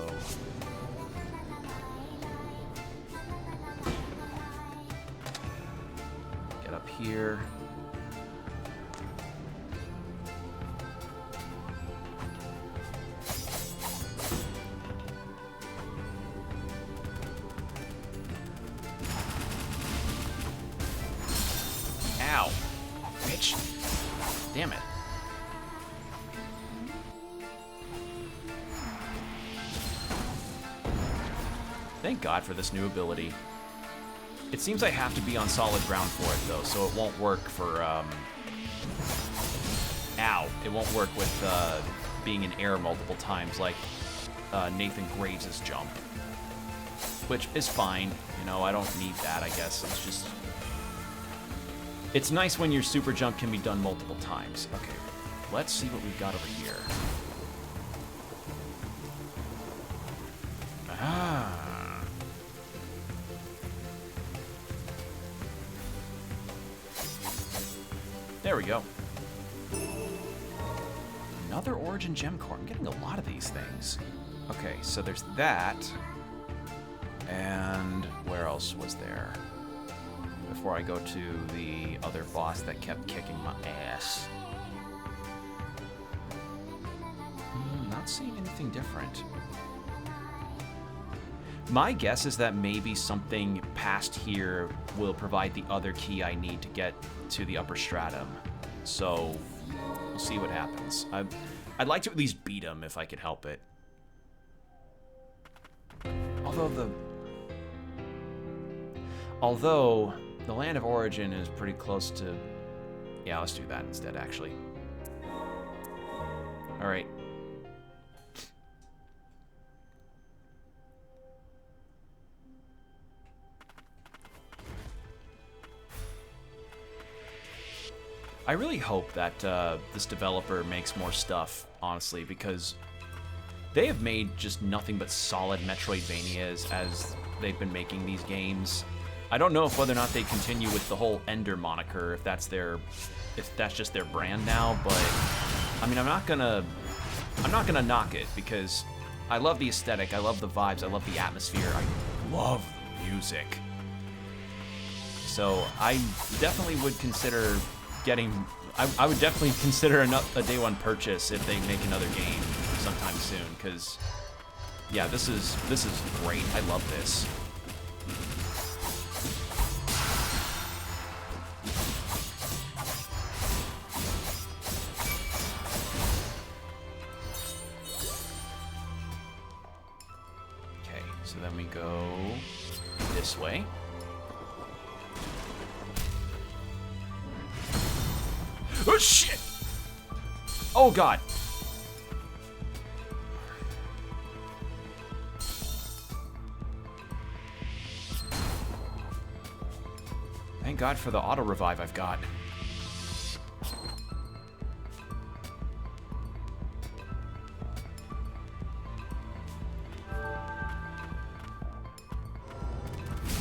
get up here. Ow. Bitch. Damn it. Thank God for this new ability. It seems I have to be on solid ground for it, though, so it won't work for, Ow. It won't work with, being in air multiple times, like, Nathan Graves' jump. Which is fine. You know, I don't need that, I guess. It's just... it's nice when your super jump can be done multiple times. Okay, let's see what we've got over here. Ah. There we go. Another Origin Gem Core. I'm getting a lot of these things. Okay, so there's that. And where else was there? Before I go to the other boss that kept kicking my ass. Not seeing anything different. My guess is that maybe something past here will provide the other key I need to get to the upper stratum. So, we'll see what happens. I'd like to at least beat him if I could help it. Although the Land of Origin is pretty close to... yeah, let's do that instead, actually. Alright. I really hope that this developer makes more stuff, honestly, because they have made just nothing but solid Metroidvanias as they've been making these games. I don't know if whether or not they continue with the whole Ender moniker, if that's just their brand now, but I mean, I'm not gonna knock it because I love the aesthetic, I love the vibes, I love the atmosphere, I love the music. So I definitely would consider getting. I would definitely consider a day one purchase if they make another game sometime soon, because yeah, this is great. I love this. Okay, so then we go this way. Oh, shit! Oh, God. God for the auto revive I've got.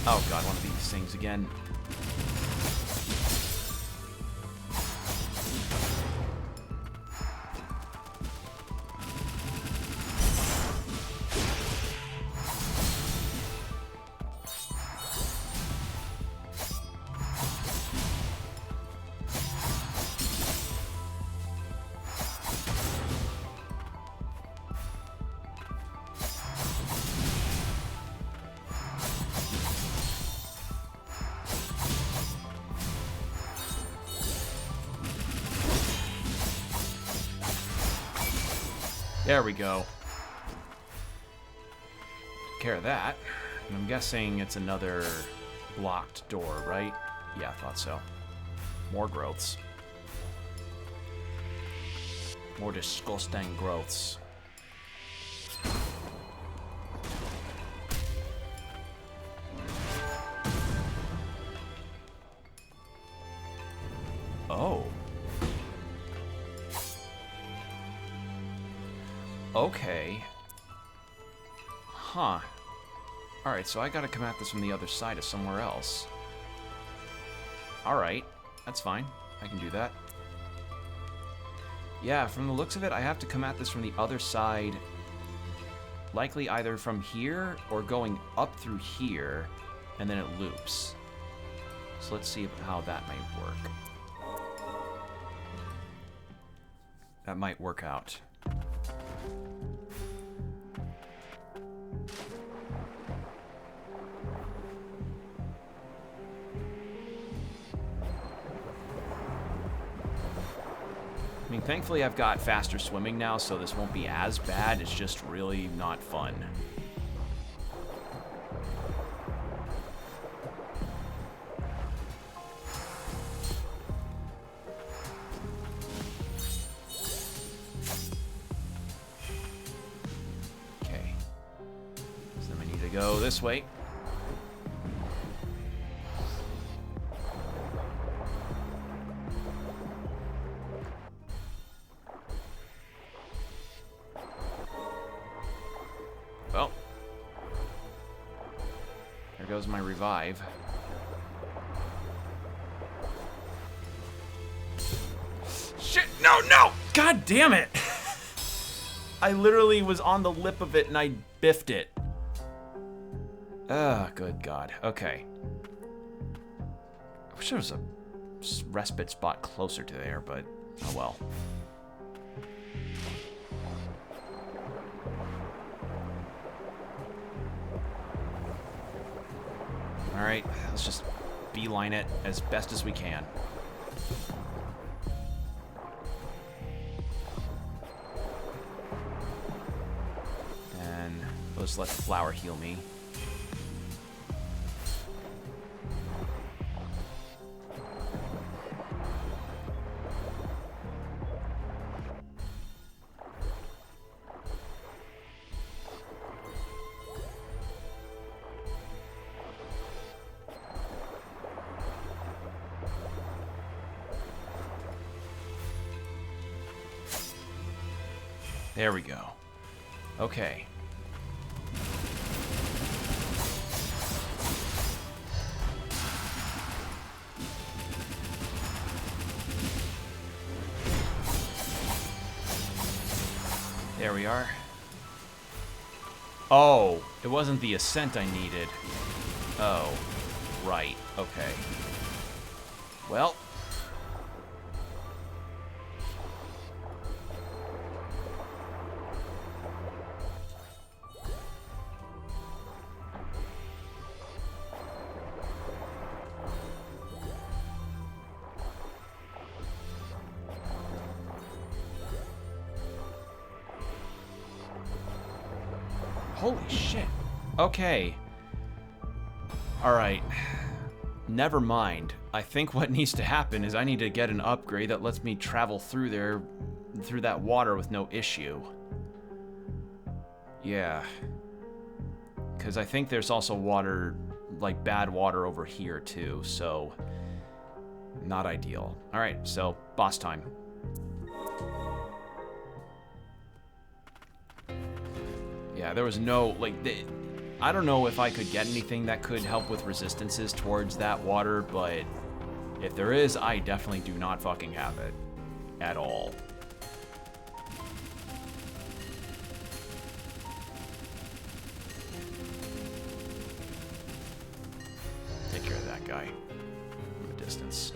Oh god, one of these things again. There we go. Took care of that. And I'm guessing it's another blocked door, right? Yeah, I thought so. More growths. More disgusting growths. Oh. Okay. Huh. Alright, so I gotta come at this from the other side of somewhere else. Alright, that's fine. I can do that. Yeah, from the looks of it, I have to come at this from the other side. Likely either from here or going up through here, and then it loops. So let's see how that might work. That might work out. I mean, thankfully I've got faster swimming now, so this won't be as bad. It's just really not fun. Okay. So then we need to go this way. Well, there goes my revive. Shit, no, no! God damn it! I literally was on the lip of it and I biffed it. Ah, good God. Okay. I wish there was a respite spot closer to there, but oh well. Alright, let's just beeline it as best as we can. And let's let the flower heal me. There we go. Okay. There we are. Oh, it wasn't the ascent I needed. Oh, right. Okay. Well. Holy shit. Okay. Alright. Never mind. I think what needs to happen is I need to get an upgrade that lets me travel through there, through that water with no issue. Yeah. Because I think there's also water, like bad water over here too, so Not ideal. All right, so boss time. Yeah, there was no, like, I don't know if I could get anything that could help with resistances towards that water, but if there is, I definitely do not fucking have it at all. Take care of that guy from a distance.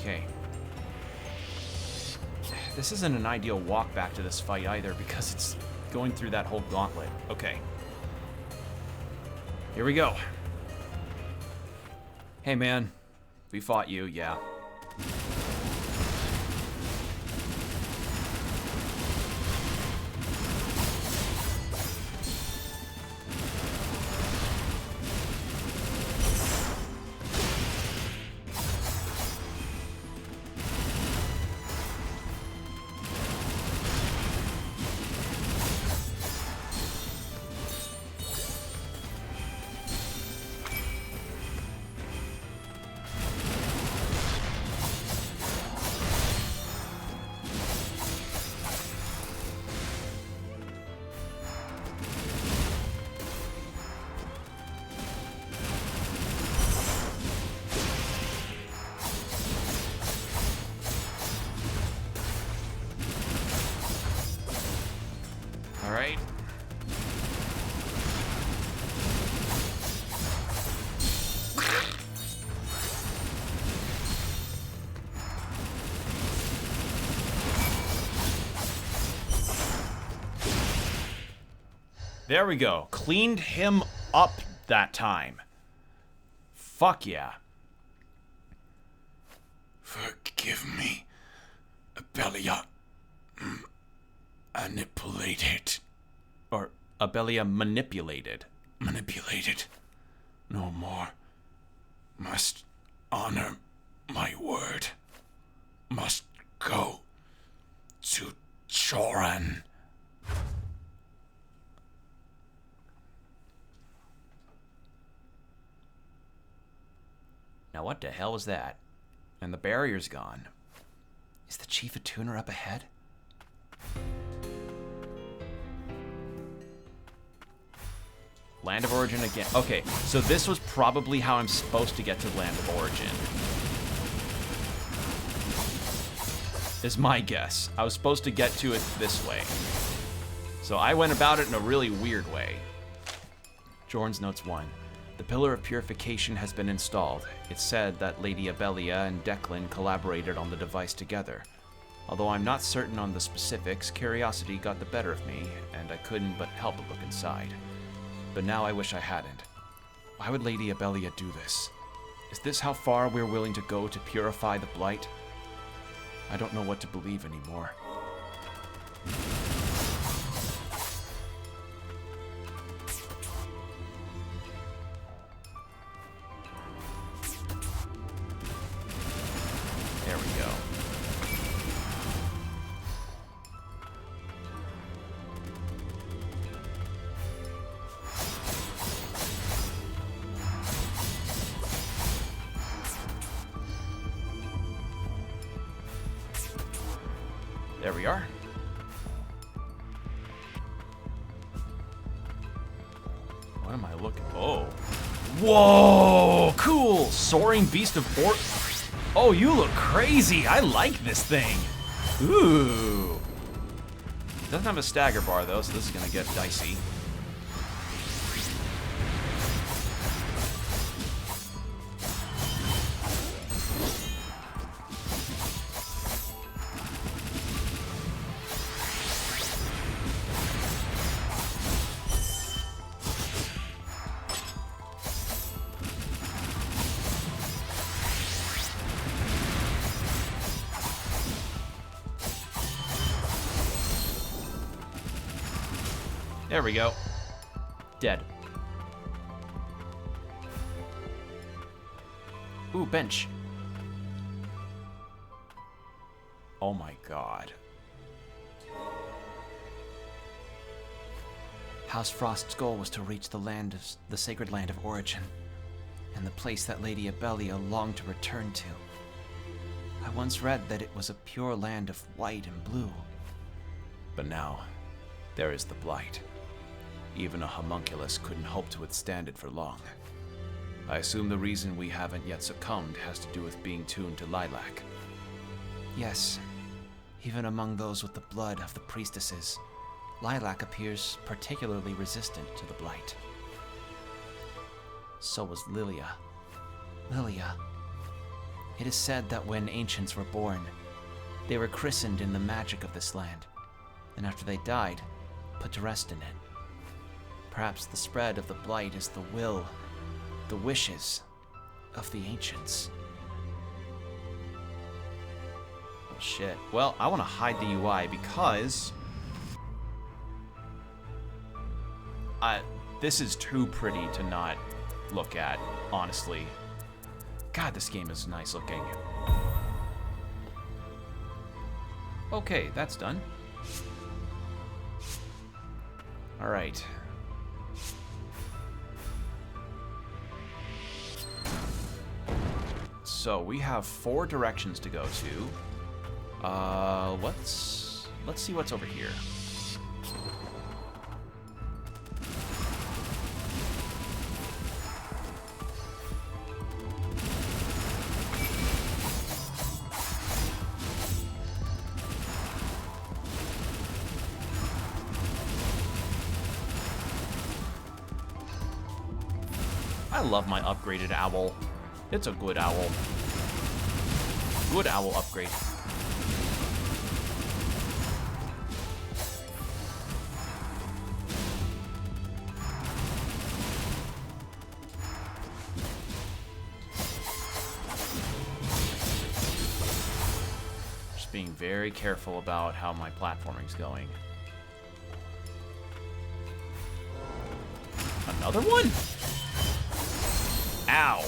Okay. This isn't an ideal walk back to this fight either because it's going through that whole gauntlet. Okay. Here we go. Hey man, we fought you, yeah. All right. There we go. Cleaned him up that time. Fuck yeah. Forgive me, Abelia. Manipulated. Or Abelia manipulated. Manipulated. No more. Must honor my word. Must go to Choran. Now what the hell is that? And the barrier's gone. Is the Chief of Tuner up ahead? Land of Origin again. Okay, so this was probably how I'm supposed to get to Land of Origin. Is my guess. I was supposed to get to it this way. So I went about it in a really weird way. Jorn's Notes 1. The Pillar of Purification has been installed. It's said that Lady Abelia and Declan collaborated on the device together. Although I'm not certain on the specifics, curiosity got the better of me, and I couldn't but help but look inside. But now I wish I hadn't. Why would Lady Abelia do this? Is this how far we're willing to go to purify the Blight? I don't know what to believe anymore. There we go. There we are. What am I looking? Oh. Whoa! Cool! Soaring Beast of Or... Oh, you look crazy! I like this thing! Ooh! Doesn't have a stagger bar, though, so this is gonna get dicey. There we go. Dead. Ooh, bench. Oh my god. House Frost's goal was to reach the sacred land of origin, and the place that Lady Abelia longed to return to. I once read that it was a pure land of white and blue. But now, there is the Blight. Even a homunculus couldn't hope to withstand it for long. I assume the reason we haven't yet succumbed has to do with being tuned to Lilac. Yes, even among those with the blood of the priestesses, Lilac appears particularly resistant to the Blight. So was Lilia. Lilia. It is said that when ancients were born, they were christened in the magic of this land, and after they died, put to rest in it. Perhaps the spread of the Blight is the will, the wishes of the ancients. Oh, shit. Well, I want to hide the UI because... this is too pretty to not look at, honestly. God, this game is nice looking. Okay, that's done. Alright. So we have 4 directions to go to. Let's see what's over here. I love my upgraded owl. It's a good owl. Good owl upgrade. Just being very careful about how my platforming's going. Another one? Ow.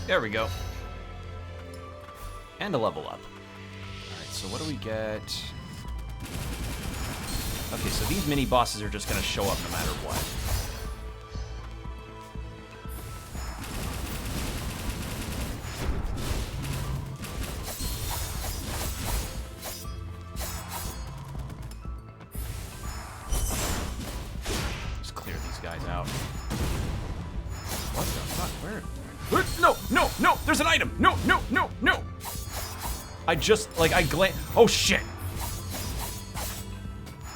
There we go. And a level up. Alright, so what do we get? Okay, so these mini bosses are just gonna show up no matter what. Just clear these guys out. What the fuck? Where? No, no, no! There's an item! No, no, no, no! I just, like, oh shit!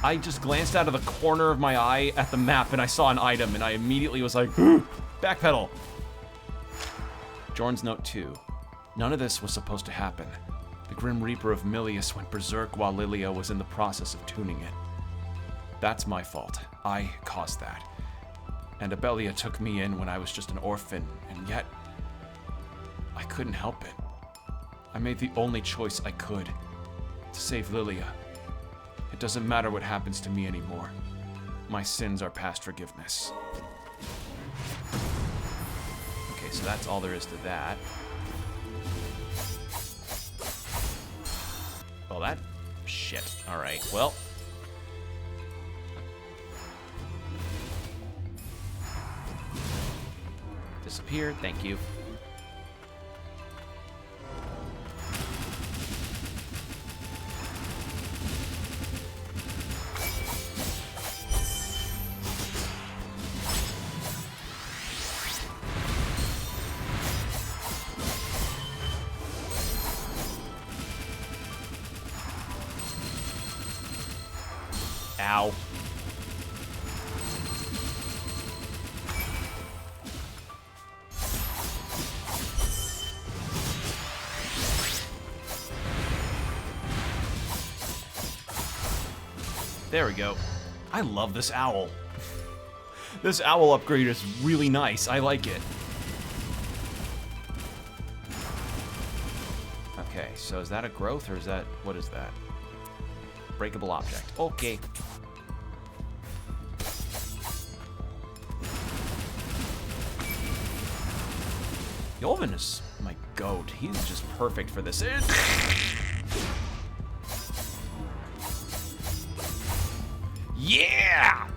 I just glanced out of the corner of my eye at the map and I saw an item and I immediately was like, backpedal! Jorn's note 2. None of this was supposed to happen. The Grim Reaper of Milius went berserk while Lilia was in the process of tuning it. That's my fault. I caused that. And Abelia took me in when I was just an orphan, and yet I couldn't help it. I made the only choice I could, to save Lilia. It doesn't matter what happens to me anymore. My sins are past forgiveness. Okay, so that's all there is to that. Well, that... shit. Alright, well... disappear, thank you. Ow. There we go. I love this owl. This owl upgrade is really nice. I like it. Okay, so is that a growth or is that... What is that? Breakable object. Okay. Yolvin is my goat. He's just perfect for this. Yeah!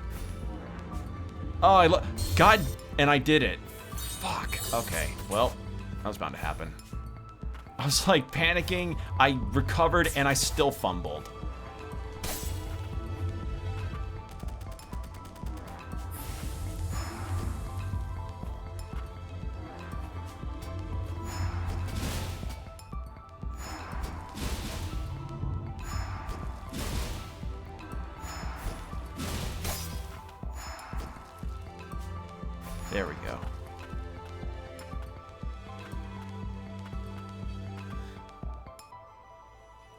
Oh, I love... God, and I did it. Fuck. Okay, well, that was bound to happen. I was like panicking, I recovered, and I still fumbled. There we go.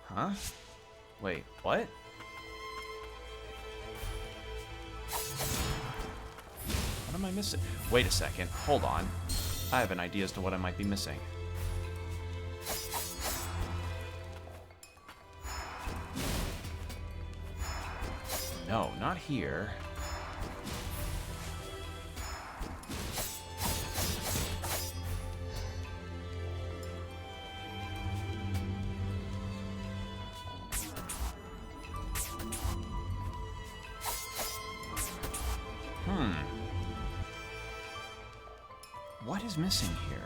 Huh? Wait, what? What am I missing? Wait a second. Hold on. I have an idea as to what I might be missing. No, not here. What is missing here?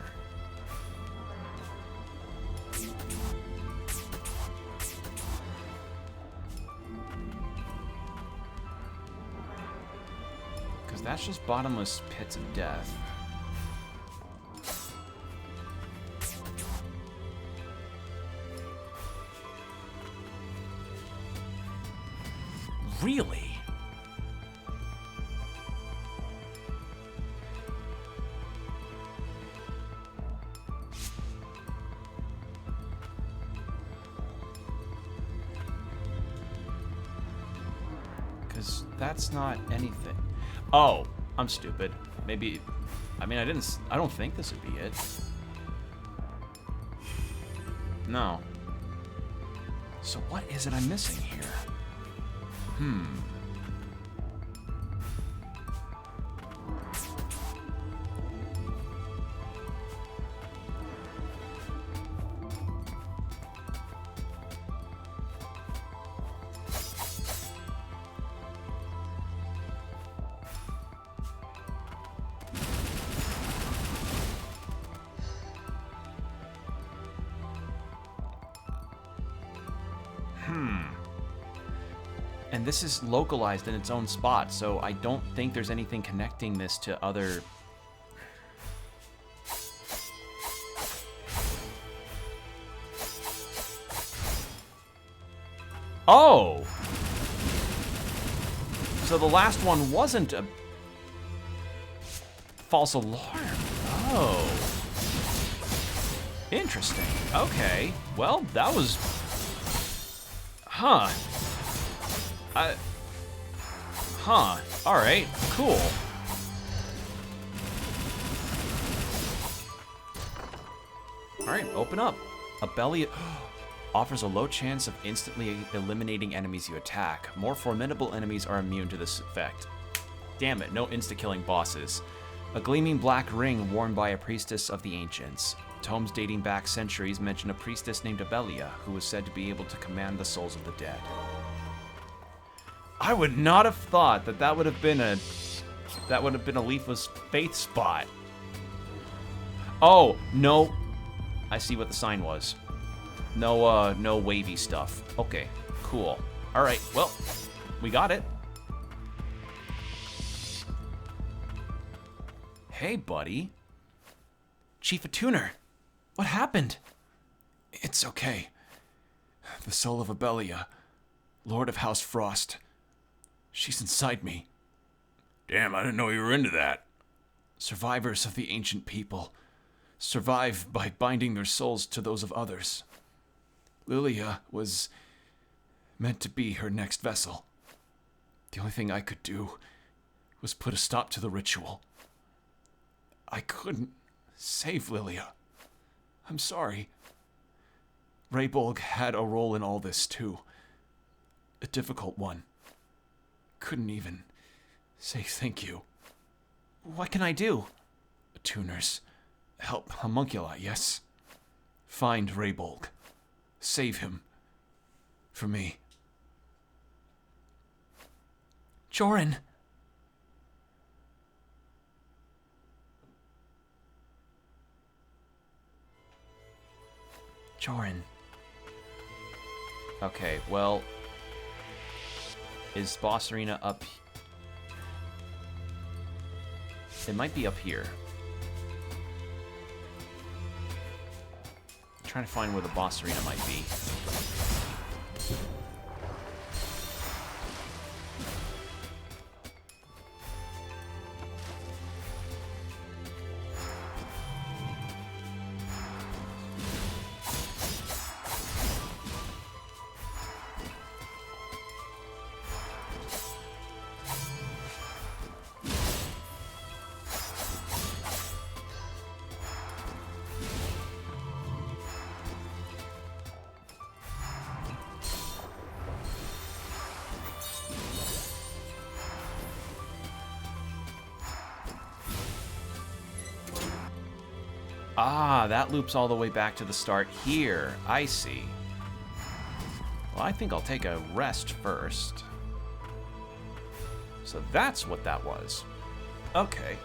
Because that's just bottomless pits of death. Really? Because that's not anything. Oh, I'm stupid. Maybe, I mean, I don't think this would be it. No. So what is it I'm missing here? And this is localized in its own spot, so I don't think there's anything connecting this to other... Oh! So the last one wasn't a false alarm. Oh. Interesting. Okay. Well, that was... Huh. Alright, cool. Alright, open up. A belly offers a low chance of instantly eliminating enemies you attack. More formidable enemies are immune to this effect. Damn it, no insta-killing bosses. A gleaming black ring worn by a priestess of the ancients. Tomes dating back centuries mention a priestess named Abelia, who was said to be able to command the souls of the dead. I would not have thought that that would have been a Leafless Faith spot. Oh, no. I see what the sign was. No, no wavy stuff. Okay, cool. All right, well, we got it. Hey, buddy. Chief Attuner, what happened? It's okay. The soul of Abelia, Lord of House Frost, She's inside me. Damn, I didn't know you were into that. Survivors of the ancient people survive by binding their souls to those of others. Lilia was meant to be her next vessel. The only thing I could do was put a stop to the ritual. I couldn't save Lilia. I'm sorry. Raybolg had a role in all this too. A difficult one. Couldn't even say thank you. What can I do? Tuners. Help Homunculi, yes? Find Raybolg. Save him. For me. Joran! Joran. Okay, well... Is Boss Arena up... It might be up here. I'm trying to find where the Boss Arena might be. Ah, that loops all the way back to the start here. I see. Well, I think I'll take a rest first. So that's what that was. Okay.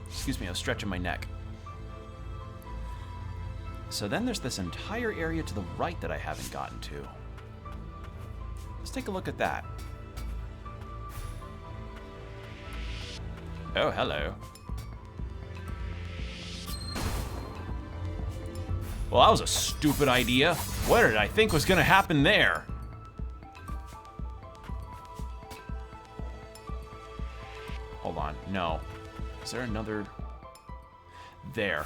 Excuse me, I was stretching my neck. So then there's this entire area to the right that I haven't gotten to. Let's take a look at that. Oh, hello. Well, that was a stupid idea. What did I think was going to happen there? Hold on. No. Is there another... There.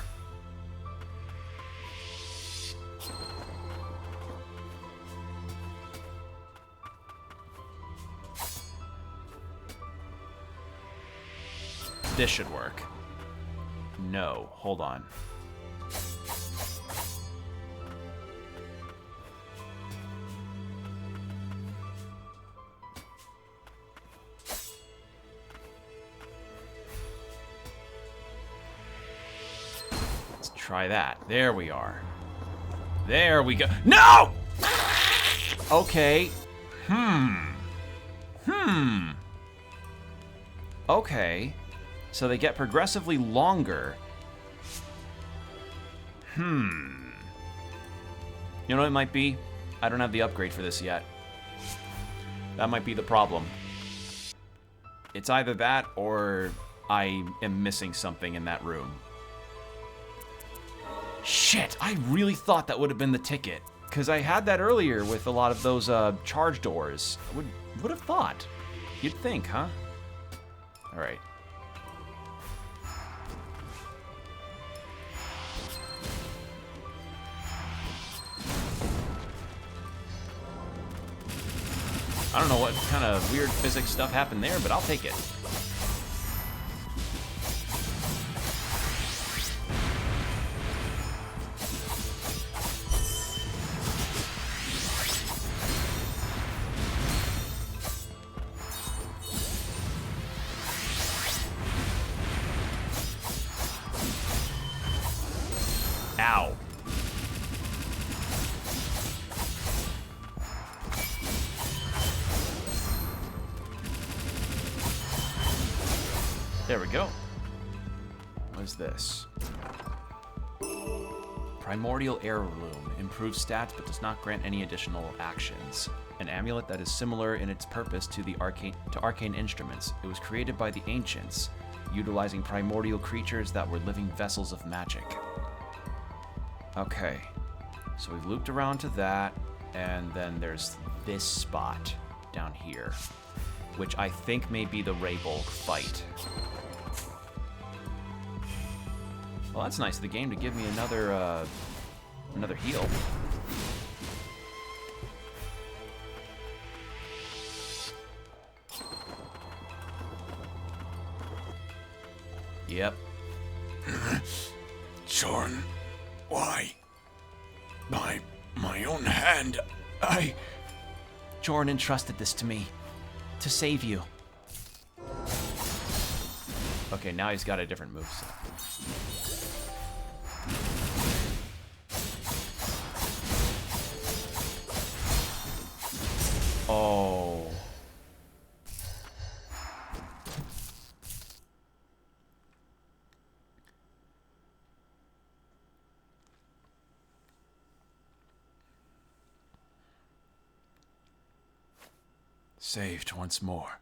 This should work. No. Hold on. Try that. There we are. There we go. No! Okay. Okay. So they get progressively longer. You know what it might be? I don't have the upgrade for this yet. That might be the problem. It's either that or I am missing something in that room. Shit, I really thought that would have been the ticket. Because I had that earlier with a lot of those charge doors. I would have thought. You'd think, huh? Alright. I don't know what kind of weird physics stuff happened there, but I'll take it. Ow. There we go. What is this? Primordial Heirloom. Improves stats but does not grant any additional actions. An amulet that is similar in its purpose to arcane instruments. It was created by the ancients, utilizing primordial creatures that were living vessels of magic. Okay, so we've looped around to that, and then there's this spot. down here, which I think may be the Raybolg fight. Well, that's nice of the game to give me another heal. Yep. Jorn, why? By my own hand, I... Jorn entrusted this to me. To save you. Okay, now he's got a different moveset. Oh. Saved once more.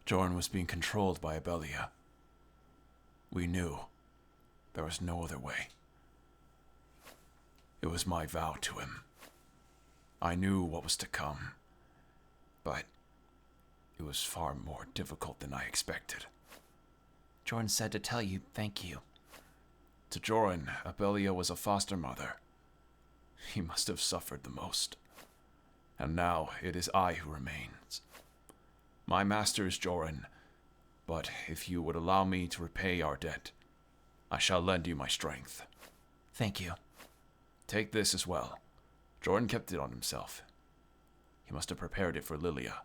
Jorn was being controlled by Abelia. We knew there was no other way. It was my vow to him. I knew what was to come, but it was far more difficult than I expected. Jorn said to tell you thank you. To Jorn, Abelia was a foster mother. He must have suffered the most. And now it is I who remains. My master is Jorn, but if you would allow me to repay our debt, I shall lend you my strength. Thank you. Take this as well. Jorn kept it on himself. He must have prepared it for Lilia.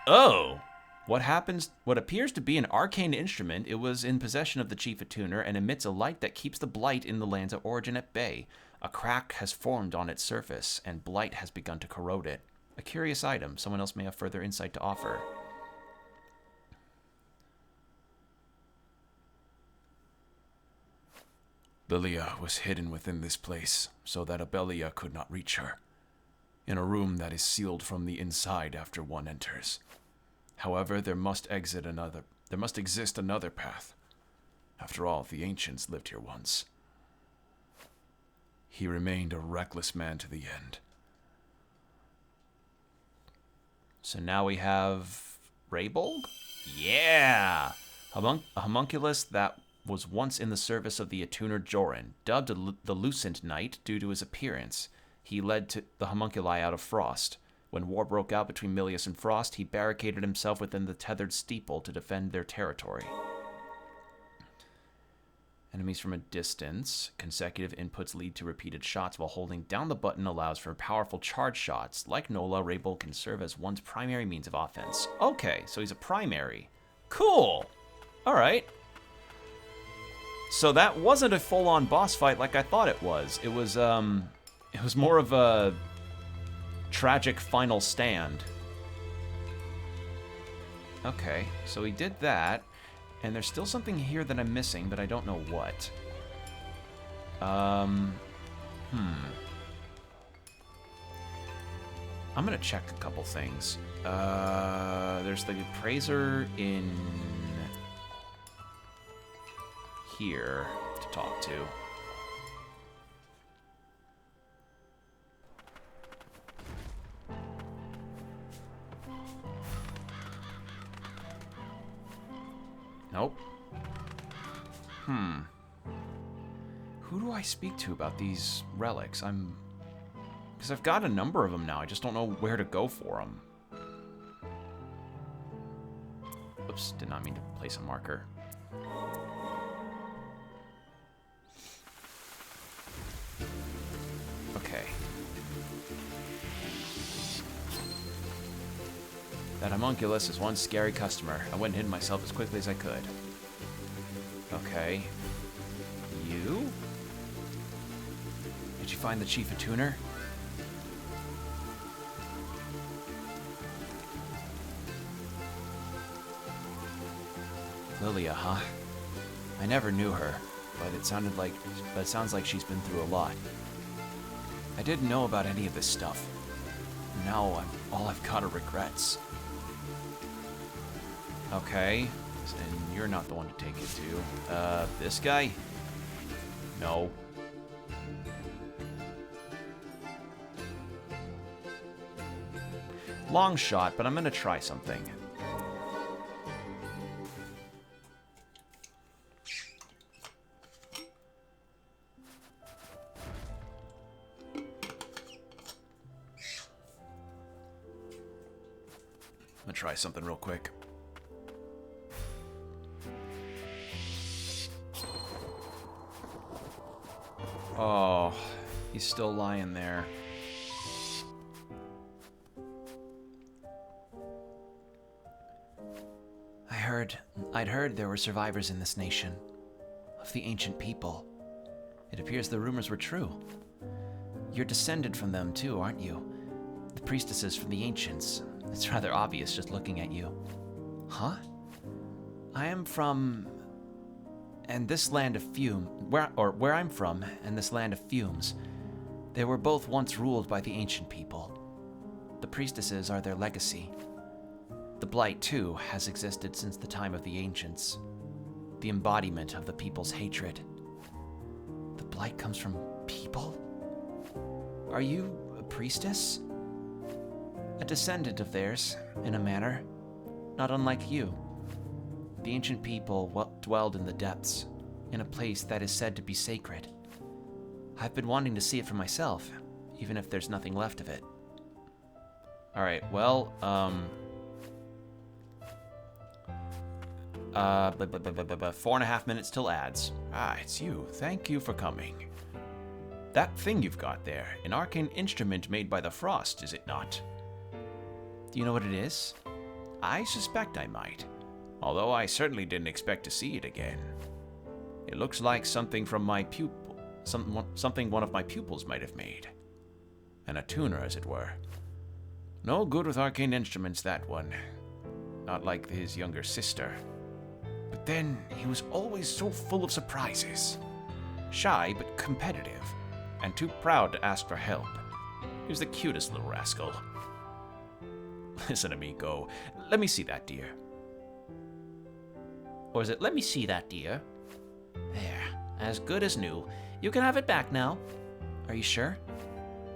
Oh! What appears to be an arcane instrument, it was in possession of the Chief Attuner and emits a light that keeps the blight in the lands of origin at bay. A crack has formed on its surface, and blight has begun to corrode it. A curious item. Someone else may have further insight to offer. Lilia was hidden within this place, so that Abelia could not reach her. In a room that is sealed from the inside after one enters. However, there must exist another path. After all, the ancients lived here once. He remained a reckless man to the end. So now we have Raybolg? Yeah! A homunculus that was once in the service of the Attuner Joran, dubbed the Lucent Knight due to his appearance. He led to the homunculi out of Frost. When war broke out between Milius and Frost, he barricaded himself within the tethered steeple to defend their territory. Enemies from a distance. Consecutive inputs lead to repeated shots, while holding down the button allows for powerful charge shots. Like Nola, Raybolg can serve as one's primary means of offense. Okay, so he's a primary. Cool! Alright. So that wasn't a full-on boss fight like I thought it was. It was more of a tragic final stand. Okay, so he did that. And there's still something here that I'm missing, but I don't know what. I'm gonna check a couple things. There's the appraiser in here to talk to. Nope. Who do I speak to about these relics? Because I've got a number of them now. I just don't know where to go for them. Oops, did not mean to place a marker. Okay. That homunculus is one scary customer. I went and hid myself as quickly as I could. Okay. You? Did you find the Chief Attuner? Lilia, huh? I never knew her, but it sounds like she's been through a lot. I didn't know about any of this stuff. Now all I've got are regrets. Okay, and you're not the one to take it to. This guy? No. Long shot, but I'm gonna try something. I'm gonna try something real quick. Oh, he's still lying there. I'd heard there were survivors in this nation, of the ancient people. It appears the rumors were true. You're descended from them too, aren't you? The priestesses from the ancients. It's rather obvious just looking at you. Huh? I am from... and this land of where I'm from, and this land of fumes. They were both once ruled by the ancient people. The priestesses are their legacy. The Blight, too, has existed since the time of the ancients. The embodiment of the people's hatred. The Blight comes from people? Are you a priestess? A descendant of theirs, in a manner, not unlike you. The ancient people dwelled in the depths, in a place that is said to be sacred. I've been wanting to see it for myself, even if there's nothing left of it. Alright, well, 4.5 minutes till ads. Ah, it's you. Thank you for coming. That thing you've got there, an arcane instrument made by the Frost, is it not? Do you know what it is? I suspect I might, although I certainly didn't expect to see it again. It looks like something from my pupil, something one of my pupils might have made. An attuner, as it were. No good with arcane instruments, that one. Not like his younger sister. But then, he was always so full of surprises. Shy, but competitive, and too proud to ask for help. He was the cutest little rascal. Listen, amigo, let me see that deer. Or is it, let me see that deer? There, as good as new. You can have it back now. Are you sure?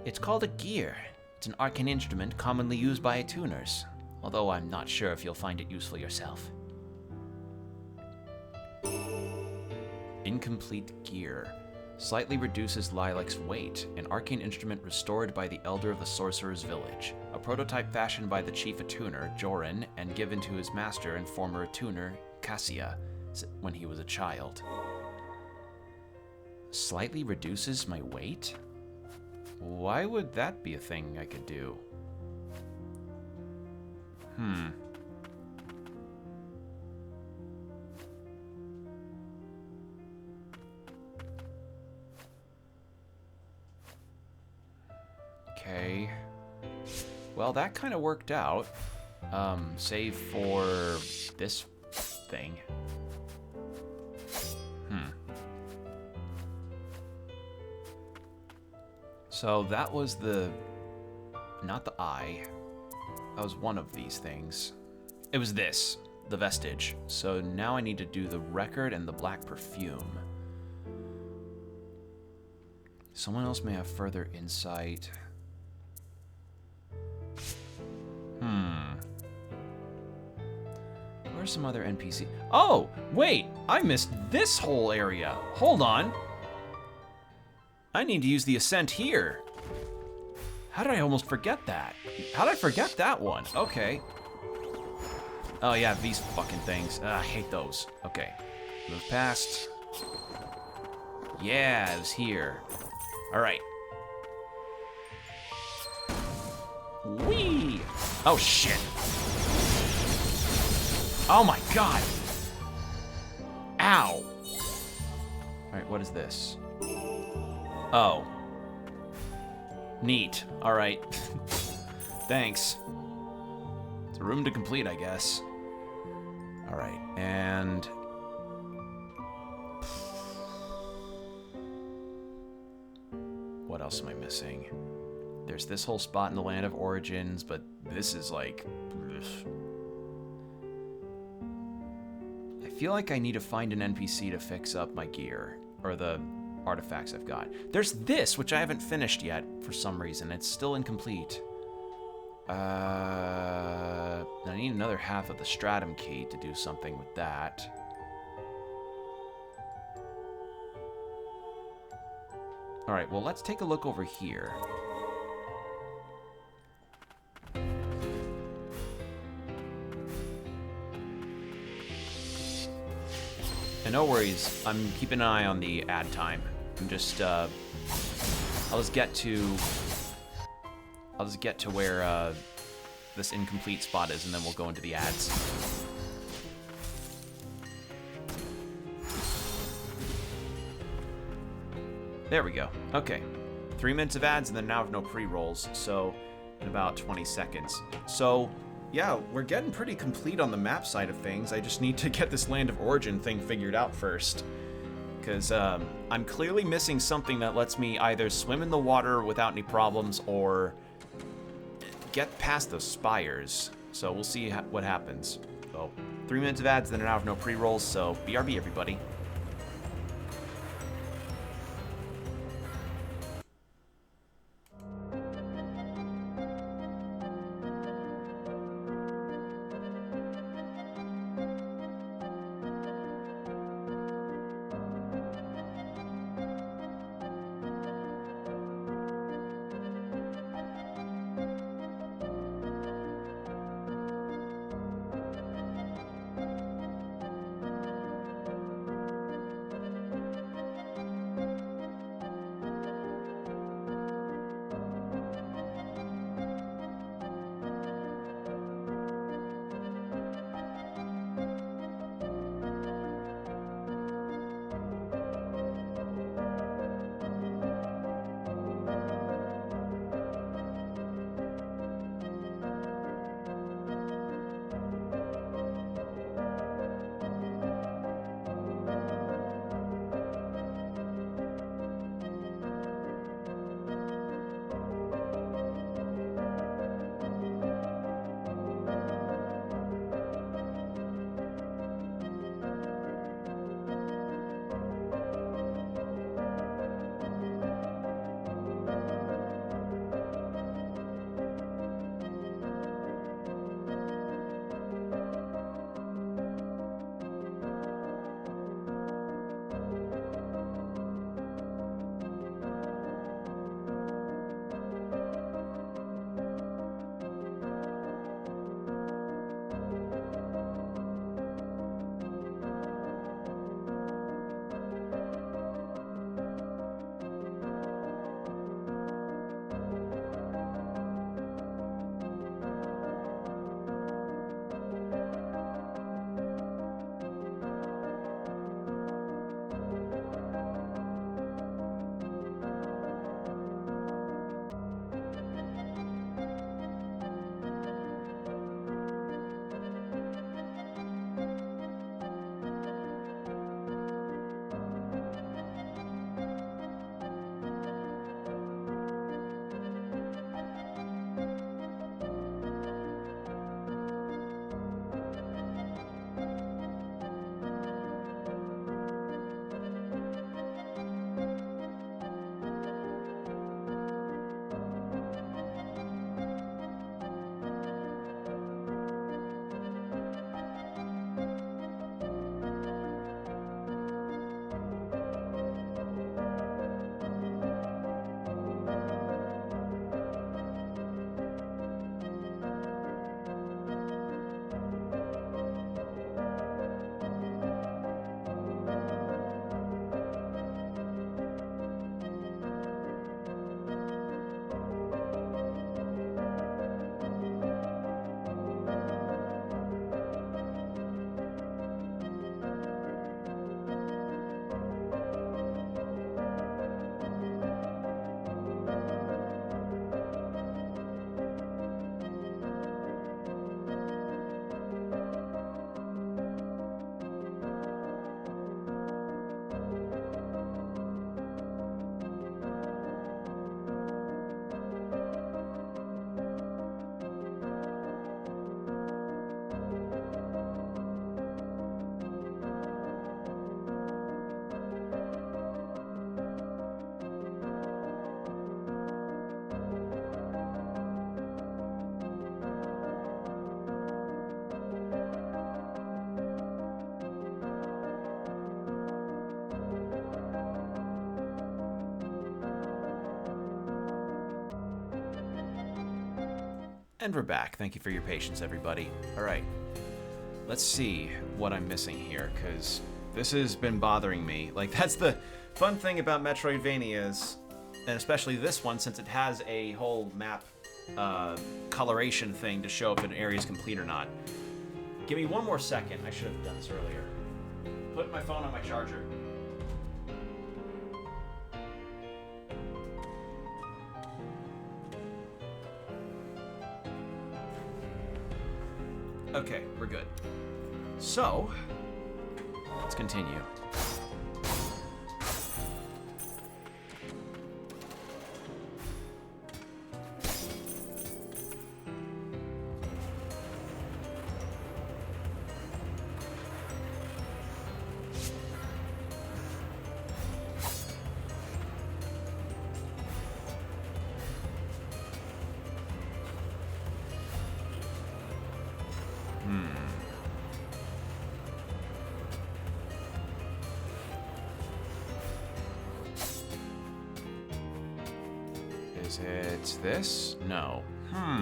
It's called a gear. It's an arcane instrument commonly used by attuners, although I'm not sure if you'll find it useful yourself. Incomplete gear. Slightly reduces Lilac's weight, an arcane instrument restored by the Elder of the Sorcerer's Village, a prototype fashioned by the chief attuner, Joran, and given to his master and former attuner, Cassia, when he was a child. Slightly reduces my weight? Why would that be a thing I could do? Okay. Well, that kind of worked out. Save for this thing. So that was the... not the eye. That was one of these things. It was this, the vestige. So now I need to do the record and the black perfume. Someone else may have further insight. Where's some other NPC? Oh, wait, I missed this whole area. Hold on. I need to use the ascent here. How did I almost forget that? How did I forget that one? Okay. Oh yeah, these fucking things. I hate those. Okay. Move past. Yeah, it was here. Alright. Whee! Oh shit. Oh my god. Ow. Alright, what is this? Oh. Neat. Alright. Thanks. It's a room to complete, I guess. Alright, and... what else am I missing? There's this whole spot in the Land of Origins, but this is like... ugh. I feel like I need to find an NPC to fix up my gear, or the artifacts I've got. There's this, which I haven't finished yet for some reason. It's still incomplete. I need another half of the stratum key to do something with that. Alright, well, let's take a look over here. And no worries, I'm keeping an eye on the ad time. I'm just, I'll just get to where, this incomplete spot is, and then we'll go into the ads. There we go. Okay. 3 minutes of ads, and then now I have no pre-rolls, so in about 20 seconds. So, yeah, we're getting pretty complete on the map side of things. I just need to get this Land of Origin thing figured out first. Because I'm clearly missing something that lets me either swim in the water without any problems or get past those spires. So we'll see what happens. So 3 minutes of ads, then now I have no pre-rolls, so BRB everybody. And we're back. Thank you for your patience, everybody. Alright. Let's see what I'm missing here, because this has been bothering me. Like, that's the fun thing about Metroidvanias, and especially this one, since it has a whole map coloration thing to show if an area is complete or not. Give me one more second. I should have done this earlier. Put my phone on my charger. Okay, we're good. So, let's continue. Is it this? No. Now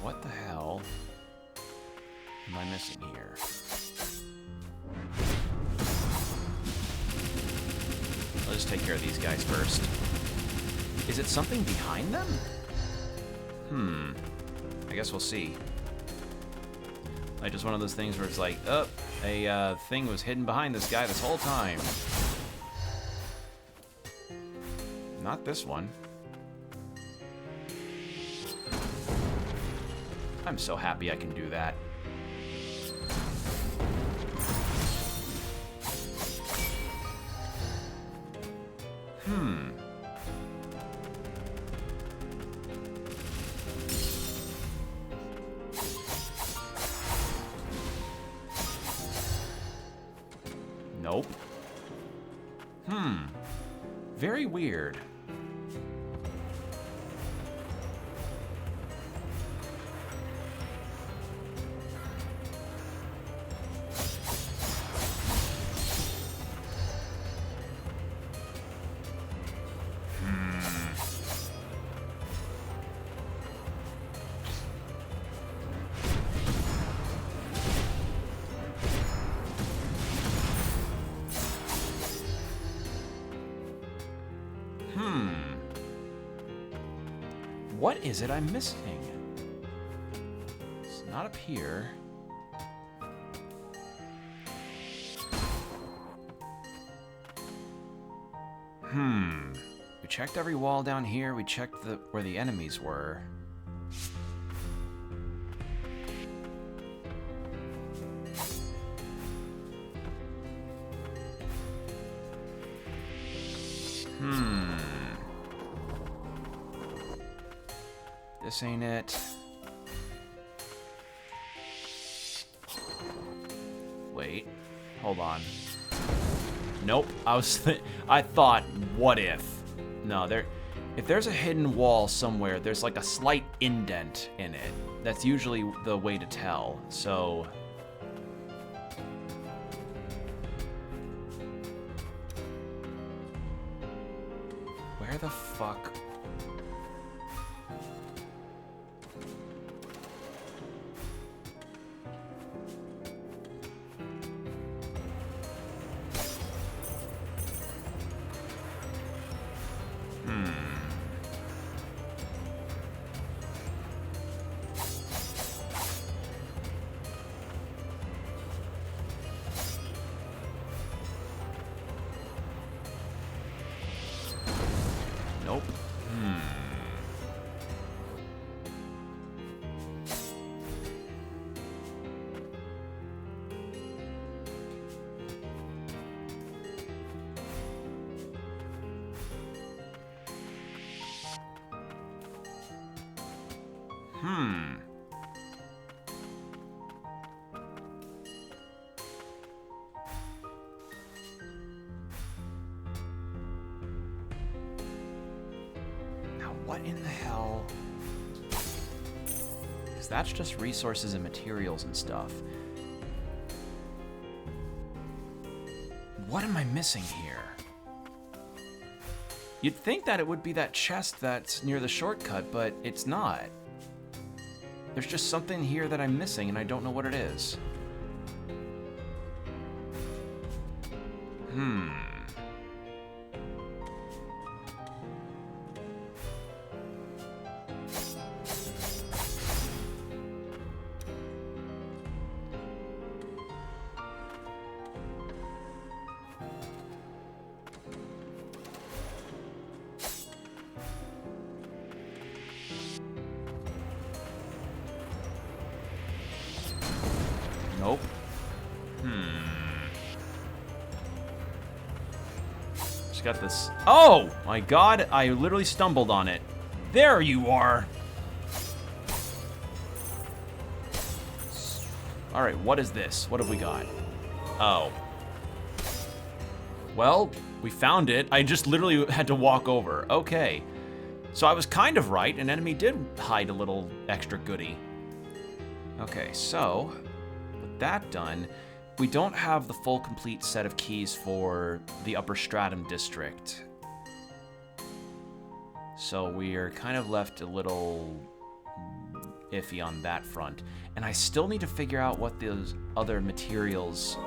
what the hell am I missing here? I'll just take care of these guys first. Is it something behind them? I guess we'll see. Like, just one of those things where it's like, oh, a thing was hidden behind this guy this whole time. Not this one. I'm so happy I can do that. Nope. Very weird. What is it I'm missing? It's not up here. We checked every wall down here. We checked where the enemies were. This ain't it. Wait. Hold on. Nope. I thought, what if? No, if there's a hidden wall somewhere, there's like a slight indent in it. That's usually the way to tell. So where the fuck? Nope. Now, what in the hell is because that's just resources and materials and stuff. What am I missing here? You'd think that it would be that chest that's near the shortcut, but it's not. There's just something here that I'm missing, and I don't know what it is. Nope. Just got this. Oh my god, I literally stumbled on it. There you are. Alright, what is this? What have we got? Oh. Well, we found it. I just literally had to walk over. Okay. So I was kind of right. An enemy did hide a little extra goodie. Okay, so with that done, we don't have the full complete set of keys for the Upper Stratum district. So we are kind of left a little iffy on that front. And I still need to figure out what those other materials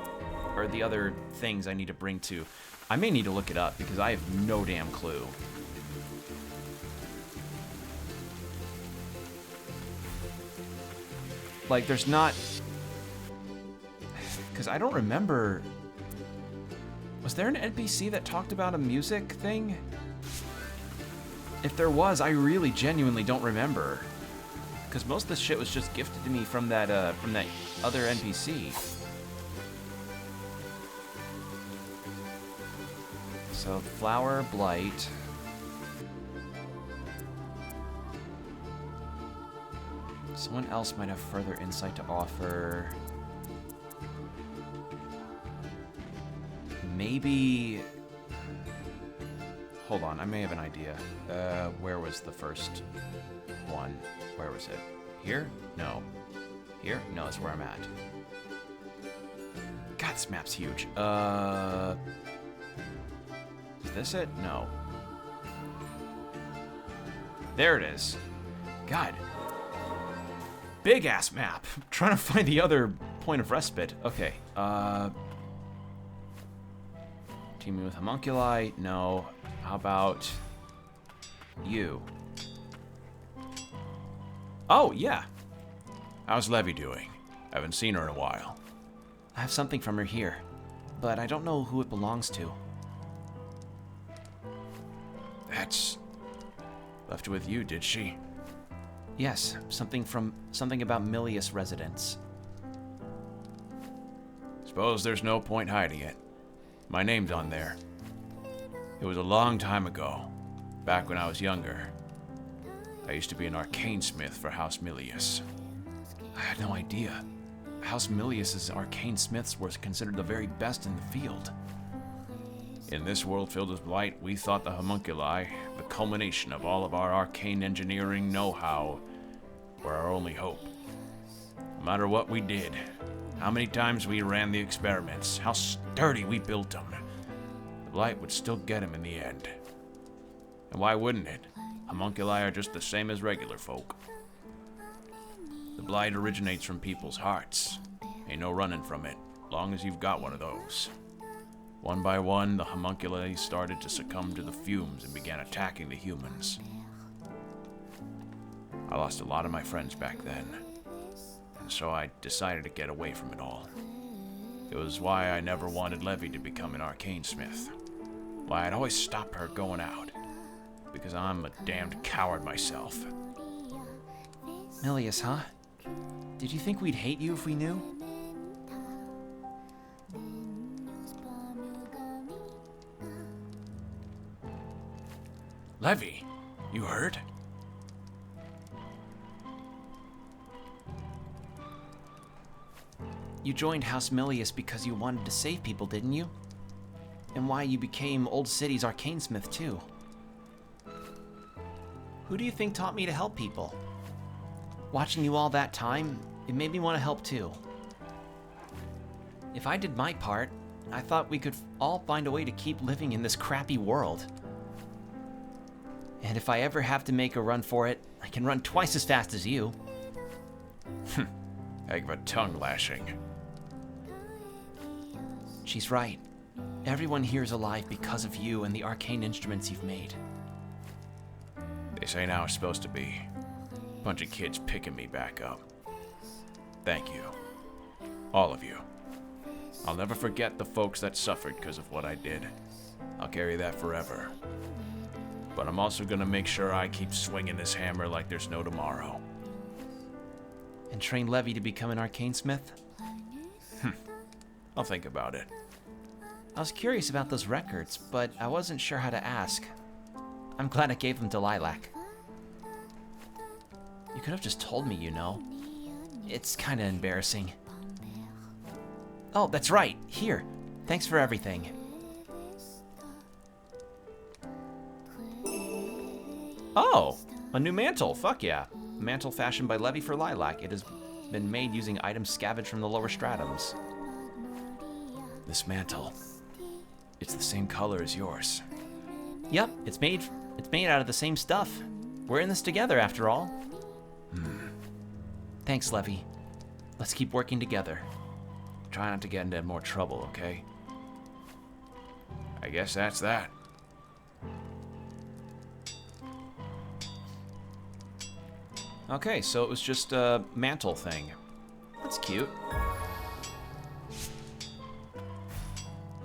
or the other things I need to bring to. I may need to look it up because I have no damn clue. Like, there's not... Because I don't remember... Was there an NPC that talked about a music thing? If there was, I really genuinely don't remember. Because most of the shit was just gifted to me from that other NPC. So, Flower, Blight... Someone else might have further insight to offer. Maybe... Hold on, I may have an idea. Where was the first one? Where was it? Here? No. Here? No, that's where I'm at. God, this map's huge. Is this it? No. There it is. God. Big ass map. I'm trying to find the other point of respite. Okay. Teaming with homunculi? No. How about you? Oh, yeah. How's Levy doing? Haven't seen her in a while. I have something from her here, but I don't know who it belongs to. That's... left with you, did she? Yes, something about Milius residents. Suppose there's no point hiding it. My name's on there. It was a long time ago, back when I was younger. I used to be an arcane smith for House Milius. I had no idea. House Milius's arcane smiths were considered the very best in the field. In this world filled with blight, we thought the homunculi, the culmination of all of our arcane engineering know-how, were our only hope. No matter what we did, how many times we ran the experiments, how sturdy we built them, the blight would still get him in the end. And why wouldn't it? Homunculi are just the same as regular folk. The blight originates from people's hearts. Ain't no running from it, long as you've got one of those. One by one, the homunculi started to succumb to the fumes and began attacking the humans. I lost a lot of my friends back then, and so I decided to get away from it all. It was why I never wanted Levy to become an arcane smith. Why I'd always stop her going out, because I'm a damned coward myself. Milius, huh? Did you think we'd hate you if we knew? Levy, you heard? You joined House Milius because you wanted to save people, didn't you? And why you became Old City's arcane smith, too. Who do you think taught me to help people? Watching you all that time, it made me want to help too. If I did my part, I thought we could all find a way to keep living in this crappy world. And if I ever have to make a run for it, I can run twice as fast as you. Heck of a tongue lashing. She's right. Everyone here is alive because of you and the arcane instruments you've made. This ain't how it's supposed to be. Bunch of kids picking me back up. Thank you. All of you. I'll never forget the folks that suffered because of what I did. I'll carry that forever. But I'm also gonna make sure I keep swinging this hammer like there's no tomorrow. And train Levy to become an arcane smith? I'll think about it. I was curious about those records, but I wasn't sure how to ask. I'm glad I gave them to Lilac. You could have just told me, you know. It's kinda embarrassing. Oh, that's right. Here. Thanks for everything. Oh, a new mantle. Fuck yeah. A mantle fashioned by Levy for Lilac. It has been made using items scavenged from the lower stratums. This mantle. It's the same color as yours. Yep, it's made out of the same stuff. We're in this together after all. Thanks, Levy. Let's keep working together. Try not to get into more trouble, okay? I guess that's that. Okay, so it was just a mantle thing. That's cute.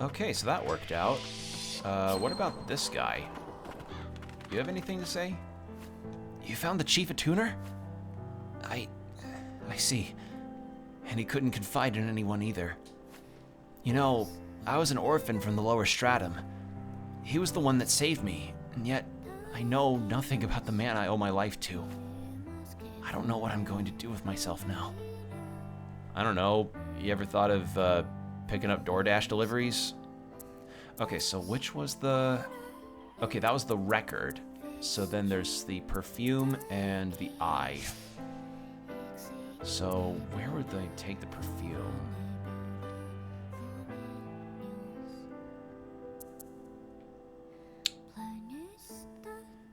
Okay, so that worked out. What about this guy? You have anything to say? You found the chief attuner? I see. And he couldn't confide in anyone either. You know, I was an orphan from the lower stratum. He was the one that saved me, and yet I know nothing about the man I owe my life to. I don't know what I'm going to do with myself now. I don't know. You ever thought of picking up DoorDash deliveries? Okay, so which was the... Okay, that was the record. So then there's the perfume and the eye. So where would they take the perfume?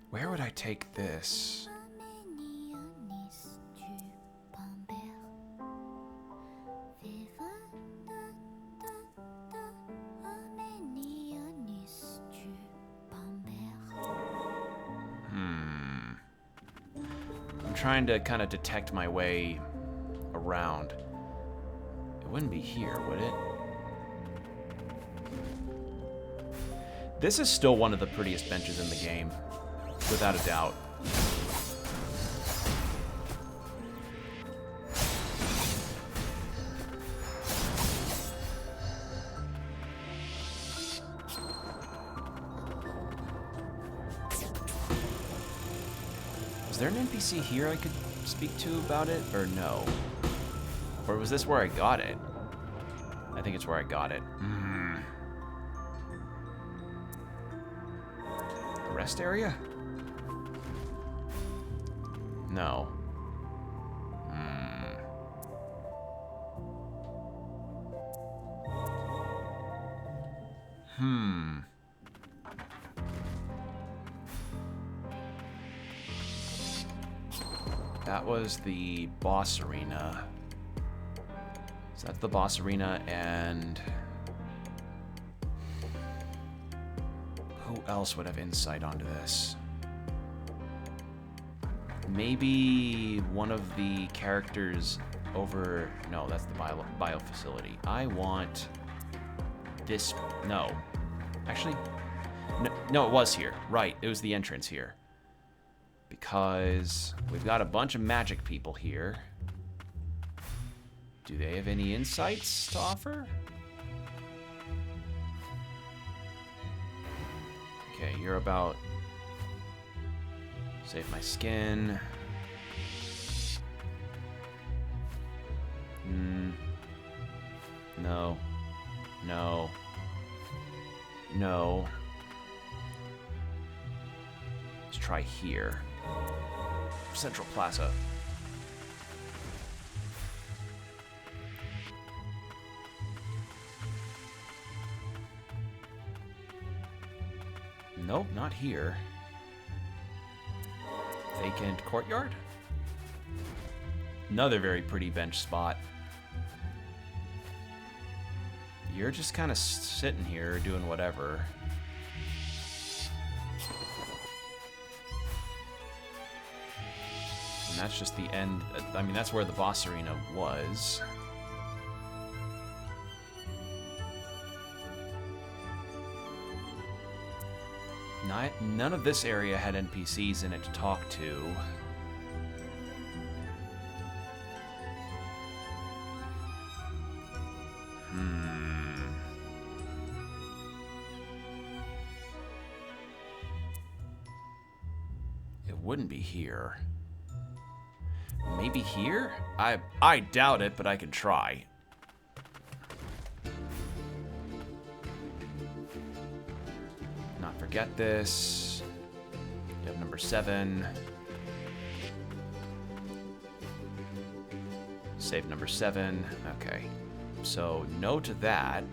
Where would I take this? I'm trying to kind of detect my way around. It wouldn't be here, would it? This is still one of the prettiest benches in the game, without a doubt. Was there an NPC here I could speak to about it, or no? Or was this where I got it? I think it's where I got it. Rest area? No. That was the boss arena. So that's the boss arena, and who else would have insight onto this? Maybe one of the characters over... No, that's the bio facility. I want this... No. Actually, no, it was here. Right, it was the entrance here. Because we've got a bunch of magic people here. Do they have any insights to offer? Okay, you're about... Save my skin. No. No. No. Let's try here. Central Plaza. Nope, not here. Vacant courtyard? Another very pretty bench spot. You're just kind of sitting here doing whatever. And that's just the end. I mean, that's where the boss arena was. None of this area had NPCs in it to talk to. It wouldn't be here. Maybe here? I doubt it, but I can try. Not forget this. You have number 7. Save number 7. Okay. So no to that.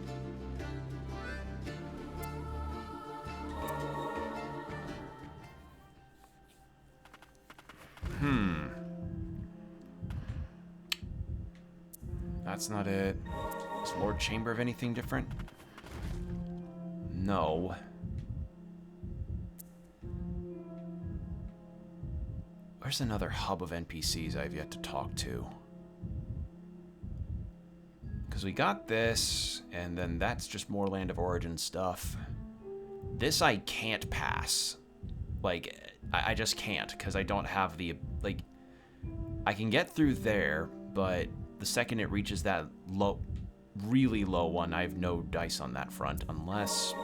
That's not it. Is Lord Chamber of anything different? No. Where's another hub of NPCs I've yet to talk to? Because we got this, and then that's just more Land of Origin stuff. This I can't pass. Like, I just can't, because I don't have the, like, I can get through there, but the second it reaches that low, really low one, I have no dice on that front, unless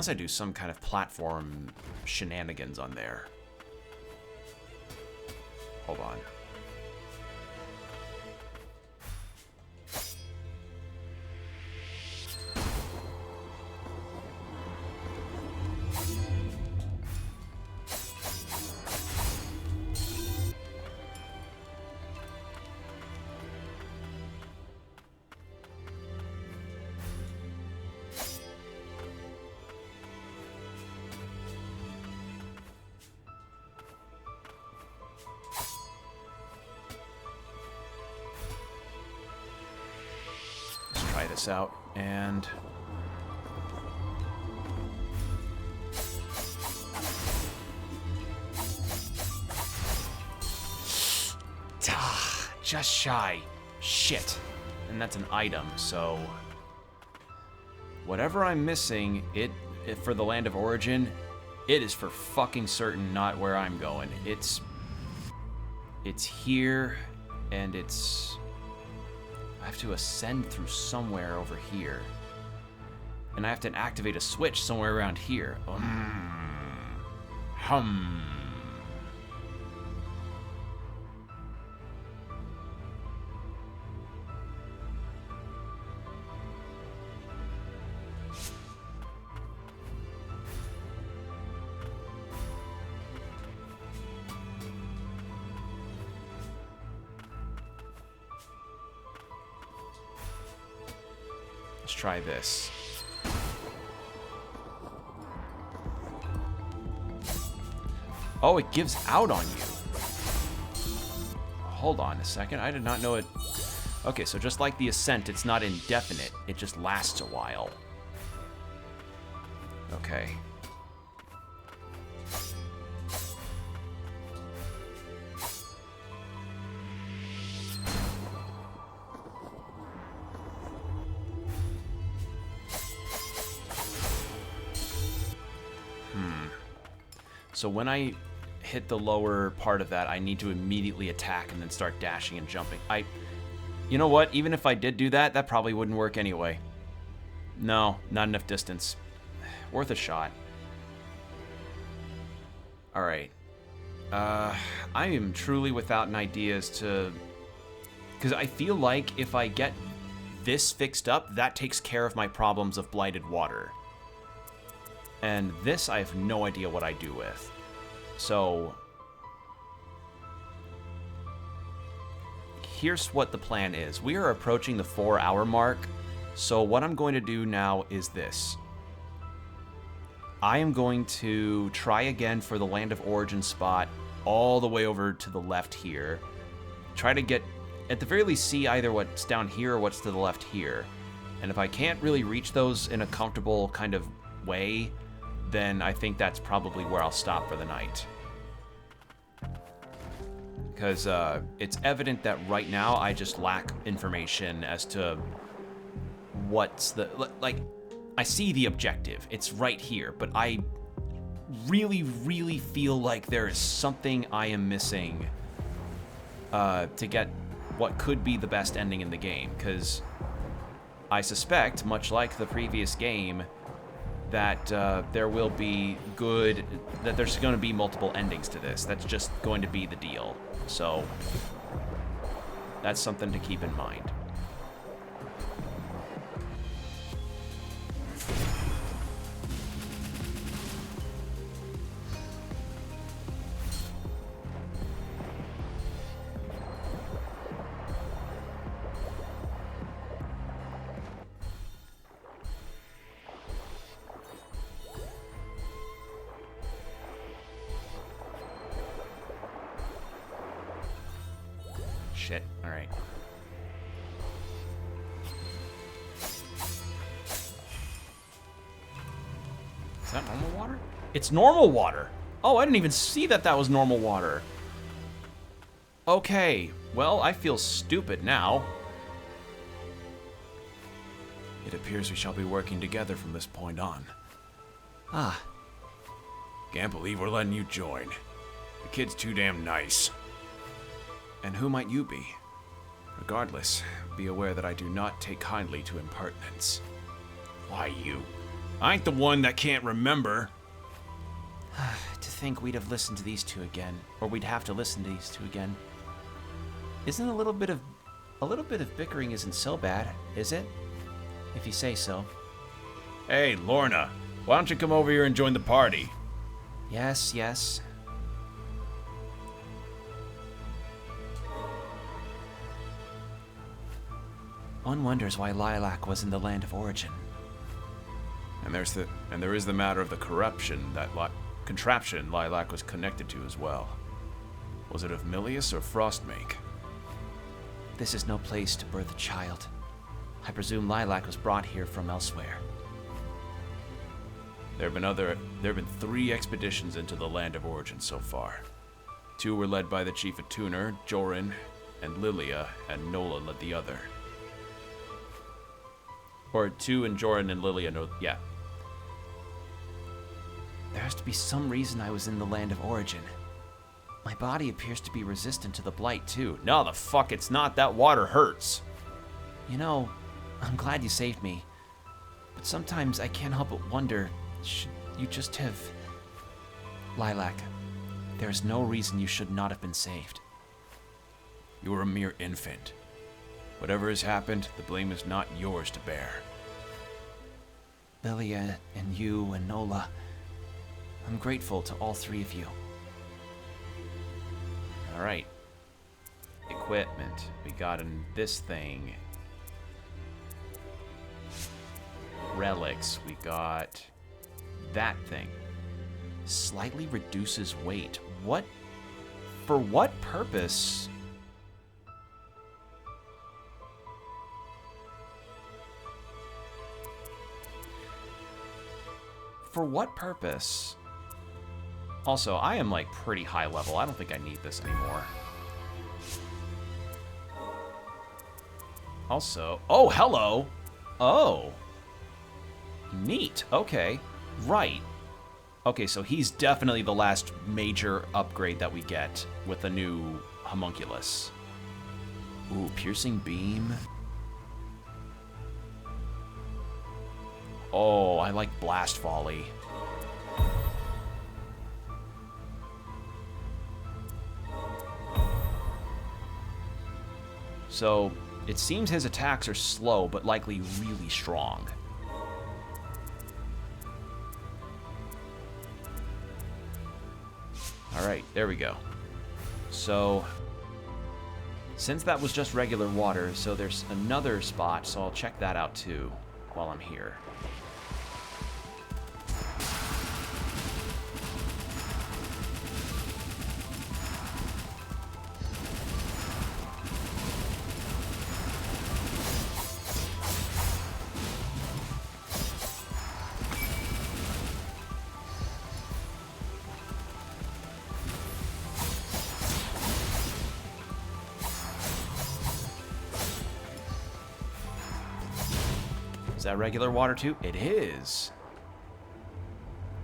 I do some kind of platform shenanigans on there. Hold on. Try this out, and just shy. Shit. And that's an item, so whatever I'm missing, it for the Land of Origin, it is for fucking certain not where I'm going. It's here, and I have to ascend through somewhere over here. And I have to activate a switch somewhere around here. Let's try this. Oh, it gives out on you. Hold on a second. I did not know it. Okay, so just like the Ascent, it's not indefinite. It just lasts a while. Okay. So when I hit the lower part of that, I need to immediately attack and then start dashing and jumping. You know what? Even if I did do that, that probably wouldn't work anyway. No, not enough distance. Worth a shot. Alright. I am truly without an idea as to... Because I feel like if I get this fixed up, that takes care of my problems of blighted water. And this, I have no idea what I do with. So, here's what the plan is. We are approaching the 4-hour mark, so what I'm going to do now is this. I am going to try again for the Land of Origin spot all the way over to the left here. Try to get, at the very least, see either what's down here or what's to the left here. And if I can't really reach those in a comfortable kind of way, then I think that's probably where I'll stop for the night. Because it's evident that right now I just lack information as to what's the... Like, I see the objective. It's right here, but I really, really feel like there is something I am missing to get what could be the best ending in the game. Because I suspect, much like the previous game, that there will be that there's going to be multiple endings to this. That's just going to be the deal. So that's something to keep in mind. Shit. All right. Is that normal water? It's normal water. Oh, I didn't even see that that was normal water. Okay. Well, I feel stupid now. It appears we shall be working together from this point on. Ah, Can't believe we're letting you join. The kid's too damn nice. And who might you be? Regardless, be aware that I do not take kindly to impertinence. Why you? I ain't the one that can't remember. to think we'd have listened to these two again, or we'd have to listen to these two again. Isn't a little bit of bickering isn't so bad, is it? If you say so. Hey, Lorna, why don't you come over here and join the party? Yes, yes. One wonders why Lilac was in the Land of Origin. And there is the matter of the contraption Lilac was connected to as well. Was it of Milius or Frostmake? This is no place to birth a child. I presume Lilac was brought here from elsewhere. There have been 3 expeditions into the Land of Origin so far. 2 were led by the Chief Attuner, Jorin, and Lilia, and Nola led the other. Or 2 and Jorin and Lilia, no, yeah. There has to be some reason I was in the Land of Origin. My body appears to be resistant to the blight, too. No, the fuck it's not. That water hurts. You know, I'm glad you saved me. But sometimes I can't help but wonder, should you just have... Lilac, there's no reason you should not have been saved. You were a mere infant. Whatever has happened, the blame is not yours to bear. Lilia and you and Nola, I'm grateful to all 3 of you. All right. Equipment. We got in this thing. Relics. We got that thing. Slightly reduces weight. What? For what purpose? For what purpose? Also, I am like pretty high level. I don't think I need this anymore. Also, oh, hello. Oh. Neat. Okay. Right. Okay, so he's definitely the last major upgrade that we get with the new homunculus. Ooh, piercing beam. Oh, I like blast volley. So, it seems his attacks are slow, but likely really strong. Alright, there we go. So, since that was just regular water, so there's another spot, so I'll check that out too while I'm here. Is that regular water too? It is.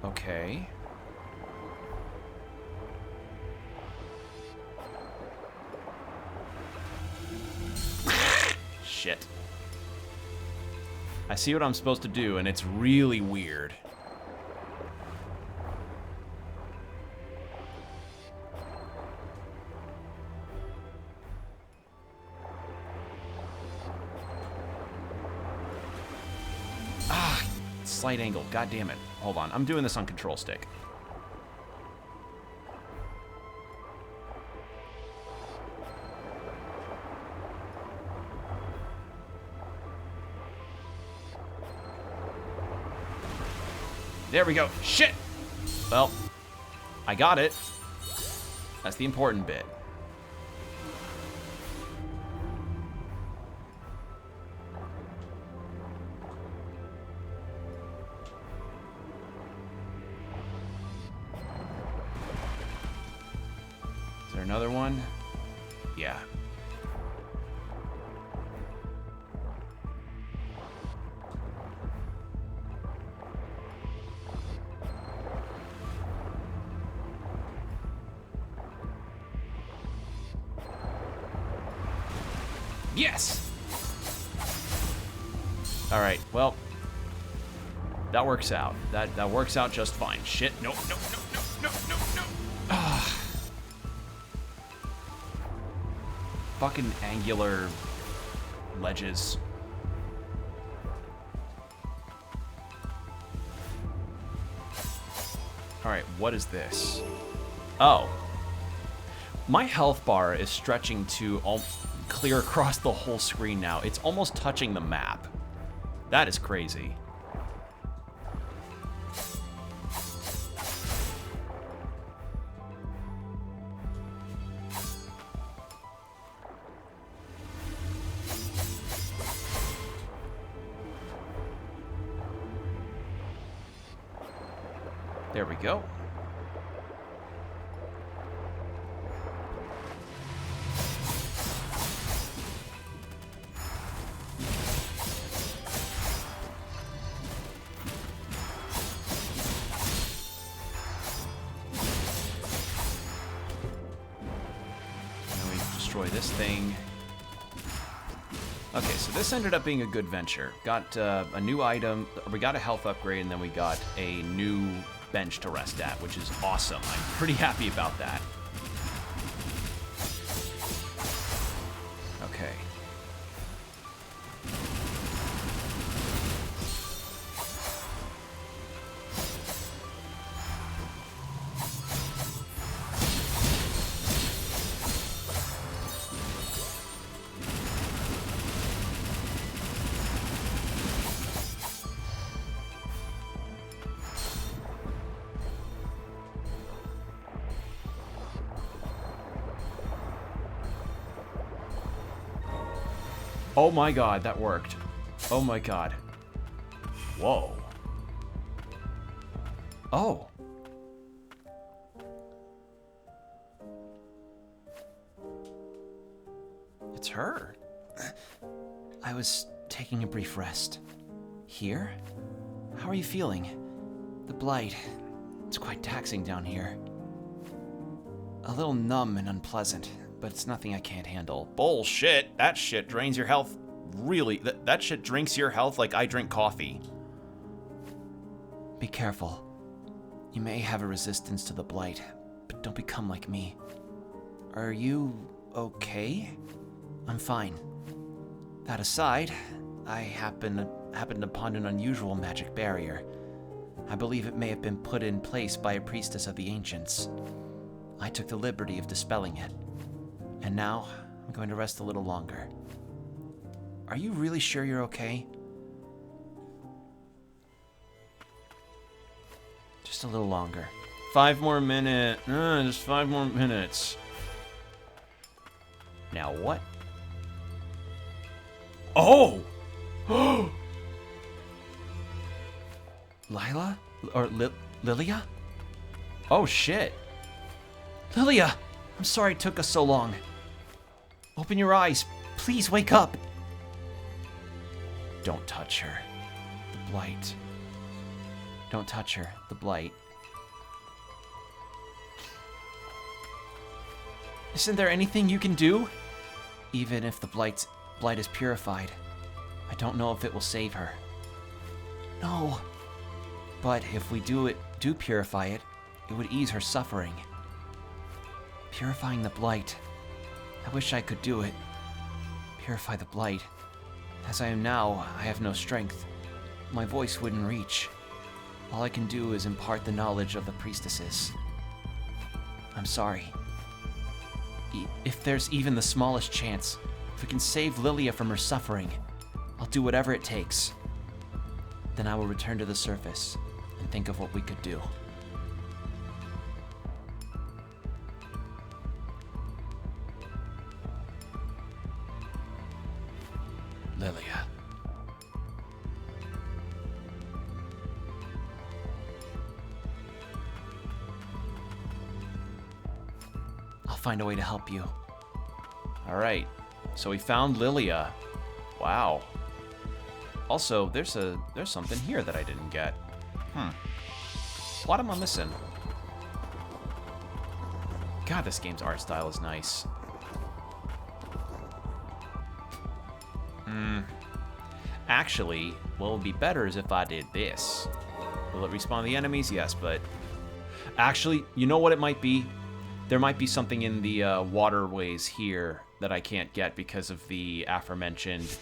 Okay. Shit. I see what I'm supposed to do, and it's really weird. Ah, slight angle. God damn it. Hold on. I'm doing this on control stick. There we go. Shit! Well, I got it. That's the important bit. Is there another one? Yeah. Yes! Alright, well, that works out. That works out just fine. Shit, no, no, no, no, no, no, no. Ah. Fucking angular ledges. Alright, what is this? Oh. My health bar is stretching to clear across the whole screen now. It's almost touching the map. That is crazy. There we go. Destroy this thing. Okay, so this ended up being a good venture. Got a new item, we got a health upgrade, and then we got a new bench to rest at, which is awesome. I'm pretty happy about that. Okay. Oh my god, that worked. Oh my god. Whoa. Oh. It's her. I was taking a brief rest. Here? How are you feeling? The blight. It's quite taxing down here. A little numb and unpleasant, but it's nothing I can't handle. Bullshit. That shit drains your health. Really, that shit drinks your health like I drink coffee. Be careful. You may have a resistance to the blight, but don't become like me. Are you okay? I'm fine. That aside, I happened upon an unusual magic barrier. I believe it may have been put in place by a priestess of the ancients. I took the liberty of dispelling it. And now, I'm going to rest a little longer. Are you really sure you're okay? Just a little longer. 5 more minutes. Just 5 more minutes. Now what? Oh! Lila? Or Lilia? Oh shit. Lilia! I'm sorry it took us so long. Open your eyes. Please wake up. Don't touch her. Blight. Don't touch her, the Blight. Isn't there anything you can do? Even if the blight is purified, I don't know if it will save her. No. But if we do purify it, it would ease her suffering. Purifying the Blight. I wish I could do it. Purify the Blight. As I am now, I have no strength. My voice wouldn't reach. All I can do is impart the knowledge of the priestesses. I'm sorry. If there's even the smallest chance, if we can save Lilia from her suffering, I'll do whatever it takes. Then I will return to the surface and think of what we could do. Lilia. I'll find a way to help you. All right. So we found Lilia. Wow. Also, there's something here that I didn't get. What am I missing? God, this game's art style is nice. Actually, what would be better is if I did this. Will it respawn the enemies? Yes, but... Actually, you know what it might be? There might be something in the waterways here that I can't get because of the aforementioned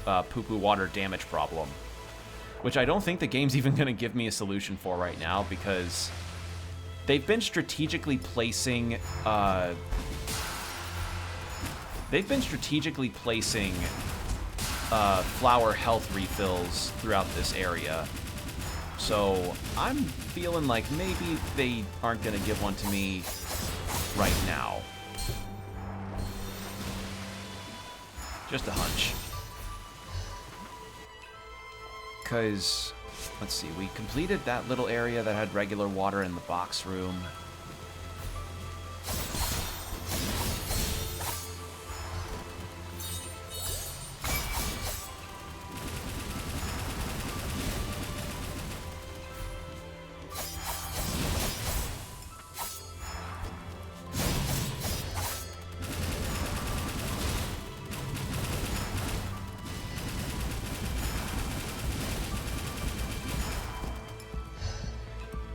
poo-poo water damage problem. Which I don't think the game's even going to give me a solution for right now, because they've been strategically placing... flower health refills throughout this area. So I'm feeling like maybe they aren't going to give one to me right now. Just a hunch. Because, let's see, we completed that little area that had regular water in the box room.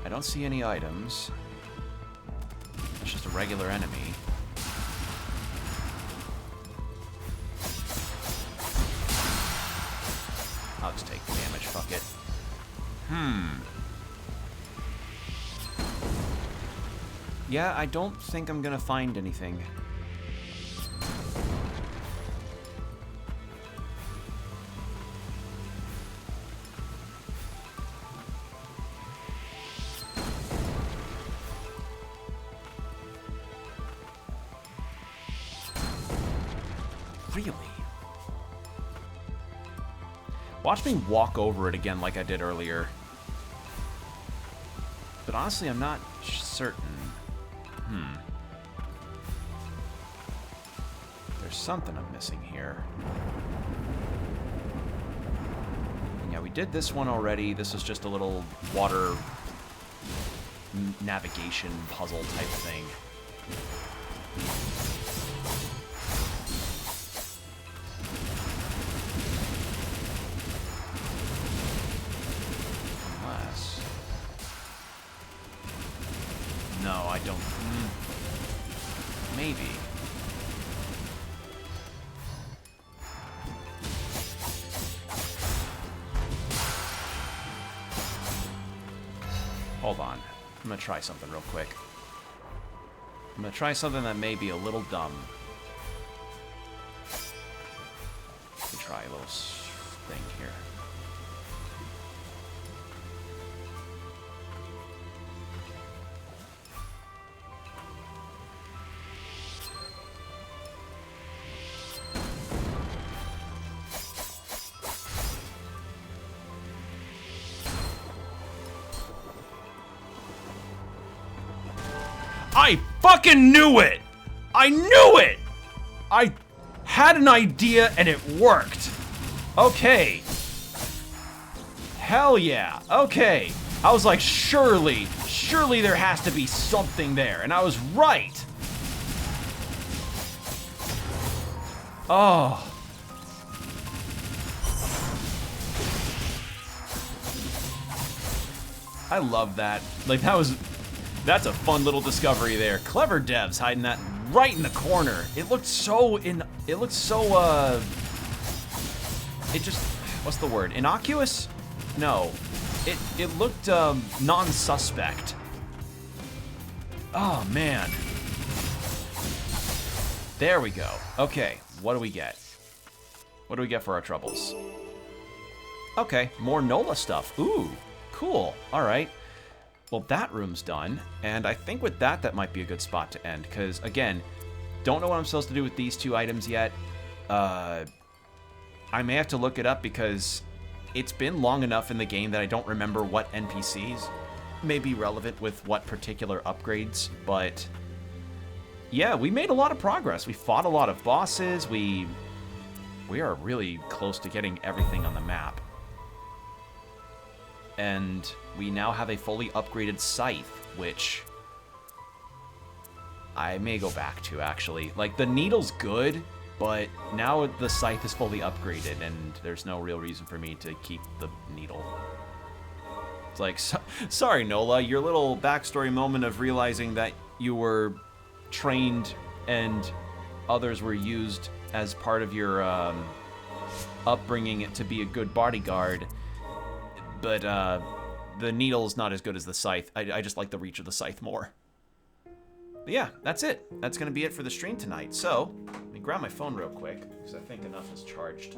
I don't see any items. It's just a regular enemy. I'll just take the damage, fuck it. Yeah, I don't think I'm gonna find anything. Really? Watch me walk over it again like I did earlier. But honestly, I'm not certain. There's something I'm missing here. Yeah, we did this one already. This is just a little water navigation puzzle type thing. No, I don't. Maybe. Hold on. I'm gonna try something real quick. I'm gonna try something that may be a little dumb. Let me try a little thing here. I fucking knew it! I knew it! I had an idea and it worked. Okay. Hell yeah. Okay. I was like, surely there has to be something there. And I was right. Oh. I love that. Like, that's a fun little discovery there. Clever devs hiding that right in the corner. It looked so, what's the word? Innocuous? No. It looked, non-suspect. Oh, man. There we go. Okay, what do we get? What do we get for our troubles? Okay, more NOLA stuff. Ooh, cool. All right. Well, that room's done, and I think with that might be a good spot to end, because, again, don't know what I'm supposed to do with these 2 items yet. I may have to look it up, because it's been long enough in the game that I don't remember what NPCs may be relevant with what particular upgrades, but yeah, we made a lot of progress. We fought a lot of bosses. We are really close to getting everything on the map. And we now have a fully upgraded scythe, which I may go back to, actually. Like, the needle's good, but now the scythe is fully upgraded, and there's no real reason for me to keep the needle. It's like, sorry, Nola, your little backstory moment of realizing that you were trained and others were used as part of your upbringing to be a good bodyguard, but the needle's not as good as the scythe. I just like the reach of the scythe more. But yeah, that's it. That's going to be it for the stream tonight. So, let me grab my phone real quick, because I think enough is charged.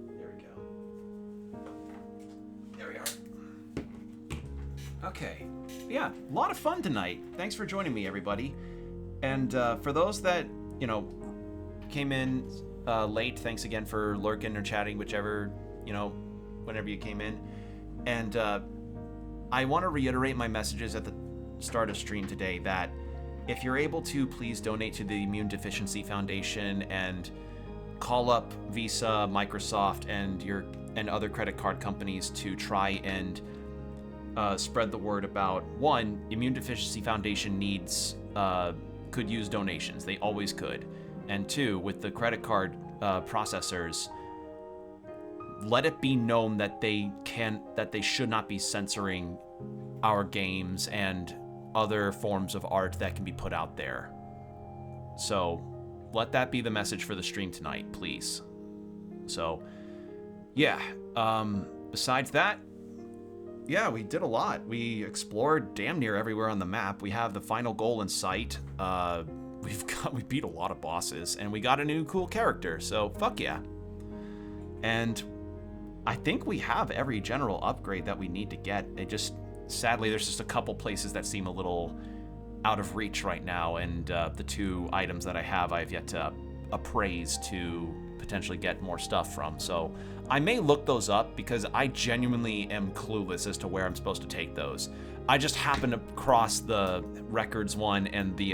There we go. There we are. Okay. Yeah, a lot of fun tonight. Thanks for joining me, everybody. And for those that, you know, came in late, thanks again for lurking or chatting, whichever, you know, whenever you came in. And I want to reiterate my messages at the start of stream today that if you're able to, please donate to the Immune Deficiency Foundation and call up Visa, Microsoft, and other credit card companies to try and spread the word about, one, Immune Deficiency Foundation could use donations. They always could. And two, with the credit card processors, let it be known that they should not be censoring our games and other forms of art that can be put out there. So let that be the message for the stream tonight, please. So yeah, besides that, yeah, we did a lot. We explored damn near everywhere on the map. We have the final goal in sight. We beat a lot of bosses, and we got a new cool character, so fuck yeah. And I think we have every general upgrade that we need to get. It just, sadly, there's just a couple places that seem a little out of reach right now, and the 2 items that I have, I've yet to appraise to potentially get more stuff from. So I may look those up, because I genuinely am clueless as to where I'm supposed to take those. I just happened across the Records one and the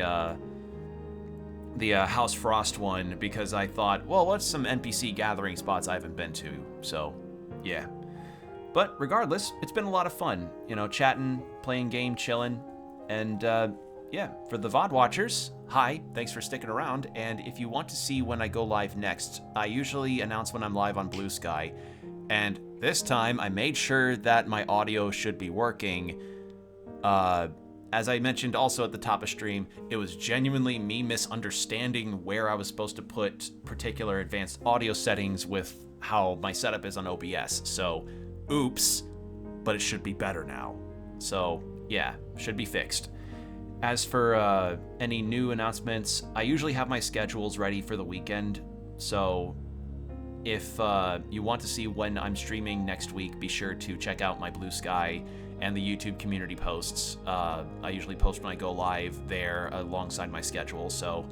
House Frost one, because I thought, well, what's some NPC gathering spots I haven't been to? So, yeah. But regardless, it's been a lot of fun, you know, chatting, playing game, chilling, and yeah, for the VOD watchers, hi, thanks for sticking around, and if you want to see when I go live next, I usually announce when I'm live on Blue Sky, and this time I made sure that my audio should be working. As I mentioned also at the top of stream, it was genuinely me misunderstanding where I was supposed to put particular advanced audio settings with how my setup is on OBS. So, oops, but it should be better now. So, yeah, should be fixed. As for any new announcements, I usually have my schedules ready for the weekend. So, if you want to see when I'm streaming next week, be sure to check out my Blue Sky and the YouTube community posts. I usually post when I go live there alongside my schedule. So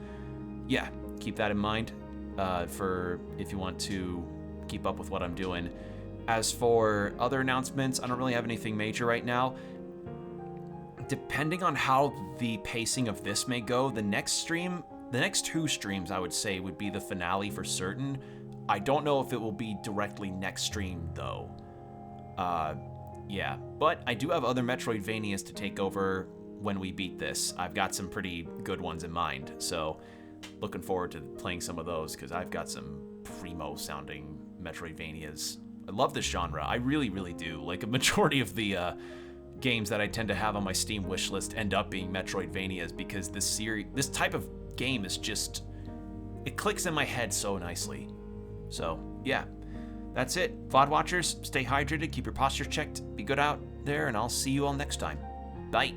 yeah, keep that in mind for if you want to keep up with what I'm doing. As for other announcements, I don't really have anything major right now. Depending on how the pacing of this may go, the next 2 streams I would say would be the finale for certain. I don't know if it will be directly next stream, though. Yeah. But I do have other Metroidvanias to take over when we beat this. I've got some pretty good ones in mind, so looking forward to playing some of those, because I've got some primo-sounding Metroidvanias. I love this genre. I really, really do. Like, a majority of the games that I tend to have on my Steam wishlist end up being Metroidvanias, because this type of game is just... it clicks in my head so nicely. So, yeah. That's it. VOD watchers, stay hydrated, keep your posture checked, be good out there, and I'll see you all next time. Bye.